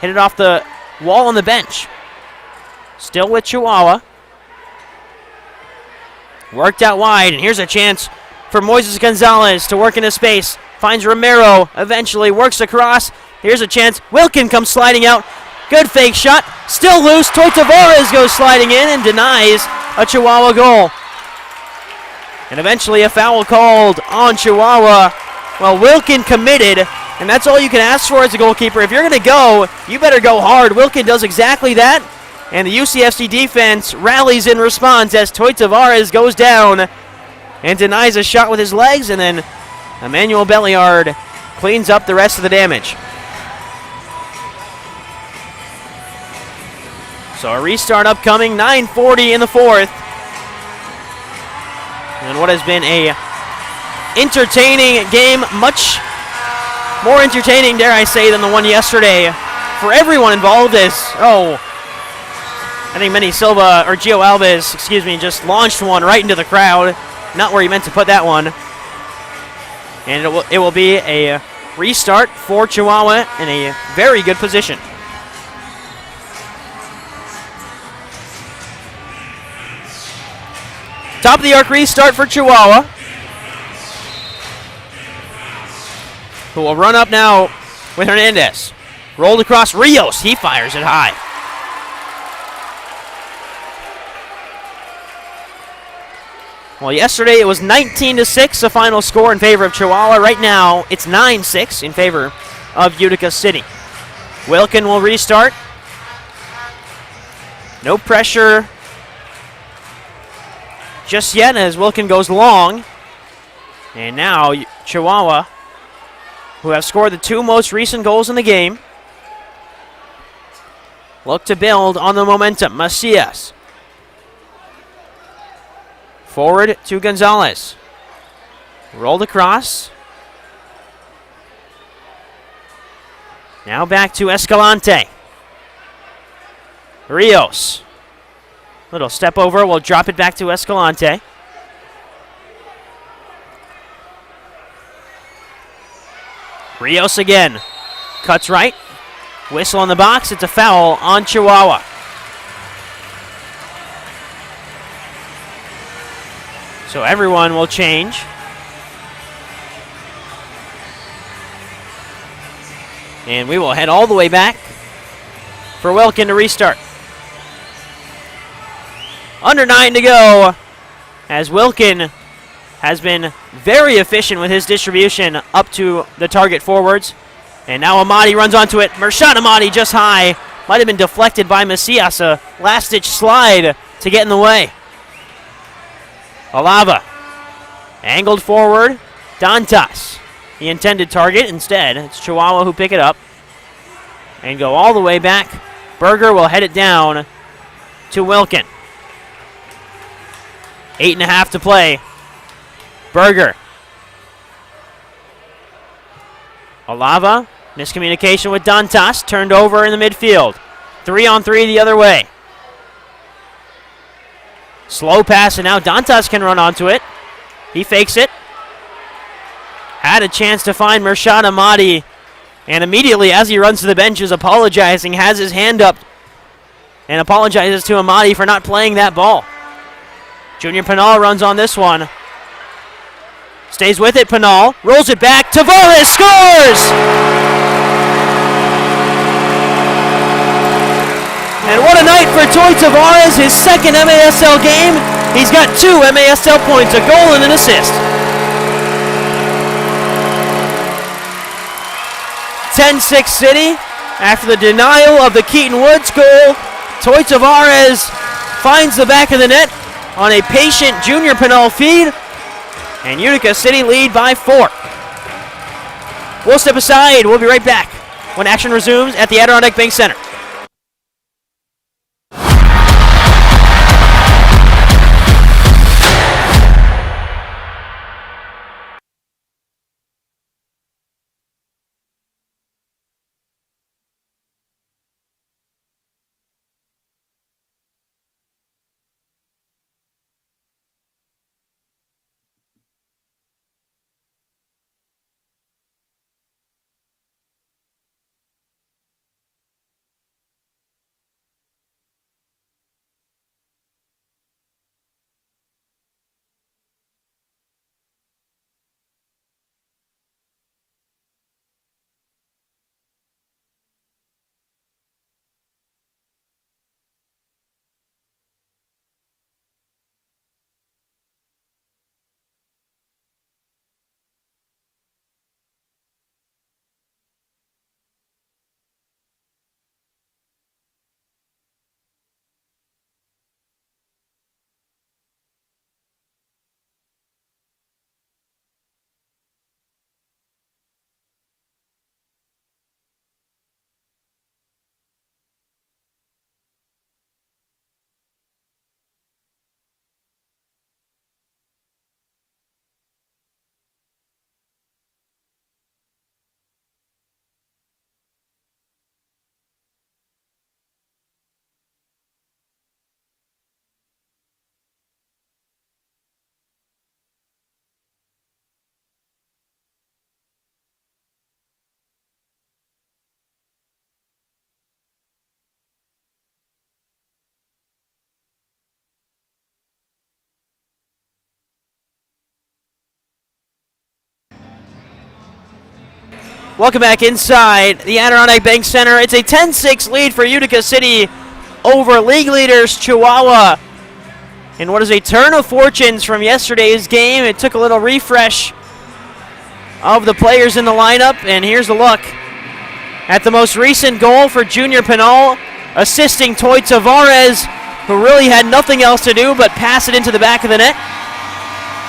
hit it off the wall on the bench. Still with Chihuahua. Worked out wide, and here's a chance for Moises Gonzalez to work into space. Finds Romero, eventually works across. Here's a chance. Wilkin comes sliding out. Good fake shot. Still loose. Toy Tavares goes sliding in and denies a Chihuahua goal. And eventually a foul called on Chihuahua. Well, Wilkin committed, and that's all you can ask for as a goalkeeper. If you're going to go, you better go hard. Wilkin does exactly that, and the UCFC defense rallies in response as Toy Tavares goes down and denies a shot with his legs, and then Emmanuel Belliard cleans up the rest of the damage. So a restart upcoming, 9:40 in the fourth. And what has been a entertaining game, much more entertaining, dare I say, than the one yesterday for everyone involved as, I think Manny Silva, or Gio Alves, just launched one right into the crowd. Not where he meant to put that one. And it will be a restart for Chihuahua in a very good position. Top of the arc restart for Chihuahua, who will run up now with Hernandez. Rolled across Rios. He fires it high. Well, yesterday it was 19-6, the final score in favor of Chihuahua. Right now, it's 9-6 in favor of Utica City. Wilkin will restart. No pressure just yet as Wilkin goes long. And now Chihuahua, who have scored the two most recent goals in the game, look to build on the momentum. Macias. Forward to Gonzalez. Rolled across. Now back to Escalante. Rios. Little step over. We'll drop it back to Escalante. Rios again. Cuts right. Whistle on the box. It's a foul on Chihuahua. So everyone will change. And we will head all the way back for Wilkin to restart. Under 9 to go, as Wilkin has been very efficient with his distribution up to the target forwards. And now Amadi runs onto it. Mershad Amadi just high. Might have been deflected by Macias. A last-ditch slide to get in the way. Alava. Angled forward. Dantas, the intended target. Instead, it's Chihuahua who pick it up and go all the way back. Berger will head it down to Wilkin. 8.5 to play. Berger. Alava. Miscommunication with Dantas. Turned over in the midfield. 3-on-3 the other way. Slow pass, and now Dantas can run onto it. He fakes it. Had a chance to find Mershad Amadi. And immediately, as he runs to the bench, is apologizing. Has his hand up. And apologizes to Amadi for not playing that ball. Junior Pinal runs on this one. Stays with it, Pinal. Rolls it back. Tavares scores! And what a night for Toy Tavares, his second MASL game. He's got 2 MASL points, a goal and an assist. 10-6 City. After the denial of the Keaton Woods goal, Toy Tavares finds the back of the net on a patient Junior Pinal feed, and Utica City lead by 4. We'll step aside. We'll be right back when action resumes at the Adirondack Bank Center. Welcome back inside the Adirondack Bank Center. It's a 10-6 lead for Utica City over league leaders Chihuahua. And what is a turn of fortunes from yesterday's game. It took a little refresh of the players in the lineup, and here's a look at the most recent goal for Junior Pinal, assisting Toy Tavares, who really had nothing else to do but pass it into the back of the net.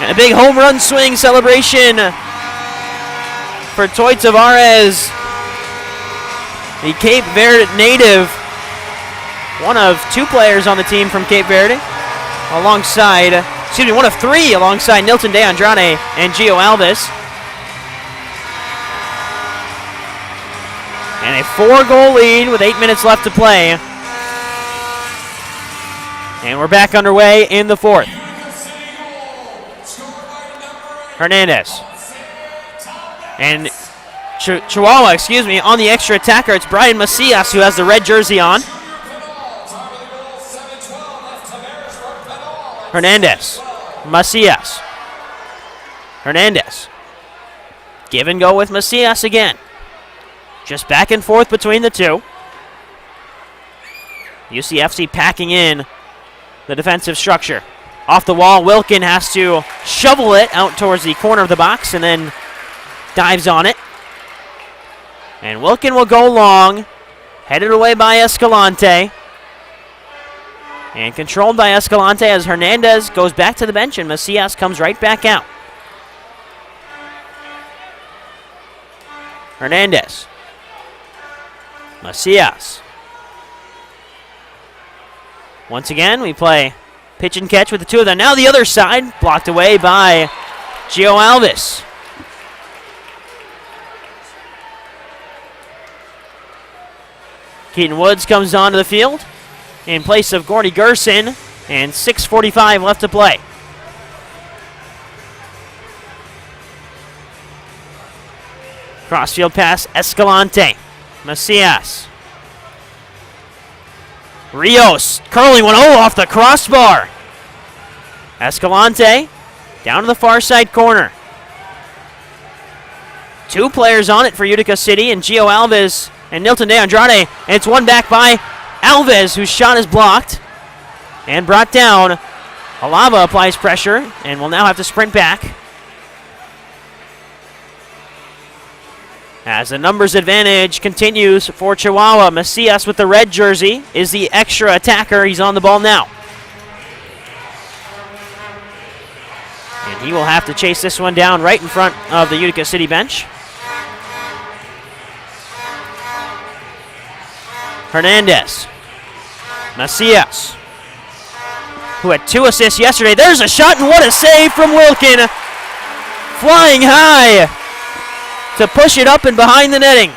And a big home run swing celebration for Toy Tavares, the Cape Verde native, one of 2 players on the team from Cape Verde, one of 3 alongside Nilton De Andrade and Gio Alves. And a 4-goal lead with 8 minutes left to play. And we're back underway in the 4th. Hernandez. And Chihuahua, on the extra attacker, it's Brian Macias who has the red jersey on. Hernandez. Macias. Hernandez. Give and go with Macias again. Just back and forth between the two. UCFC packing in the defensive structure. Off the wall, Wilkin has to shovel it out towards the corner of the box and then dives on it. And Wilkin will go long, headed away by Escalante. And controlled by Escalante as Hernandez goes back to the bench and Macias comes right back out. Hernandez. Macias. Once again, we play pitch and catch with the two of them. Now the other side, blocked away by Gio Alves. Keaton Woods comes onto the field in place of Gordy Gerson, and 6:45 left to play. Crossfield pass, Escalante. Macias. Rios curling one off the crossbar. Escalante down to the far side corner. 2 players on it for Utica City, and Gio Alves and Nilton De Andrade, and it's one back by Alves, whose shot is blocked and brought down. Alava applies pressure and will now have to sprint back. As the numbers advantage continues for Chihuahua, Macias with the red jersey is the extra attacker. He's on the ball now. And he will have to chase this one down right in front of the Utica City bench. Hernandez. Macias, who had 2 assists yesterday. There's a shot, and what a save from Wilkin. Flying high to push it up and behind the netting.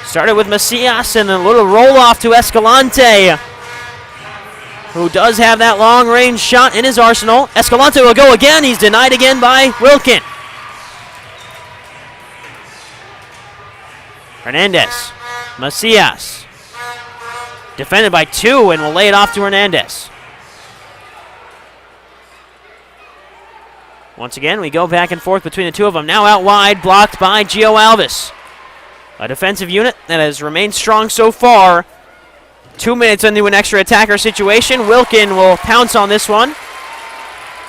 Started with Macias and a little roll off to Escalante, who does have that long range shot in his arsenal. Escalante will go again. He's denied again by Wilkin. Hernandez. Macias. Defended by 2 and will lay it off to Hernandez. Once again, we go back and forth between the two of them. Now out wide, blocked by Gio Alves. A defensive unit that has remained strong so far. 2 minutes into an extra attacker situation. Wilkin will pounce on this one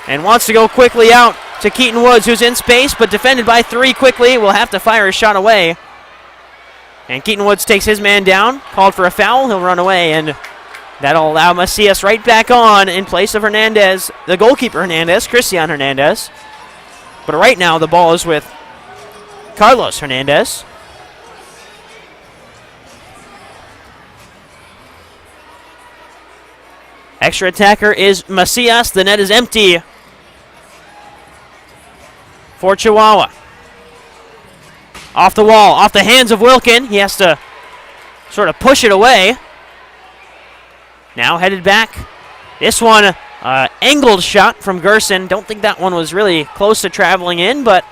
and wants to go quickly out to Keaton Woods, who's in space, but defended by 3 quickly. Will have to fire his shot away. And Keaton Woods takes his man down, called for a foul. He'll run away, and that'll allow Macias right back on in place of Hernandez, the goalkeeper Hernandez, Christian Hernandez. But right now the ball is with Carlos Hernandez. Extra attacker is Macias. The net is empty for Chihuahua. Off the wall, off the hands of Wilkin. He has to sort of push it away. Now headed back. This one, angled shot from Gerson. Don't think that one was really close to traveling in, but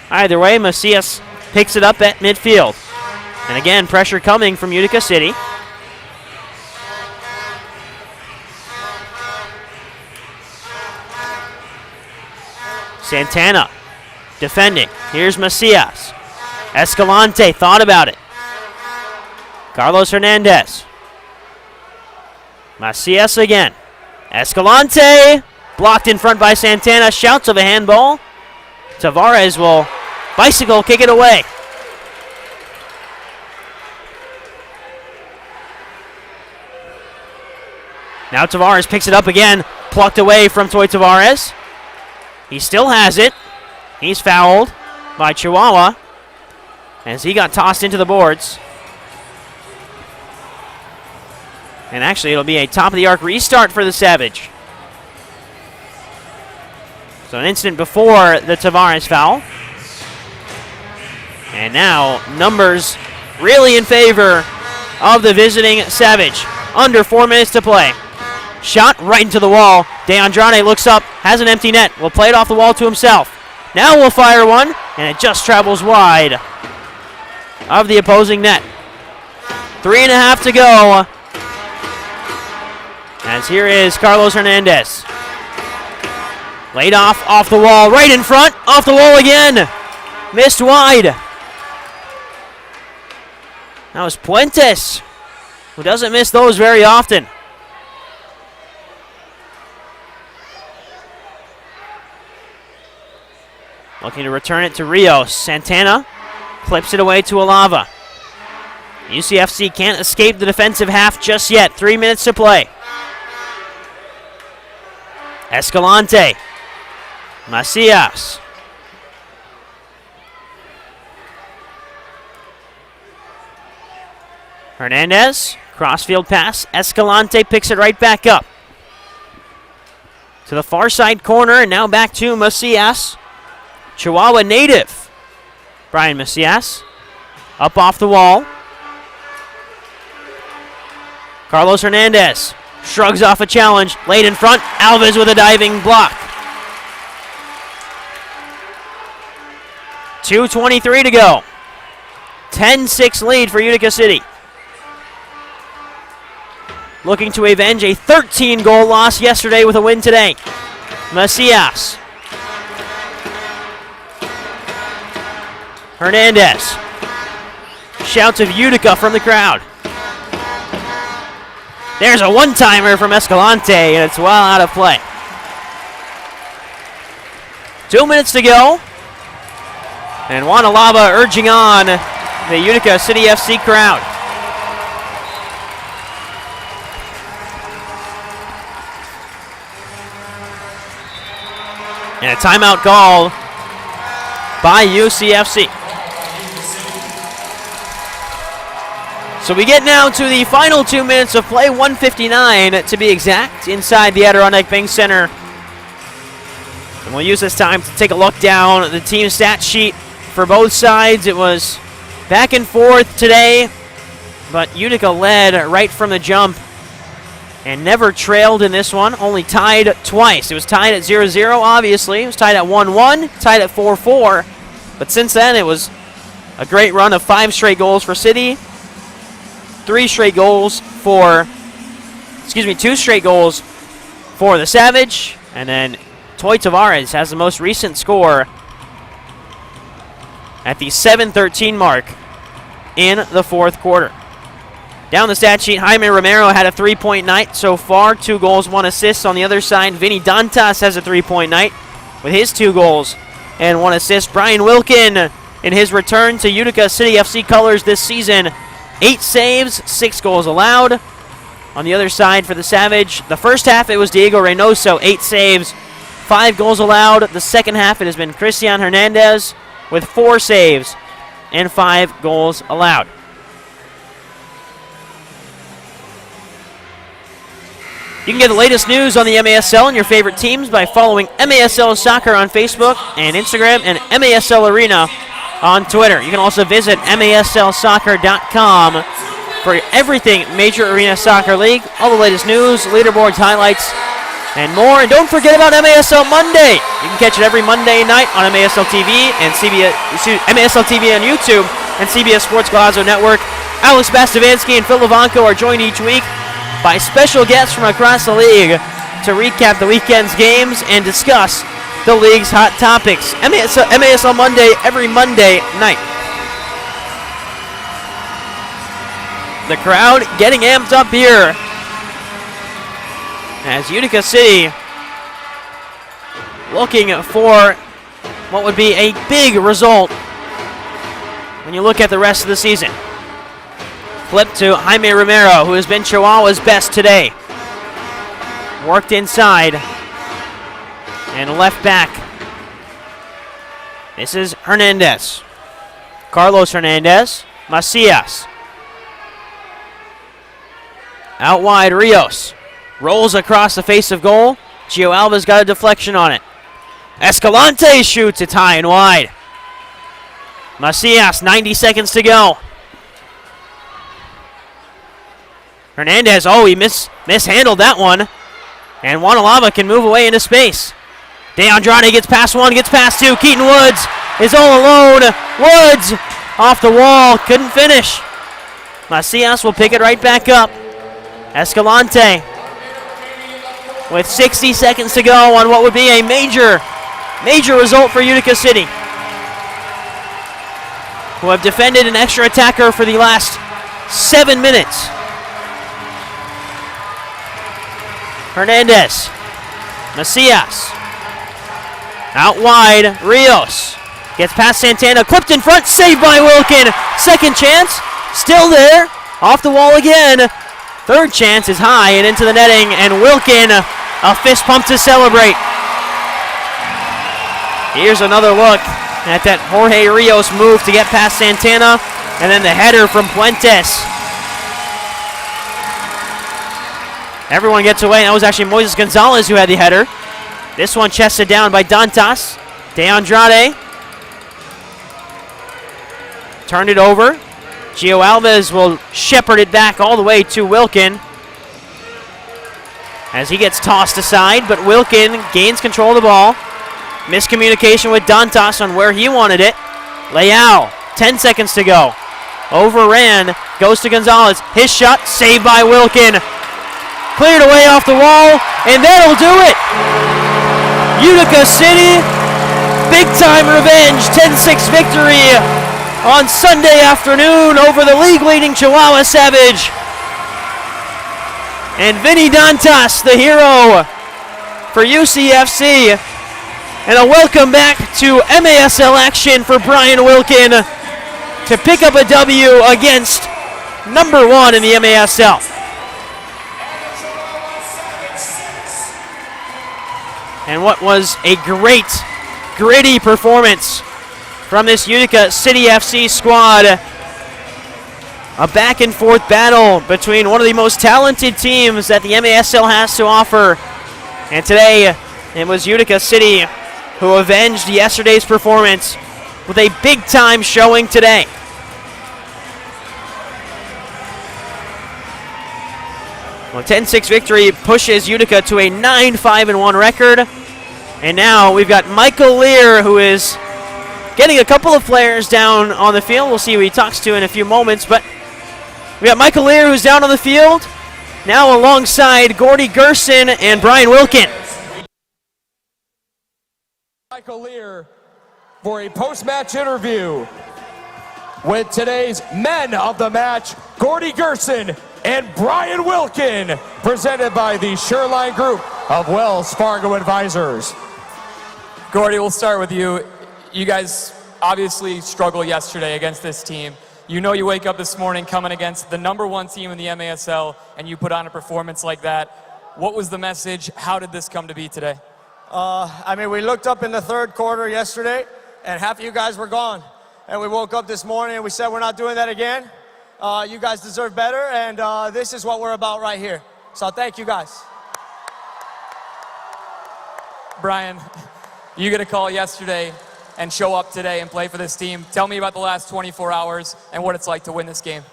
either way, Macias picks it up at midfield. And again, pressure coming from Utica City. Santana defending. Here's Macias. Escalante thought about it. Carlos Hernandez. Macias again. Escalante blocked in front by Santana. Shouts of a handball. Tavares will bicycle kick it away. Now Tavares picks it up again. Plucked away from Toy Tavares. He still has it. He's fouled by Chihuahua as he got tossed into the boards. And actually, it'll be a top-of-the-arc restart for the Savage. So an instant before the Tavares foul. And now, numbers really in favor of the visiting Savage. Under 4 minutes to play. Shot right into the wall. De Andrade looks up, has an empty net. Will play it off the wall to himself. Now we'll fire one, and it just travels wide of the opposing net. 3.5 to go. As here is Carlos Hernandez. Laid off the wall, right in front, off the wall again. Missed wide. That was Puentes, who doesn't miss those very often. Looking to return it to Rios. Santana clips it away to Alava. UCFC can't escape the defensive half just yet. 3 minutes to play. Escalante. Macias. Hernandez. Crossfield pass. Escalante picks it right back up. To the far side corner, and now back to Macias. Chihuahua native. Brian Macias. Up off the wall. Carlos Hernandez. Shrugs off a challenge. Laid in front. Alves with a diving block. 2:23 to go. 10-6 lead for Utica City. Looking to avenge a 13-goal loss yesterday with a win today. Macias. Hernandez. Shouts of Utica from the crowd. There's a one-timer from Escalante, and it's well out of play. 2 minutes to go. And Juan Alava urging on the Utica City FC crowd. And a timeout called by UCFC. So we get now to the final 2 minutes of play, 1:59 to be exact, inside the Adirondack Bank Center. And we'll use this time to take a look down the team stat sheet for both sides. It was back and forth today, but Utica led right from the jump and never trailed in this one, only tied twice. It was tied at 0-0, obviously. It was tied at 1-1, tied at 4-4. But since then, it was a great run of 5 straight goals for City. 2 straight goals for the Savage. And then Toy Tavares has the most recent score at the 7:13 mark in the fourth quarter. Down the stat sheet, Jaime Romero had a 3-point night so far. 2 goals, 1 assist. On the other side, Vinny Dantas has a 3-point night with his 2 goals and 1 assist. Brian Wilkin, in his return to Utica City FC colors this season, 8 saves, 6 goals allowed. On the other side for the Savage, the first half it was Diego Reynoso, 8 saves, 5 goals allowed. The second half it has been Christian Hernandez with 4 saves and 5 goals allowed. You can get the latest news on the MASL and your favorite teams by following MASL Soccer on Facebook and Instagram and MASL Arena on Twitter. You can also visit maslsoccer.com for everything Major Arena Soccer League, all the latest news, leaderboards, highlights, and more. And don't forget about MASL Monday. You can catch it every Monday night on MASL TV and MASL TV on YouTube and CBS Sports Golazo Network. Alex Bastavansky and Phil Levanko are joined each week by special guests from across the league to recap the weekend's games and discuss the league's hot topics. MASL Monday every Monday night. The crowd getting amped up here as Utica City looking for what would be a big result when you look at the rest of the season. Flip to Jaime Romero, who has been Chihuahua's best today. Worked inside and left back. This is Hernandez. Carlos Hernandez. Macias. Out wide, Rios. Rolls across the face of goal. Gio Alva's got a deflection on it. Escalante shoots it high and wide. Macias, 90 seconds to go. Hernandez, he mishandled that one. And Wanalava can move away into space. De Andrade gets past one, gets past two. Keaton Woods is all alone. Woods off the wall, couldn't finish. Macias will pick it right back up. Escalante with 60 seconds to go on what would be a major result for Utica City, who have defended an extra attacker for the last 7 minutes. Hernandez. Macias. Out wide, Rios. Gets past Santana, clipped in front, saved by Wilkin. Second chance, still there, off the wall again. Third chance is high and into the netting, and Wilkin, a fist pump to celebrate. Here's another look at that Jorge Rios move to get past Santana, and then the header from Puentes. Everyone gets away. That was actually Moises Gonzalez who had the header. This one chested down by Dantas. De Andrade turned it over. Gio Alves will shepherd it back all the way to Wilkin as he gets tossed aside, but Wilkin gains control of the ball. Miscommunication with Dantas on where he wanted it. Leal, 10 seconds to go. Overran, goes to Gonzalez. His shot, saved by Wilkin. Cleared away off the wall, and that'll do it. Utica City, big-time revenge, 10-6 victory on Sunday afternoon over the league-leading Chihuahua Savage. And Vinny Dantas, the hero for UCFC. And a welcome back to MASL action for Brian Wilkin to pick up a W against number 1 in the MASL. And what was a great, gritty performance from this Utica City FC squad. A back and forth battle between one of the most talented teams that the MASL has to offer. And today, it was Utica City who avenged yesterday's performance with a big-time showing today. Well, 10-6 victory pushes Utica to a 9-5-1 record. And now we've got Michael Lear, who is getting a couple of players down on the field. We'll see who he talks to in a few moments. But we got Michael Lear, who's down on the field, now alongside Gordy Gerson and Brian Wilkin. Michael Lear for a post-match interview with today's men of the match, Gordy Gerson and Brian Wilkin, presented by the Shoreline Group of Wells Fargo Advisors. Gordy, we'll start with you. You guys obviously struggled yesterday against this team. You know you wake up this morning coming against the number 1 team in the MASL, and you put on a performance like that. What was the message? How did this come to be today? We looked up in the third quarter yesterday, and half of you guys were gone. And we woke up this morning and we said, we're not doing that again. You guys deserve better, and this is what we're about right here. So thank you guys. Brian, you get a call yesterday and show up today and play for this team. Tell me about the last 24 hours and what it's like to win this game.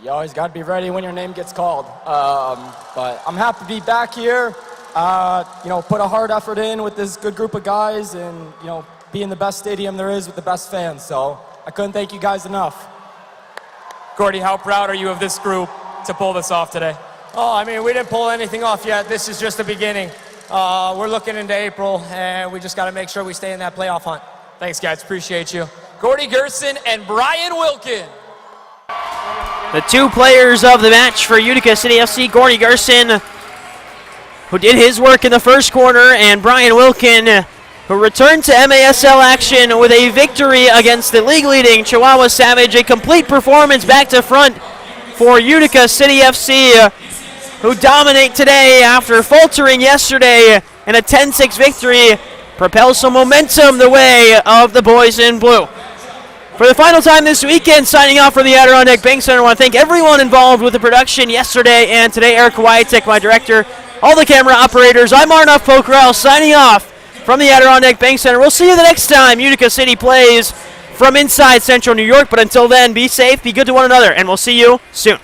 You always got to be ready when your name gets called. But I'm happy to be back here. Put a hard effort in with this good group of guys and, be in the best stadium there is with the best fans. So I couldn't thank you guys enough. Gordy, how proud are you of this group to pull this off today? We didn't pull anything off yet. This is just the beginning. we're looking into April, and we just got to make sure we stay in that playoff hunt. Thanks, guys. Appreciate you. Gordy Gerson and Brian Wilkin. The two players of the match for Utica City FC, Gordy Gerson, who did his work in the first quarter, and Brian Wilkin, who returned to MASL action with a victory against the league-leading Chihuahua Savage. A complete performance back to front for Utica City FC, who dominate today after faltering yesterday, and a 10-6 victory propels some momentum the way of the boys in blue. For the final time this weekend, signing off from the Adirondack Bank Center, I want to thank everyone involved with the production yesterday and today. Eric Wyattek, my director, all the camera operators. I'm Arnav Pokrel, signing off from the Adirondack Bank Center. We'll see you the next time Utica City plays from inside Central New York, but until then, be safe, be good to one another, and we'll see you soon.